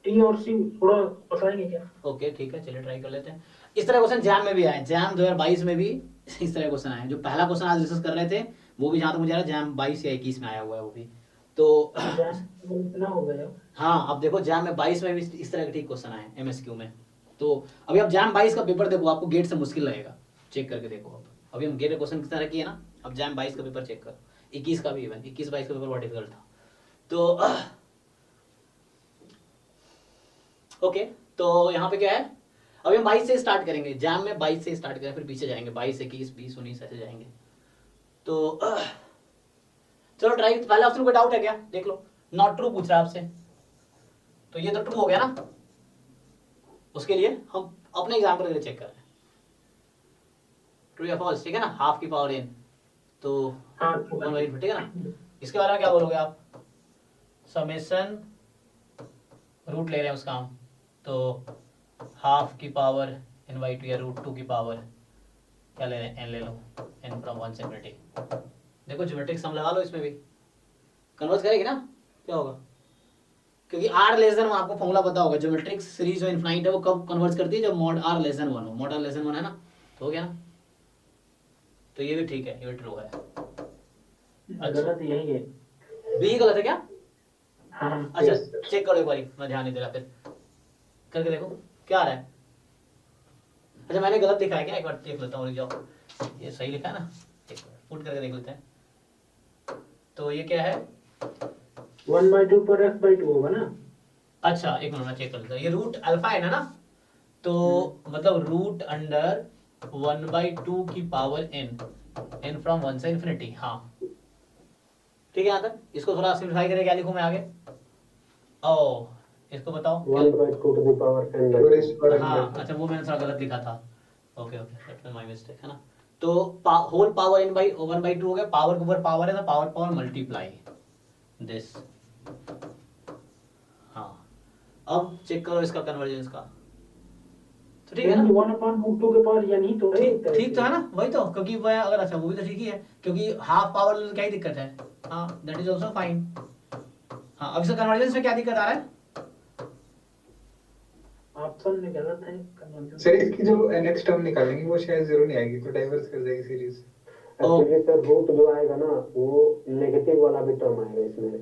T और C थोड़ा बताएंगे क्या? ओके ठीक है, चलिए ट्राई कर लेते हैं। इस तरह क्वेश्चन जैम में भी आए, जैम 2022 में भी इस तरह क्वेश्चन आए। जो पहला क्वेश्चन आज डिस्कस कर रहे थे वो भी जहाँ तक मुझे आ रहा है जैम 22 या 21 में आया हुआ है वो भी। तो इतना हो गया। हाँ, अब देखो जैम में 22 में भी इस तरह के ठीक क्वेश्चन आए MSQ में। तो अभी आप जैम 22 का पेपर देखो, आपको गेट से मुश्किल लगेगा, चेक करके देखो। अब अभी हम गेट क्वेश्चन किस तरह किए ना, अब जैम 22 का पेपर चेक करो, 21 का भी, इवन 21-22 का पेपर बहुत डिफिकल्ट था। तो ओके, तो यहाँ पे क्या है, अभी हम 22 से स्टार्ट करेंगे, जैम में 22 से स्टार्ट करें, फिर पीछे जाएंगे 22, 21, 20, 19 ऐसे जाएंगे। तो चलो ट्राई। पहले ऑप्शन कोई डाउट है क्या, देख लो। नॉट ट्रू पूछ रहा है आपसे, तो ये तो ट्रू हो गया ना, उसके लिए हम अपने एग्जाम्पल के लिए चेक कर रहे हैं। ट्रू या फॉल्स, ठीक है ना, हाफ की पावर n, तो हाँ 1 बाई, ठीक है ना। इसके बारे में क्या बोलोगे आप, समेशन रूट ले रहे हैं उसका हम, तो हाफ की पावर n बाई 2 या रूट 2 की पावर क्या ले रहे हैं, n ले लो, n फ्रॉम 1 से इनफिनिटी। देखो ज्योमेट्रिक सम लगा लो, इसमें भी कन्वर्ट करेगी ना, क्या होगा, क्योंकि r लेस देन आपको फॉर्मूला पता होगा, ज्योमेट्रिक सीरीज जो इनफाइनाइट है वो कब कन्वर्ट करती है, जब मॉड r लेस देन 1 हो, मॉड r लेस देन 1 है ना, तो हो गया ना, तो ये भी ठीक है, ये भी ट्रू है। गलत यही है। बी गलत है क्या, हाँ अच्छा चेक करो एक बारी, मैं ध्यान नहीं दे रहा, फिर करके देखो क्या आ रहा है। अच्छा मैंने गलत लिखा है क्या, एक बार देख लेता हूँ, रुक जाओ, ये सही लिखा है ना, एक बार पुट करके देख लेते हैं। तो ये क्या है, 1/2 पर f/2 होगा ना। अच्छा एक मिनट में चेक कर लेता हूँ, ये रूट अल्फा है ना, तो मतलब रूट अंडर 1/2 की पावर n फ्रॉम 1 से इन्फिनिटी, हाँ ठीक है। यहाँ तक इसको थोड़ा सिंप्लीफाई करके क्या लिखूं मैं आगे, ओ इसको बताओ 1/2 टू द पावर n और इस पर हाँ अच्छा वो मैंने थोड़ा गलत लिखा था, okay okay that was my mistake, है ना। तो होल पावर n बाई 1/2 हो गया, पावर के ऊपर पावर है, तो पावर पावर मल्टीप्लाई दिस, हाँ अब चेक करो इसका कन्वर्जेंस का, तो ठीक है ना, 1/√2 के पावर यानी तो है, ठीक तो है ना, वही तो, क्योंकि वह अगर अच्छा वो भी तो ठीक ही है, क्योंकि हाफ पावर क्या ही दिक्कत है, हाँ दैट इज आल्सो फाइन। हाँ अब इसका कन्वर्जेंस में क्या दिक्कत आ रहा है, ऑप्शन में गलत है कन्वर्जन। सर इसकी जो नेक्स्ट टर्म निकालेंगे वो शायद जीरो नहीं आएगी, तो डाइवर्स कर जाएगी सीरीज। एक्चुअली सर रूट जो आएगा ना वो नेगेटिव वाला भी टर्म आएगा इसमें,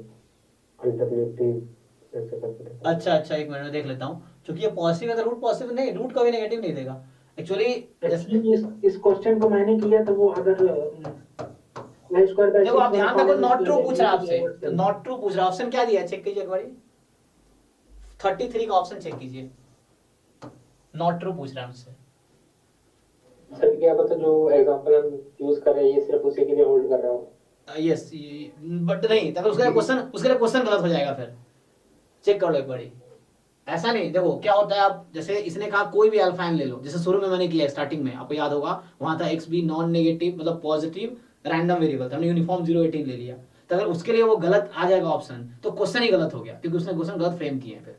अल्टरनेटिव ऐसे करके। अच्छा अच्छा एक मिनट में देख लेता हूँ, क्योंकि ये पॉजिटिव है तो रूट पॉजिटिव नहीं, रूट कभी नेगेटिव नहीं देगा एक्चुअली। एक्चुअली इस क्वेश्चन को मैंने किया तो वो अगर देखो आप ध्यान रखो, नॉट ट्रू पूछ रहा है आपसे, तो नॉट ट्रू पूछ रहा है, ऑप्शन क्या दिया है चेक कीजिए एक बार, 33 का ऑप्शन चेक कीजिए, नॉट ट्रू पूछ रहा है मुझसे। सर क्या पता जो एग्जांपल हम यूज कर रहे हैं ये सिर्फ उसी के लिए होल्ड कर रहा हूँ। यस बट नहीं, तब उसका क्वेश्चन गलत हो जाएगा, फिर चेक कर लो एक बारी, ऐसा नहीं। देखो क्या होता है, आप जैसे इसने कहा कोई भी अल्फा एन ले लो, जैसे शुरू में मैंने किया स्टार्टिंग में, आपको याद होगा वहां था एक्स बी नॉन नेगेटिव मतलब पॉजिटिव रैंडम वेरिएबल था, हमने यूनिफॉर्म 018 ले लिया, तो अगर उसके लिए वो गलत आ जाएगा ऑप्शन, तो क्वेश्चन ही गलत हो गया, क्योंकि उसने क्वेश्चन गलत फ्रेम किए हैं फिर।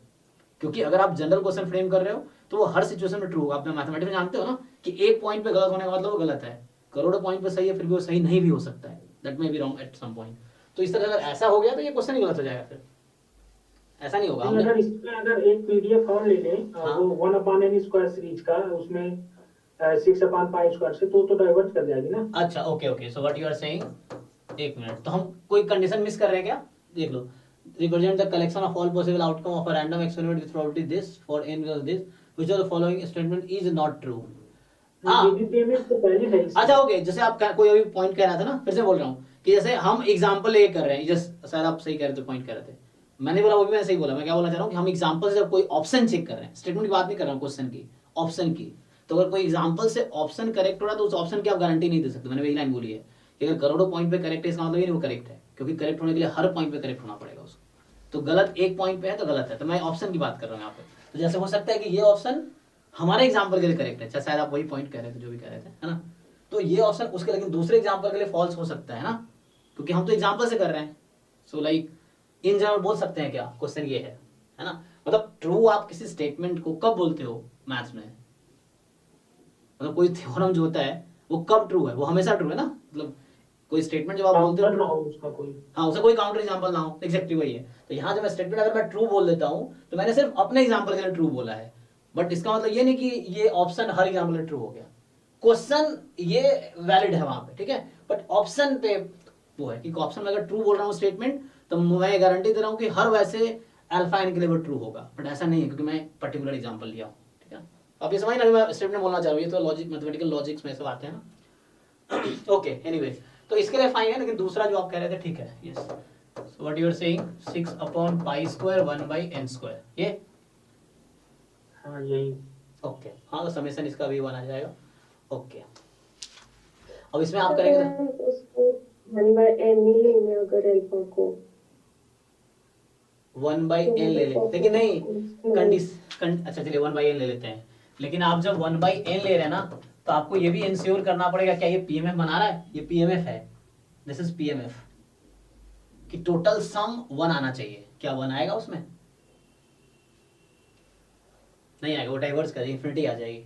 क्योंकि अगर आप जनरल क्वेश्चन फ्रेम कर रहे हो तो वो हर सिचुएशन में ट्रू होगा, आप मैथमेटिक्स में जानते हो ना कि एक पॉइंट पे गलत होने का मतलब वो गलत है, करोड़ों पॉइंट पे सही है फिर भी वो सही नहीं भी हो सकता है, that may be wrong at some point. तो इस तरह अगर ऐसा हो गया तो ये क्वेश्चन ही गलत हो जाएगा, फिर ऐसा नहीं होगा। अगर इसमें अगर एक पीडीएफ फॉर्म ले लें हाँ। वो 1/n² सीरीज का, उसमें 6/π² से तो डाइवर्ट कर जाएगी ना। अच्छा okay okay, so what you are saying, एक मिनट, तो हम कोई कंडीशन मिस कर रहे हैं क्या, देख लो, represent the collection of all possible outcome of a random experiment with probability this for n equals this, which of the following statement is not true। हाँ पेमेंट तो पहले है इसमें। अच्छा ओके, जैसे आप कोई अभी पॉइंट कह रहा था ना, फिर से बोल रहा हूँ कि जैसे हम एग्जांपल लेके कर रहे हैं, जस्ट शायद आप सही कह रहे थे, पॉइंट कर रहे थे, मैंने बोला वो भी मैंने सही बोला, मैं क्या बोलना चाह रहा हूँ कि हम एग्जांपल से जब कोई ऑप्शन चेक कर रहे हैं, स्टेटमेंट की बात नहीं कर रहा हूँ, क्वेश्चन की, ऑप्शन की, तो अगर कोई एग्जांपल से ऑप्शन करेक्ट हो रहा है तो उस ऑप्शन की आप गारंटी नहीं दे सकते, मैंने वही लाइन बोली है कि अगर करोड़ों पॉइंट पे करेक्ट है इसका मतलब ये नहीं वो करेक्ट है, क्योंकि करेक्ट होने के लिए हर पॉइंट पे करेक्ट होना पड़ेगा उसको, तो गलत एक पॉइंट पे है तो गलत है, तो मैं ऑप्शन की बात कर रहा हूँ यहाँ पे। तो जैसे हो सकता है कि ये ऑप्शन हमारे एग्जांपल के लिए करेक्ट है, चाहे शायद आप वही पॉइंट कह रहे थे जो भी कह रहे थे, है ना, तो ये ऑप्शन उसके लेकिन दूसरे एग्जांपल के लिए फॉल्स हो सकता है ना, क्योंकि हम तो एग्जांपल से कर रहे हैं। सो लाइक इन जनरल बोल सकते हैं क्या, क्वेश्चन ये है ना, मतलब ट्रू आप किसी स्टेटमेंट को कब बोलते हो मैथ्स में, मतलब कोई थ्योरम जो होता है वो कब ट्रू है, वो हमेशा ट्रू है ना, मतलब कोई स्टेटमेंट जब आप बोलते काउंटर ना हो हो उसका कोई, हाँ उसका कोई काउंटर एग्जांपल ना हो, एग्जैक्टली वही है। तो यहाँ जब मैं स्टेटमेंट अगर मैं ट्रू बोल देता हूँ तो मैंने सिर्फ अपने एग्जांपल के लिए ट्रू बोला है, बट इसका मतलब ये नहीं कि ये ऑप्शन हर एग्जांपल में ट्रू हो गया, क्वेश्चन ये वैलिड है वहां पे, ठीक है, बट ऑप्शन पे वो है कि ऑप्शन में अगर ट्रू बोल रहा हूँ स्टेटमेंट तो मैं गारंटी दे रहा हूँ कि हर वैसे अल्फा एन के लिए वो ट्रू होगा, बट ऐसा नहीं है क्योंकि मैं पर्टिकुलर एग्जांपल लिया हूँ, ठीक है। आप ये समझ ना मैं स्टेटमेंट बोलना चाह रहा हूँ, ये तो लॉजिक मैथमेटिकल लॉजिक्स में से बात है ना। ओके एनीवे, तो इसके लिए फाइन है, लेकिन दूसरा जो आप कह रहे थे ठीक है, yes, so what you are saying 6/π² 1/n², ये हाँ यही। ओके, हाँ तो समेशन इसका भी 1 आ जाएगा, ओके। अब इसमें आप करेंगे तो उसको 1/n ही लेंगे अगर अल्फा को 1/n ले ले, लेकिन नहीं अच्छा चलिए 1/n ले लेते हैं, लेकिन आप जब 1/n ले रहे हैं ना तो आपको ये भी इंश्योर करना पड़ेगा क्या ये पीएमएफ बना रहा है, ये पीएमएफ है, दिस इज पीएमएफ, कि टोटल सम 1 आना चाहिए। क्या 1 आएगा उसमें? नहीं आएगा, वो डाइवर्स कर इन्फिनिटी आ जाएगी,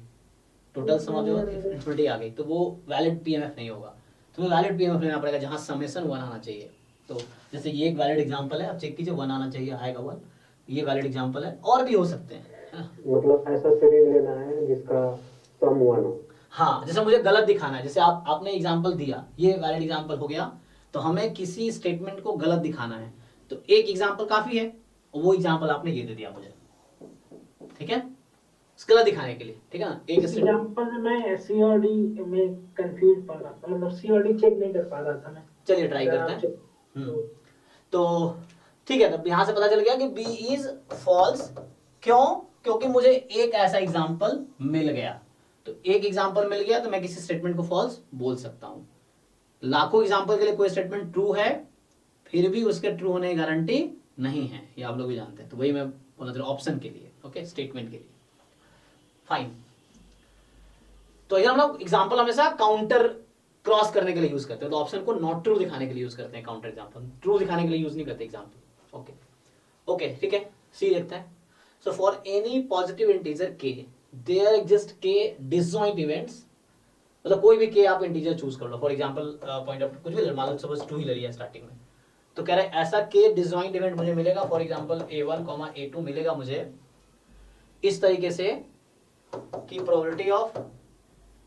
टोटल सम ऑफ जो इन्फिनिटी आ गई, तो वो वैलिड पीएमएफ नहीं होगा। तुम्हें वैलिड पीएमएफ लेना पड़ेगा जहां समेशन 1 आना चाहिए। तो जैसे ये एक वैलिड एग्जांपल है, आप चेक कीजिए 1 आना चाहिए, आएगा 1, ये वैलिड एग्जांपल है, और भी हो सकते हैं, है ना? मतलब ऐसा सीरीज लेना है जिसका सम 1 हो। हाँ, जैसे मुझे गलत दिखाना है, जैसे आपने एग्जांपल दिया, ये वैलिड एग्जांपल हो गया, तो हमें किसी स्टेटमेंट को गलत दिखाना है, तो एक एग्जांपल काफी है, वो एग्जांपल आपने ये दे दिया मुझे, ठीक है, गलत दिखाने के लिए, ठीक है ना? एक एग्जांपल में मैं सी और डी में कंफ्यूज पा रहा था, मतलब सी और डी चेक नहीं कर पा रहा था मैं। चलिए ट्राई करते हैं। तो ठीक है, तब यहां से पता चल गया कि बी इज फॉल्स। क्यों? क्योंकि मुझे एक ऐसा एग्जांपल मिल गया, तो एक एग्जांपल मिल गया तो मैं किसी स्टेटमेंट को फॉल्स बोल सकता हूं। लाखों एग्जांपल के लिए कोई स्टेटमेंट ट्रू है, फिर भी उसके ट्रू होने की गारंटी नहीं है, ये आप लोग भी जानते हैं। तो वही मैं बोला था ऑप्शन के लिए, ओके, स्टेटमेंट के लिए। फाइन। तो अगर हम लोग एग्जांपल हमेशा काउंटर क्रॉस करने के लिए यूज करते हैं, तो ऑप्शन को नॉट ट्रू दिखाने के लिए यूज करते हैं काउंटर एग्जांपल, ट्रू दिखाने के लिए यूज नहीं करते एग्जांपल। ओके ओके, ठीक है, सी देखते हैं। So for any positive integer के देयर एग्जिस्ट के डिसजॉइंट इवेंट्स, मतलब कोई भी के आप इंटीजर चूज कर लो, फॉर एग्जांपल पॉइंट ऑफ कुछ भी मान लो, सपोज 2 ही ले लिया स्टार्टिंग में, तो कह रहा है ऐसा के डिसजॉइंट इवेंट मुझे मिलेगा, फॉर एग्जांपल a1, a2 मिलेगा मुझे इस तरीके से कि probability of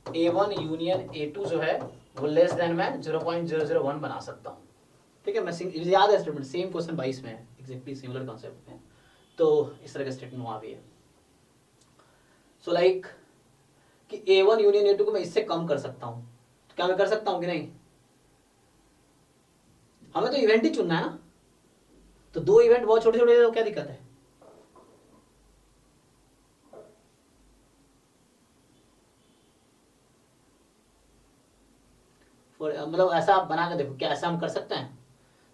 a1 union a2 जो है वो लेस देन मैं 0.001 बना सकता हूँ, ठीक है। मैं याद है स्टेटमेंट, सेम क्वेश्चन 22 में है, एग्जैक्टली सिमिलर कॉन्सेप्ट में, तो इस तरह का स्टेटमेंट वहां भी है। सो लाइक कि a1 यूनियन a2 को मैं इससे कम कर सकता हूँ, तो क्या मैं कर सकता हूँ कि नहीं? हमें तो इवेंट ही चुनना है ना, तो 2 इवेंट बहुत छोटे छोटे, तो क्या दिक्कत है? मतलब ऐसा आप बना के देखो, क्या ऐसा हम कर सकते हैं?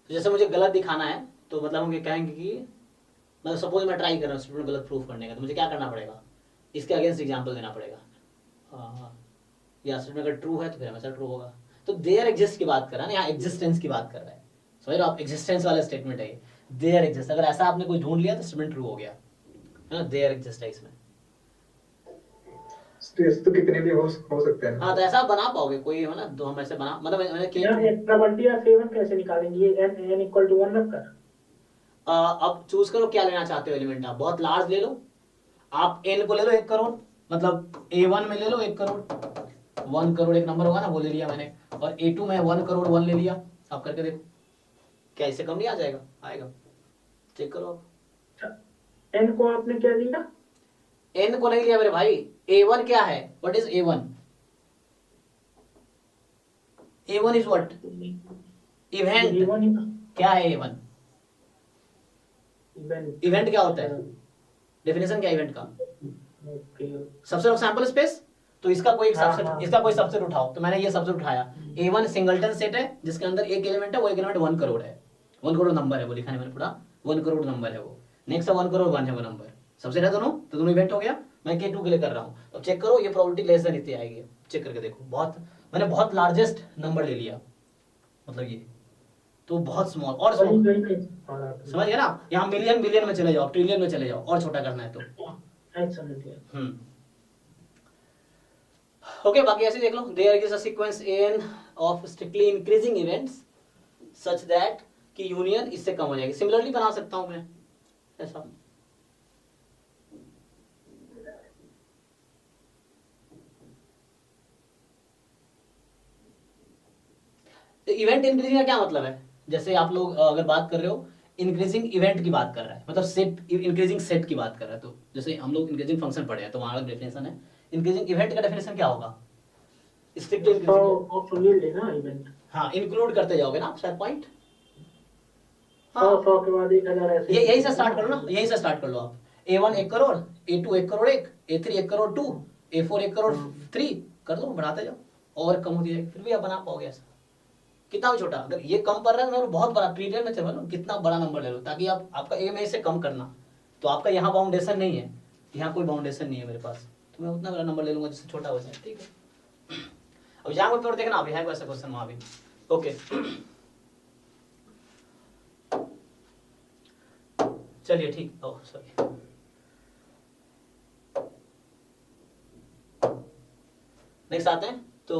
तो जैसे मुझे गलत दिखाना है, तो मतलब हम ये कहेंगे कि मतलब सपोज मैं ट्राई कर रहा हूँ स्टूडेंट गलत प्रूफ करने का, तो मुझे क्या करना पड़ेगा? इसके अगेंस्ट एग्जांपल देना पड़ेगा। या स्टेटमेंट अगर ट्रू है तो फिर हमेशा ट्रू होगा। तो देयर एग्जिस्ट की बात कर रहा है ना, यहाँ एग्जिस्टेंस की बात कर रहा है, समझ रहे हो आप? एग्जिस्टेंस वाला स्टेटमेंट है ये, देयर एग्जिस्ट। अगर ऐसा आपने कोई ढूंढ लिया तो स्टेटमेंट ट्रू हो गया, है ना? देयर एग्जिस्ट है इसमें। स्ट्रेस तो कितने भी हो सकते हैं। हाँ, तो ऐसा आप बना पाओगे कोई, है ना? तो हम ऐसे बना, मतलब मैंने प्रोबेबिलिटी ऑफ a1 कैसे निकालेंगे? n इक्वल टू 1 रखकर। अब चूज करो क्या लेना चाहते हो एलिमेंट। आप बहुत लार्ज ले लो, आप n को ले लो 1 करोड़, मतलब a1 में ले लो 1 करोड़, 1 करोड़ एक नंबर होगा ना, वो ले लिया मैंने, और a2 में 1 करोड़ 1 ले लिया। आप करके देखो क्या इससे कम नहीं आ जाएगा? आएगा, चेक करो आप। n को आपने क्या लिया? n को नहीं लिया मेरे भाई, a1 क्या है? What is a1? a1 is what? Event. क्या है a1? इवेंट क्या होता है? डेफिनेशन क्या इवेंट का? Subset of sample space. तो इसका कोई एक सबसेट, इसका कोई सबसेट उठाओ, तो मैंने ये सबसेट उठाया। a1 सिंगलटन सेट है जिसके अंदर एक एलिमेंट है, वो एक एलिमेंट 1 करोड़ है, 1 करोड़ नंबर है, वो लिखा है मैंने पूरा, 1 करोड़ नंबर है वो। नेक्स्ट 1 करोड़ 1 है वो नंबर, सबसेट है दोनों, तो दोनों इवेंट हो गया। मैं k2 के लिए कर रहा हूँ, अब चेक करो ये प्रोबेबिलिटी लेस देन इतनी आएगी, चेक करके देखो। बहुत मैंने बहुत लार्जेस्ट नंबर ले लिया, मतलब ये तो बहुत स्मॉल, और समझ गए ना? यहाँ मिलियन बिलियन में चले जाओ, ट्रिलियन में चले जाओ, और छोटा करना है तो। ओके, बाकी ऐसे देख लो। There is a sequence n of strictly increasing events such that कि यूनियन इससे कम हो जाएगी। सिमिलरली बना सकता हूं मैं ऐसा। इवेंट इंक्रीजिंग का क्या मतलब है? जैसे आप लोग अगर बात कर रहे हो, इंक्रीजिंग इवेंट की बात कर रहा है, मतलब सेट, इंक्रीजिंग सेट की बात कर रहा है, तो जैसे हम लोग इंक्रीजिंग फंक्शन पढ़े हैं तो वहां डेफिनेशन है। इंक्रीजिंग इवेंट का डेफिनेशन क्या होगा? Strictly increasing. हाँ, इंक्लूड करते जाओगे ना आप शायद पॉइंट। हाँ, 100 के बाद 1000 ऐसे। ये यही से स्टार्ट करो ना, यही से स्टार्ट कर लो आप। a1 1 crore, a2 1 crore 1, a3 1 crore 2, a4 1 crore 3 कर दो, बढ़ाते जाओ, और कम होती जाएगी, फिर भी आप बना पाओगे ऐसा। कितना भी छोटा, अगर ये कम पड़ रहा है तो बहुत बड़ा ट्रिलियन में चलो ना, कितना बड़ा नंबर ले लो, ताकि आप आपका एम है इसे कम करना। तो आपका यहाँ बाउंडेशन नहीं है, यहाँ कोई बाउंडेशन नहीं है मेरे पास, तो मैं उतना बड़ा नंबर ले लूंगा जिससे छोटा हो जाए, ठीक है। अब यहाँ पर देखना अभी है वैसा क्वेश्चन वहां भी। ओके चलिए ठीक, ओह सॉरी, नेक्स्ट आते हैं। तो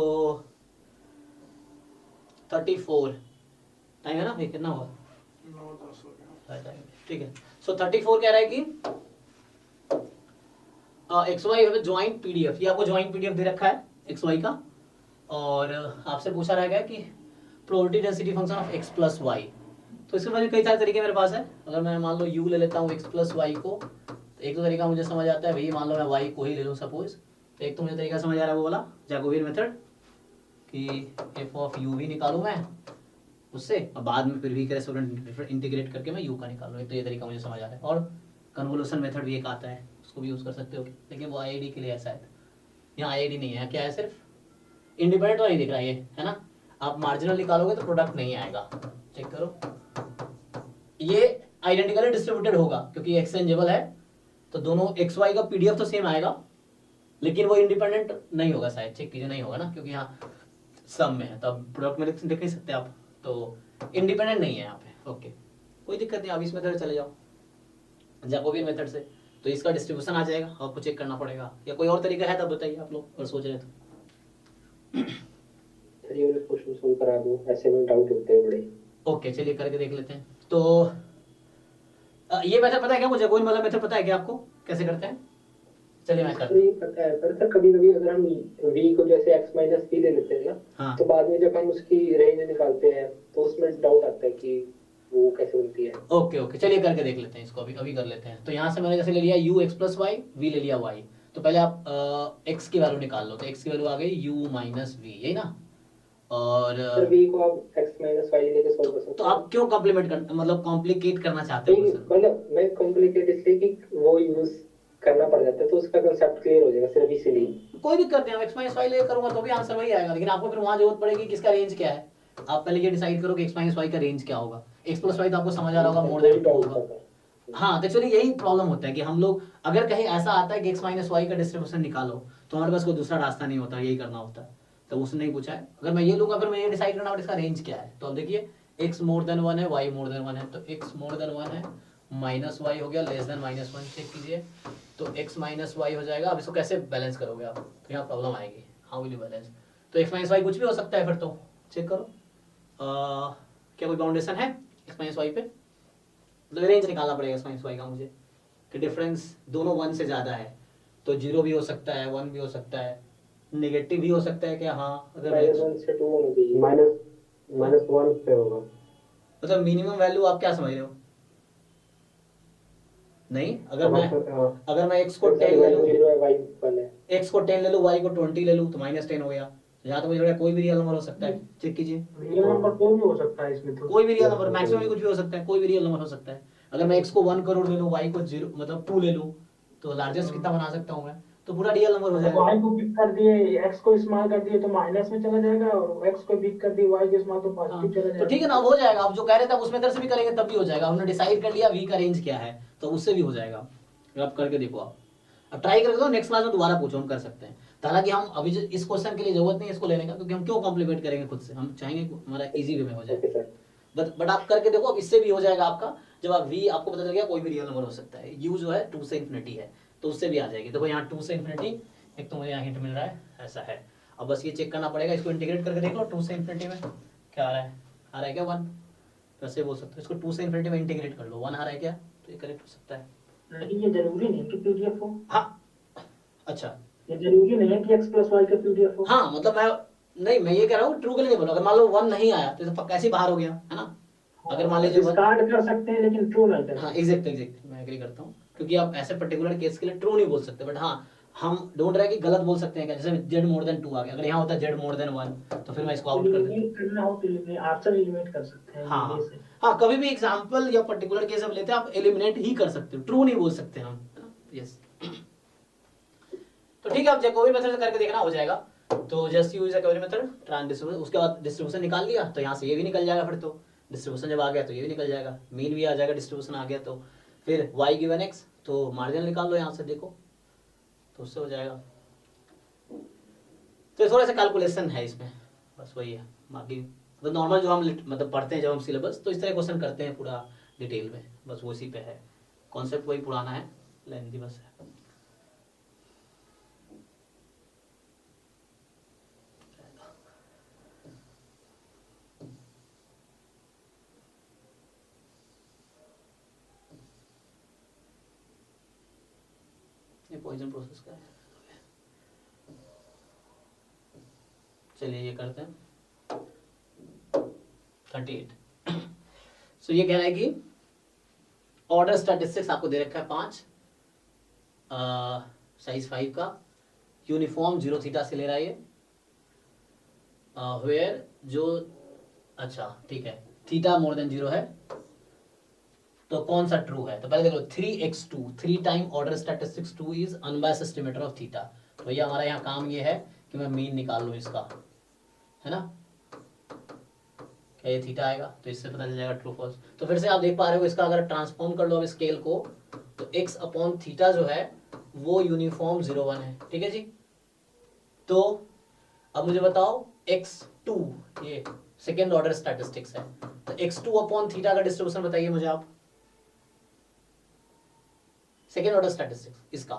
34 टाइम है ना भाई, कितना हुआ? 9-10 हो गया। ठीक है। सो 34 कह रहा है कि एक्स वाई ज्वाइंट पीडीएफ, ये आपको ज्वाइंट पीडीएफ दे रखा है एक्स वाई का, और आपसे पूछा रहेगा कि probability density function of x plus y. तो इसके बाद कई सारे तरीके मेरे पास है। अगर मैं मान लो यू ले लेता हूँ एक्स प्लस वाई को, तो एक तो तरीका मुझे समझ आता है भाई, मान लो मैं वाई को ही ले लूँ सपोज, तो एक तो मुझे तरीका समझ आ रहा है वो वाला जैकोबियन मेथड कि एफ ऑफ यू भी निकालूँ मैं उससे, और बाद में फिर वी का रेसिप्रोकल इंटीग्रेट करके मैं यू का निकालूँ। एक तो ये तरीका मुझे समझ आ रहा है। और कन्वोल्यूशन मेथड भी एक आता है, उसको भी यूज़ कर सकते हो, लेकिन वो आईआईडी के लिए ऐसा है, यहाँ आईआईडी नहीं है। क्या है, सिर्फ इंडिपेंडेंट तो नहीं दिख रहा है ना। आप मार्जिनल निकालोगे तो प्रोडक्ट नहीं आएगा, चेक करो। ये आइडेंटिकली डिस्ट्रीब्यूटेड होगा क्योंकि एक्सचेंजेबल है, तो दोनों एक्स वाई का पीडीएफ तो सेम आएगा, लेकिन वो इंडिपेंडेंट नहीं होगा शायद, चेक कीजिए, नहीं होगा ना, क्योंकि यहाँ सम में है, तब प्रोडक्ट में देख नहीं सकते आप, तो इंडिपेंडेंट नहीं है यहाँ पे। ओके कोई दिक्कत नहीं, आप इस मेथड चले जाओ जैकोबियन मेथड से, तो इसका डिस्ट्रीब्यूशन आ जाएगा, आपको चेक करना पड़ेगा। या कोई और तरीका है तब बताइए आप लोग, और सोच रहे तो। सर ये वाले क्वेश्चन सोल्व करा दूं, ऐसे में डाउट होते हैं बड़े। ओके चलिए करके देख लेते हैं। तो ये मेथड पता है क्या मुझे, कोई मतलब मेथड पता है क्या आपको कैसे करते हैं? चलिए मैं करता तो ये पता है, पर सर कभी-कभी अगर हम v को जैसे x माइनस p ले लेते हैं ना, हाँ। तो बाद में जब हम उसकी रेंज निकालते हैं तो उसमें डाउट आता है कि वो कैसे बनती है। ओके ओके चलिए करके देख लेते हैं इसको, अभी कर लेते हैं। तो यहाँ से मैंने जैसे ले लिया u x plus y, v ले लिया y, तो पहले आप x की वैल्यू निकाल लो, तो x की वैल्यू आ गई u माइनस v, यही ना। और सर v को आप x माइनस y लेके सॉल्व कर सकते हैं। तो आप क्यों कॉम्प्लीमेंट कर, मतलब कॉम्प्लिकेट करना चाहते हो क्वेश्चन? मतलब मैं कॉम्प्लिकेट इसलिए कि वो यूज करना पड़ जाता है, तो उसका कांसेप्ट क्लियर हो जाएगा सिर्फ इसीलिए। कोई दिक्कत नहीं, x माइनस वाई ले करूंगा तो भी आंसर वही आएगा, लेकिन आपको फिर वहां जरूरत पड़ेगी किसका रेंज क्या है। आप पहले ये डिसाइड करो कि x माइनस वाई का रेंज क्या होगा। x प्लस वाई तो आपको समझ आ रहा होगा मोर देन 2 होगा। हाँ तो एक्चुअली यही प्रॉब्लम होता है कि हम लोग अगर कहीं ऐसा आता है कि x माइनस वाई का डिस्ट्रीब्यूशन निकालो, तो हमारे पास कोई दूसरा रास्ता नहीं होता, यही करना होता है। तो उसने नहीं पूछा है, अगर मैं ये लूंगा फिर मैं ये डिसाइड करना इसका रेंज क्या है। तो अब देखिए x मोर देन 1 है, y मोर देन 1 है, तो x मोर देन 1 है, माइनस वाई हो गया लेस देन माइनस 1, चेक कीजिए, तो x माइनस वाई हो जाएगा। अब इसको कैसे बैलेंस करोगे आप, तो यहाँ प्रॉब्लम आएगी, हाउ विल यू बैलेंस। तो x माइनस वाई कुछ भी हो सकता है फिर, तो चेक करो क्या कोई बाउंडेशन है x माइनस वाई पे, मतलब रेंज निकालना पड़ेगा x माइनस वाई का मुझे, कि डिफरेंस दोनों 1 से ज़्यादा है, तो 0 भी हो सकता है, 1 भी हो सकता है, नेगेटिव भी हो सकता है। क्या हाँ, अगर -1 से 2 होना चाहिए, -1 से होगा। मतलब मिनिमम वैल्यू आप क्या समझ रहे हो? नहीं, अगर मैं x को 10 ले लूं, x को 10 ले लूं, y को 20 ले लूं, तो -10 हो गया। यहाँ तो मुझे लग रहा है कोई भी रियल नंबर हो सकता है, चेक कीजिए। रियल नंबर कोई भी हो सकता है इसमें, तो कोई भी रियल नंबर, मैक्सिमम भी कुछ भी हो सकता है, कोई भी रियल नंबर हो सकता है। अगर मैं x को 1 करोड़ ले लूं, y को 0 मतलब 2 ले लूं, तो लार्जेस्ट कितना बना सकता हूं मैं, तो पूरा रियल नंबर हो जाएगा। y को बिग कर दिए, x को स्मॉल कर दिए तो माइनस में चला जाएगा, और x को बिग कर दिए y को स्मॉल तो पॉजिटिव चला जाएगा। तो ठीक है ना, अब हो जाएगा। आप जो कह रहे थे आप उस मेथड से भी करेंगे तब भी हो जाएगा। हमने डिसाइड कर लिया v का रेंज क्या है, तो उससे भी हो जाएगा। आप करके देखो, आप अब ट्राई करके दो, नेक्स्ट क्लास में दोबारा पूछो, हम कर सकते हैं। हालांकि हम अभी इस क्वेश्चन के लिए जरूरत नहीं है इसको लेने का, क्योंकि हम क्यों कॉम्प्लिकेट करेंगे खुद से, हम चाहेंगे हमारा इजी वे में हो जाए। बट आप करके देखो, अब इससे भी हो जाएगा आपका। जब आप v आपको पता चल गया कोई भी रियल नंबर हो सकता है, u जो है 2 से इन्फिनिटी है, तो उससे भी आ जाएगी। देखो यहाँ 2 से इन्फिनिटी, एक तो मुझे यहाँ हिंट मिल रहा है, ऐसा है। अब बस ये चेक करना पड़ेगा, इसको इंटीग्रेट करके देख लो। 2 से इन्फिनिटी में क्या आ रहा है क्या 1, वैसे बोल सकते हो इसको 2 से इन्फिनिटी में इंटीग्रेट कर लो, 1 आ रहा है क्या, तो ये करेक्ट हो सकता है। लेकिन ये जरूरी नहीं कि पीडीएफ हो। हाँ अच्छा, ये जरूरी नहीं है कि x प्लस वाई का पीडीएफ हो। हाँ मतलब मैं ये कह रहा हूँ ट्रू के लिए नहीं बोल रहा। अगर मान लो 1 नहीं आया तो पक्का ऐसे ही बाहर हो गया, है ना। अगर मान लीजिए डिस्कार्ड कर सकते हैं लेकिन ट्रू नहीं कर हाँ सकते। एग्जैक्ट मैं एग्री करता हूँ, क्योंकि आप ऐसे पर्टिकुलर केस के लिए ट्रू नहीं बोल सकते। बट हाँ, हम ढूंढ रहे हैं कि गलत बोल सकते हैं क्या, जैसे z मोर देन 2 आ गया, अगर यहाँ होता है z मोर देन 1 तो फिर मैं इसको आउट कर देता। एलिमिनेट करना हो तो ऑप्शन एलिमिनेट कर सकते हैं। हाँ जैसे हाँ, कभी भी एग्जांपल या पर्टिकुलर केस अब लेते हैं, आप एलिमिनेट ही कर सकते हो, ट्रू नहीं बोल सकते हम, यस। तो ठीक है, आप जैकोबी मेथड से करके देखना, हो जाएगा। तो just use Jacobi method, trans distribution, उसके बाद डिस्ट्रीब्यूशन निकाल लिया, तो यहाँ से ये भी निकल जाएगा। फिर तो डिस्ट्रीब्यूशन जब आ गया तो ये भी निकल जाएगा, मीन भी आ जाएगा, डिस्ट्रीब्यूशन आ गया तो फिर y गिवन x, तो मार्जिन निकाल लो यहाँ से, देखो तो उससे हो जाएगा। तो ये थोड़ा सा कैलकुलेशन है इसमें, बस वही है। बाकी तो नॉर्मल जो हम मतलब पढ़ते हैं जब हम सिलेबस, तो इस तरह क्वेश्चन करते हैं पूरा डिटेल में, बस वो इसी पे है, कॉन्सेप्ट वही पुराना है, लेंथी बस है। ये पॉइजन प्रोसेस का है। चलिए ये करते हैं 38। सो ये कह रहा है कि ऑर्डर स्टैटिस्टिक्स आपको दे रखा है 5, साइज 5 का, यूनिफॉर्म 0 थीटा से ले रहा है ये, वेयर जो, अच्छा ठीक है, थीटा मोर देन 0 है, तो कौन सा ट्रू है? तो पहले देख लो 3x2, 3 time order statistics 2 is unbiased estimator of theta. तो भैया हमारा यहाँ काम ये है कि मैं मीन निकाल लूँ इसका, है ना, क्या ये थीटा आएगा, तो इससे पता चल जाएगा ट्रू फॉल्स। तो फिर से आप देख पा रहे हो इसका अगर ट्रांसफॉर्म कर लो अब स्केल को, तो x अपॉन थीटा जो है वो यूनिफॉर्म 0,1 है, ठीक है जी। तो अब मुझे बताओ x2, ये सेकेंड ऑर्डर स्टैटिस्टिक्स है, तो x2 अपॉन थीटा का डिस्ट्रीब्यूशन बताइए मुझे आप, सेकेंड ऑर्डर स्टैटिस्टिक्स इसका,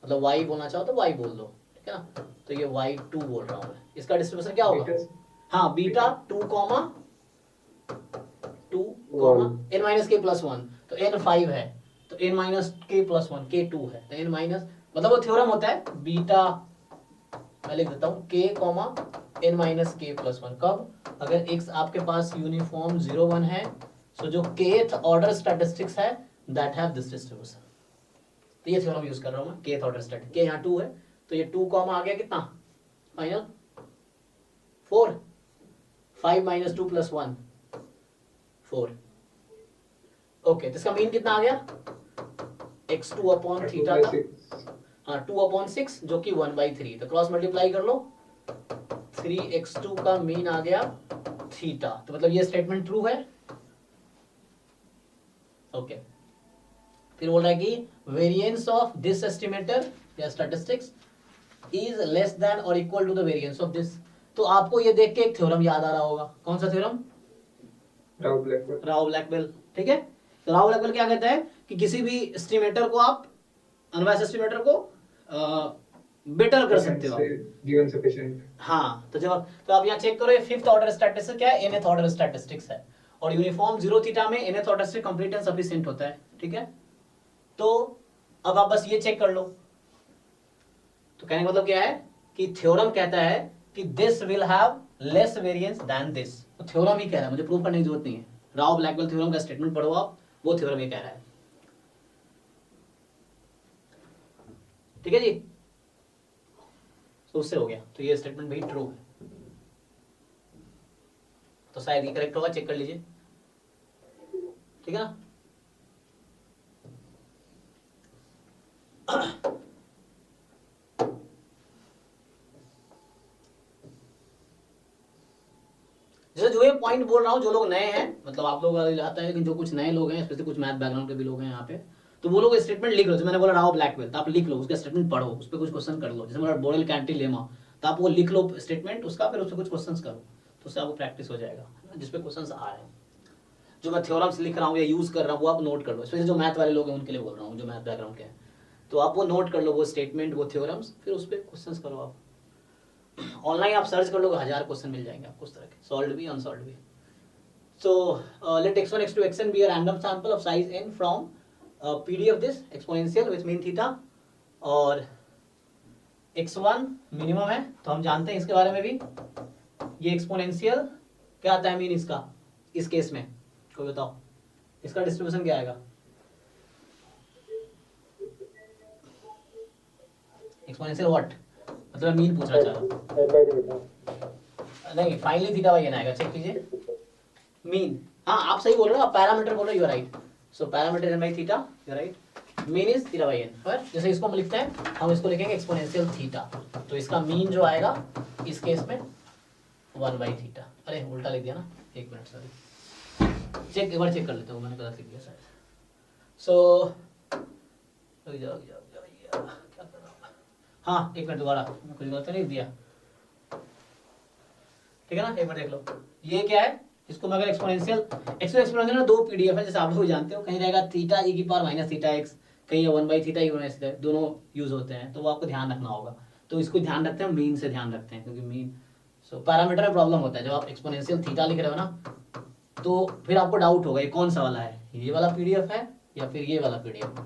मतलब y बोलना चाहो तो y बोल दो, ठीक है ना। तो ये y2 बोल रहा हूं मैं, इसका डिस्ट्रीब्यूशन क्या होगा? हाँ, बीटा 2 कॉमा n माइनस के प्लस 1, तो n 5 है, तो n माइनस के प्लस 1 k 2 है, तो n माइनस, मतलब वो थ्योरम होता है बीटा, मैं लिख देता हूँ k कॉमा n माइनस के प्लस 1, कब? अगर x आपके पास यूनिफॉर्म 0,1 है, सो जो kth ऑर्डर स्टैटिस्टिक्स है दैट हैव दिस डिस्ट्रीब्यूशन। तो ये थ्योरम यूज कर रहा हूँ मैं, kth ऑर्डर स्टैटिस्टिक्स, k यहाँ 2 है, तो ये 2 कॉमा आ गया कितना फाइनल 4, 5 माइनस 2 प्लस 1 4, ओके। तो इसका मीन कितना आ गया? x2 अपॉन थीटा का, हाँ 2 अपॉन 6 जो कि 1/3, तो क्रॉस मल्टीप्लाई कर लो, 3x2 का मीन आ गया थीटा, तो मतलब ये स्टेटमेंट ट्रू है, ओके। फिर बोल रहा है कि वेरिएंस ऑफ दिस एस्टिमेटर या स्टैटिस्टिक्स इज लेस देन और equal to the variance of this. तो आपको ये देख के एक थ्योरम याद आ रहा होगा, कौन सा थ्योरम? राव ब्लैकबेल, ठीक है। तो राव ब्लैकबेल क्या कहता है कि किसी भी एस्टिमेटर को आप, अनबायस्ड एस्टिमेटर को बेटर कर सकते हो गिवन सफिशिएंट। हाँ, तो जब तो आप यहाँ चेक करो, ये फिफ्थ ऑर्डर स्टैटिस्टिक्स क्या है? nth ऑर्डर स्टैटिस्टिक्स है, और यूनिफॉर्म 0 थीटा में nth ऑर्डर से कंप्लीट एंड सफिशिएंट होता है, ठीक है। तो अब आप बस ये चेक कर लो, तो कहने का मतलब क्या है कि थ्योरम कहता है कि this will have less variance than this, तो थ्योरम ही कह रहा है, मुझे प्रूव करने की जरूरत नहीं है। राव ब्लैकबेल थ्योरम का स्टेटमेंट पढ़ो आप, वो थ्योरम ये कह रहा है, ठीक है जी। तो उससे हो गया, तो ये स्टेटमेंट भी ट्रू है, तो शायद ये करेक्ट होगा, चेक कर लीजिए, ठीक है ना। जैसे जो ये पॉइंट बोल रहा हूँ, जो लोग नए हैं, मतलब आप लोग आता है, लेकिन जो कुछ नए लोग हैं, स्पेशली कुछ मैथ बैकग्राउंड के भी लोग हैं यहाँ पे, तो वो लोग स्टेटमेंट लिख लो, जो मैंने बोला राव ब्लैकबेल, तो आप लिख लो, उसका स्टेटमेंट पढ़ो, उस पर कुछ क्वेश्चन कर लो, जैसे मेरा बोरेल कैंटिलेमा, तो आप वो लिख लो स्टेटमेंट उसका, फिर उस पर कुछ क्वेश्चन करो, तो उससे आपको प्रैक्टिस हो जाएगा, जिसपे क्वेश्चन आ रहे हैं। जो मैं थ्योरम्स लिख रहा हूँ या यूज कर रहा हूँ वो आप नोट कर लो, स्पेशली जो मैथ वाले लोग हैं उनके लिए बोल रहा हूँ, जो मैथ बैकग्राउंड के हैं, तो आप वो नोट कर लो, वो स्टेटमेंट, वो थ्योरम्स, फिर उस पर क्वेश्चन करो आप। ऑनलाइन आप सर्च कर लो, 1000 क्वेश्चन मिल जाएंगे आपको उस तरह के, सॉल्व भी अनसॉल्व भी। So let x1, x2, xn be a random sample of size n from PD of this exponential which mean theta, और x1 मिनिमम है, तो हम जानते हैं इसके बारे में भी, ये एक्सपोनेंशियल क्या आता है मीन इसका, इस केस में कोई बताओ इसका डिस्ट्रीब्यूशन क्या आएगा? एक्सपोनेंशियल व्हाट, मतलब मीन पूछना चाह रहा हूं, नहीं फाइनली थीटा बाई एन आएगा, चेक कीजिए मीन, हाँ आप सही बोल रहे हो, आप पैरामीटर बोल रहे हो, you are right, so parameter n by theta, you are right, mean is theta by n, पर जैसे इसको हम लिखते हैं, हम इसको लिखेंगे एक्सपोनेंशियल थीटा, तो इसका मीन जो आएगा इस केस में 1 बाई थीटा, अरे उल्टा लिख दिया ना, एक मिनट सॉरी, चेक एक बार चेक कर लेते हो, मैंने गलत लिख दिया शायद, सो क्या कर रहा हूँ, हाँ एक मिनट दोबारा, कुछ गलत नहीं लिख दिया, ठीक है ना, एक बार देख लो ये क्या है, इसको मैं अगर एक्सपोनेंशियल में दो पीडीएफ है जैसे आप लोग जानते हो, कहीं रहेगा थीटा ई की पावर माइनस थीटा एक्स, कहीं 1/θ ई माइनस थीटा, दोनों यूज होते हैं, तो वो आपको ध्यान रखना होगा। तो इसको ध्यान रखते हैं, मीन से ध्यान रखते हैं, क्योंकि मीन पैरामीटर में प्रॉब्लम होता है जब आप एक्सपोनेंशियल थीटा लिख रहे हो ना, तो फिर आपको डाउट होगा ये कौन सा वाला है, ये वाला पीडीएफ है या फिर ये वाला पीडीएफ,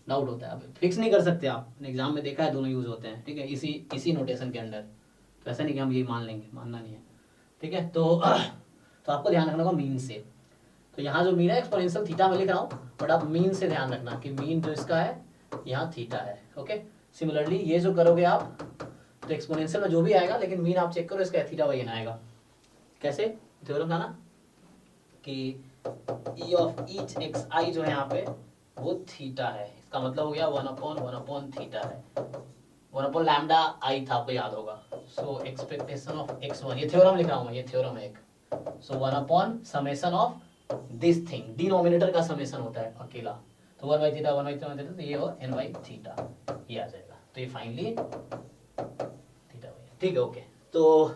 डाउट होता है। आप फिक्स नहीं कर सकते, आप एग्जाम में देखा है दोनों यूज होते हैं, ठीक है, इसी नोटेशन के अंडर। तो ऐसा नहीं कि हम यही मान लेंगे, मानना नहीं है, ठीक है। तो आपको ध्यान रखना होगा मीन से। तो यहाँ जो मीन है एक्सपोनेंशियल थीटा में लिख रहा हूँ, बट आप मीन से ध्यान रखना कि मीन जो इसका है यहाँ थीटा है, ओके। सिमिलरली ये जो करोगे आप, तो एक्सपोनेंशियल में जो भी आएगा, लेकिन मीन आप चेक करो इसका थीटा बाई एन आएगा। कैसे थ्योरम था ना कि ई ऑफ ईच एक्स आई जो है यहाँ पे वो थीटा है, इसका मतलब हो गया 1/1 थीटा है, 1/λ आई था, आपको याद होगा। सो एक्सपेक्टेशन ऑफ x1, ये थ्योरम लिख रहा हूँ मैं, ये थ्योरम है एक। सो 1/समेशन ऑफ दिस थिंग, डिनोमिनेटर का समेशन होता है अकेला, तो 1/θ 1/θ, तो ये हो n/θ, ये आ जाएगा। तो ये फाइनली थीटा, ठीक है, ओके। तो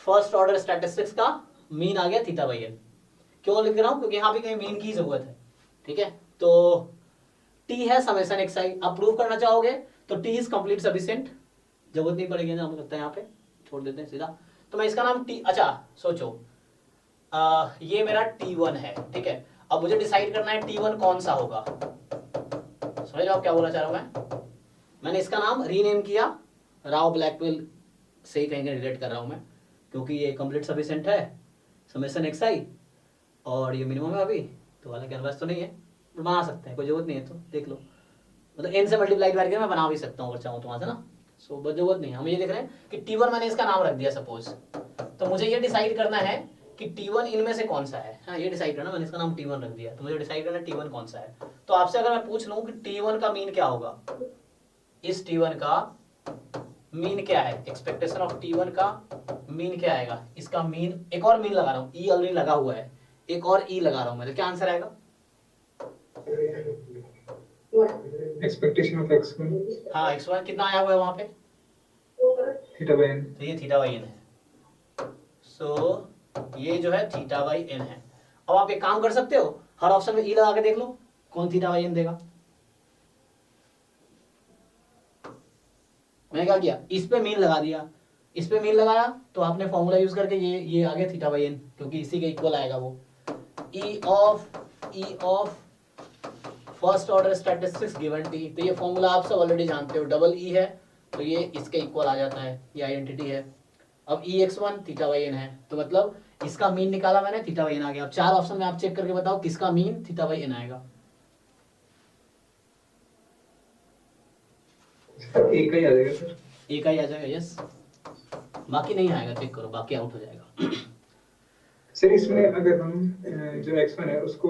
फर्स्ट ऑर्डर स्टैटिस्टिक्स का मीन आ गया थीटा बाई एन। क्यों लिख रहा हूं, क्योंकि यहाँ पे कहीं मीन की जरूरत है, ठीक है। तो टी है समेशन एक्स आई, आप प्रूव करना चाहोगे तो टी इज कंप्लीट सफिशिएंट, जरूरत नहीं पड़ेगी ना, हमें लगता है यहाँ पे छोड़ देते हैं सीधा। तो मैं इसका नाम टी, अच्छा सोचो ये मेरा T1 है, ठीक है। अब मुझे डिसाइड करना है T1 कौन सा होगा, समझ लो आप क्या बोलना चाह रहा हूं मैंने इसका नाम रीनेम किया, राव ब्लैकवेल से ही कहीं रिलेट कर रहा हूं मैं, क्योंकि ये कंप्लीट सफिशिएंट है समेशन एक्स आई और ये मिनिमम है अभी, तो वाला कैनवास तो नहीं है, बना सकते हैं, कोई जरूरत नहीं है, तो देख लो, मतलब n से मल्टीप्लाई करके मैं बना भी सकता हूँ अगर चाहूँ तो वहां से ना। सो बस जरूरत नहीं, हम ये देख रहे हैं कि T1 मैंने इसका नाम रख दिया सपोज, तो मुझे ये डिसाइड करना है कि T1 इनमें से कौन सा है, हाँ ये डिसाइड करना, मैंने इसका नाम T1 रख दिया, तो मुझे डिसाइड करना T1 कौन सा है। तो आपसे अगर मैं पूछ लूं कि T1 का मीन क्या होगा, इस T1 का मीन क्या है, एक्सपेक्टेशन ऑफ T1 का मीन क्या आएगा, इसका मीन, एक और मीन लगा रहा हूँ, ई ऑलरेडी लगा हुआ है, एक और ई लगा रहा हूँ मैं, तो क्या आंसर आएगा, एक्सपेक्टेशन ऑफ x1, हाँ x1 कितना आया हुआ है वहां पे, थीटा बाई n, तो ये थीटा बाई एन है। सो ये जो है थीटा बाई एन है। अब आप एक काम कर सकते हो, हर ऑप्शन में ई लगा के देख लो कौन थीटा बाई एन देगा। मैंने क्या किया, इस पे मीन लगा दिया, इस पे मीन लगाया, तो आपने फॉर्मूला यूज करके ये आ गया थीटा बाई एन, क्योंकि इसी के इक्वल आएगा वो। ई of first order statistics given T, तो ये फॉर्मूला आप सब ऑलरेडी जानते हो, डबल ई है तो ये इसके इक्वल आ जाता है, ये आइडेंटिटी है। अब EX1 थीटा बाई एन है, तो मतलब इसका मीन निकाला मैंने, थीटा बाई एन आ गया। अब चार ऑप्शन में आप चेक करके बताओ किसका मीन थीटा बाई एन आएगा। एक ही आ जाएगा सर, एक ही आ जाएगा, यस, बाकी नहीं आएगा, चेक करो, बाकी आउट हो जाएगा। सर इसमें अगर हम जो x1 है उसको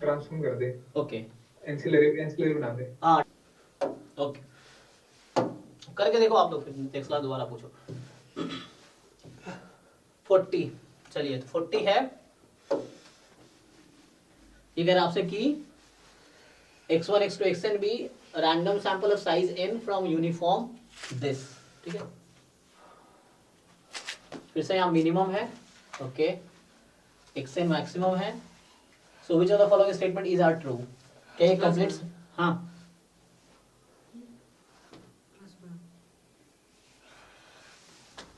ट्रांसफॉर्म कर दे, ओके एंसिलरी बना दे, हाँ ओके, करके देखो आप लोग, फिर नेक्स्ट क्लास दोबारा पूछो। 40, चलिए तो 40 है, ये कह रहा आपसे कि x1 x2 xn be random sample of size n from uniform this, ठीक है। फिर से यहाँ मिनिमम है, ओके, xn मैक्सिमम है। So which of the following statement is are true, क्या ये कंप्लीट, हाँ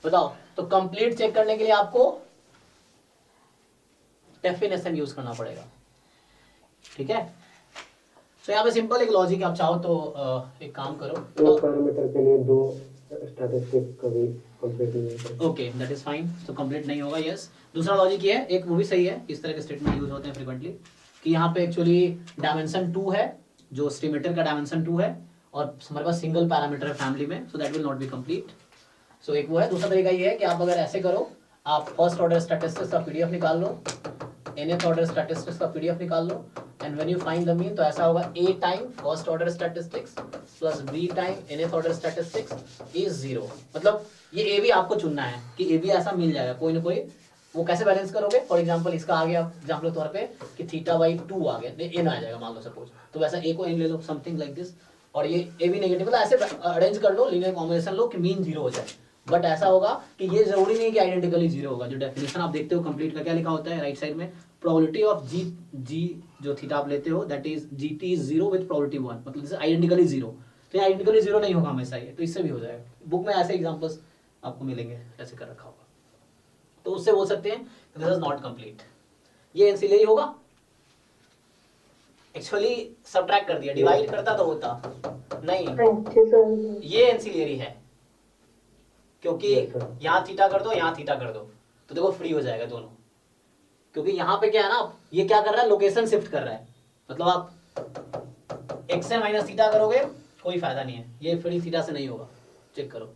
बताओ। तो कंप्लीट चेक करने के लिए आपको डेफिनेशन यूज करना पड़ेगा, ठीक है। तो यहाँ पे सिंपल एक लॉजिक, आप चाहो तो एक काम करो, दो पैरामीटर के लिए दो स्टैटिस्टिक कभी कंप्लीट नहीं होता, ओके दैट इज फाइन, तो कंप्लीट नहीं होगा, यस। दूसरा लॉजिक ये है, एक वो भी सही है, इस तरह के स्टेटमेंट यूज होते हैं फ्रीक्वेंटली, कि यहाँ पे एक्चुअली डायमेंशन 2 है, जो स्ट्रीमीटर का डायमेंशन 2 है, और हमारे पास सिंगल पैरामीटर है फैमिली में, so that will not be complete. सो एक वो है। दूसरा तरीका ये है कि आप अगर ऐसे करो, आप फर्स्ट ऑर्डर स्टैटिस्टिक्स का पीडीएफ निकाल लो, nth ऑर्डर स्टैटिस्टिक्स का पीडीएफ निकाल लो, and when you find the mean, तो ऐसा होगा a time first order statistics plus b time nth order statistics is 0। मतलब ये a भी आपको चुनना है कि a भी ऐसा मिल जाएगा कोई ना कोई। वो कैसे बैलेंस करोगे, फॉर एग्जांपल इसका आ गया एग्जांपल के तौर पे कि थीटा बाई 2 आ गया, n आ जाएगा मान लो सपोज, तो वैसा a को n ले लो, समथिंग लाइक दिस, और ये a भी नेगेटिव, मतलब ऐसे अरेंज कर लो, लीनियर कॉम्बिनेशन लो कि मीन 0 हो जाए। बट ऐसा होगा कि ये जरूरी नहीं कि आइडेंटिकली जीरो होगा। जो डेफिनेशन आप देखते हो कंप्लीट का क्या लिखा होता है राइट साइड में, प्रोबेबिलिटी ऑफ जी जो थीटा आप लेते हो that is GT is zero with probability 1, मतलब जैसे आइडेंटिकली जीरो, तो ये आइडेंटिकली जीरो नहीं होगा हमेशा ये, तो इससे भी हो जाएगा। बुक में ऐसे एग्जांपल्स आपको मिलेंगे, ऐसे कर रखा होगा, तो उससे बोल सकते हैं दिस इज नॉट कंप्लीट। ये एंसिलरी होगा, एक्चुअली सब्ट्रैक्ट कर दिया, डिवाइड करता तो होता नहीं, अच्छा सर। ये एंसिलरी है क्योंकि Yes, sir. यहाँ थीटा कर दो, यहाँ थीटा कर दो, तो देखो फ्री हो जाएगा दोनों। क्योंकि यहाँ पे क्या है ना, ये क्या कर रहा है, लोकेशन शिफ्ट कर रहा है, मतलब आप एक्स से माइनस थीटा करोगे कोई फायदा नहीं है, ये फ्री थीटा से नहीं होगा, चेक करो,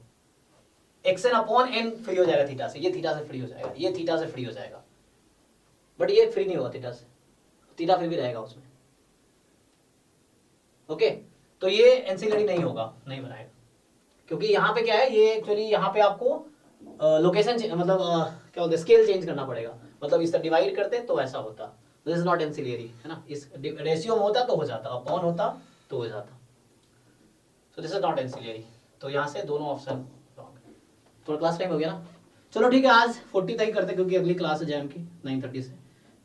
x n upon n free हो जाएगा थीटा से, ये थीटा से फ्री हो जाएगा, ये थीटा से फ्री हो जाएगा, बट ये फ्री नहीं होगा थीटा से, थीटा फिर भी रहेगा उसमें। ओके, तो ये एंसिलरी नहीं होगा, नहीं बनाएगा, क्योंकि यहाँ पे क्या है, ये एक्चुअली यहाँ पे आपको लोकेशन मतलब क्या बोलते हैं, स्केल चेंज करना पड़ेगा, मतलब इस तरह डिवाइड करते तो ऐसा होता, दिस इज नॉट एंसिलरी, है ना, इस रेशियो में होता तो हो जाता, अपॉन होता तो हो जाता, सो दिस इज नॉट एंसिलरी। तो यहाँ से दोनों ऑप्शन रॉन्ग। थोड़ा क्लास टाइम हो गया ना, चलो ठीक है, आज 40 तक ही करते क्योंकि अगली क्लास है जैम की 9:30 से।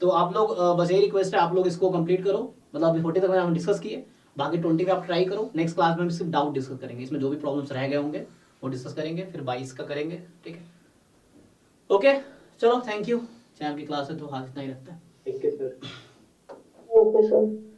तो आप लोग बस यही रिक्वेस्ट है, आप लोग इसको कंप्लीट करो, मतलब अभी 40 तक में हम डिस्कस किए, बाकी 20 पे आप ट्राई करो। नेक्स्ट क्लास में हम सिर्फ डाउट डिस्कस करेंगे, इसमें जो भी प्रॉब्लम्स रह गए होंगे वो डिस्कस करेंगे, फिर 22 का करेंगे, ठीक है। ओके चलो, थैंक यू। जैम की क्लास है तो हाथ इतना ही रखते हैं। ठीक है सर। Okay sir.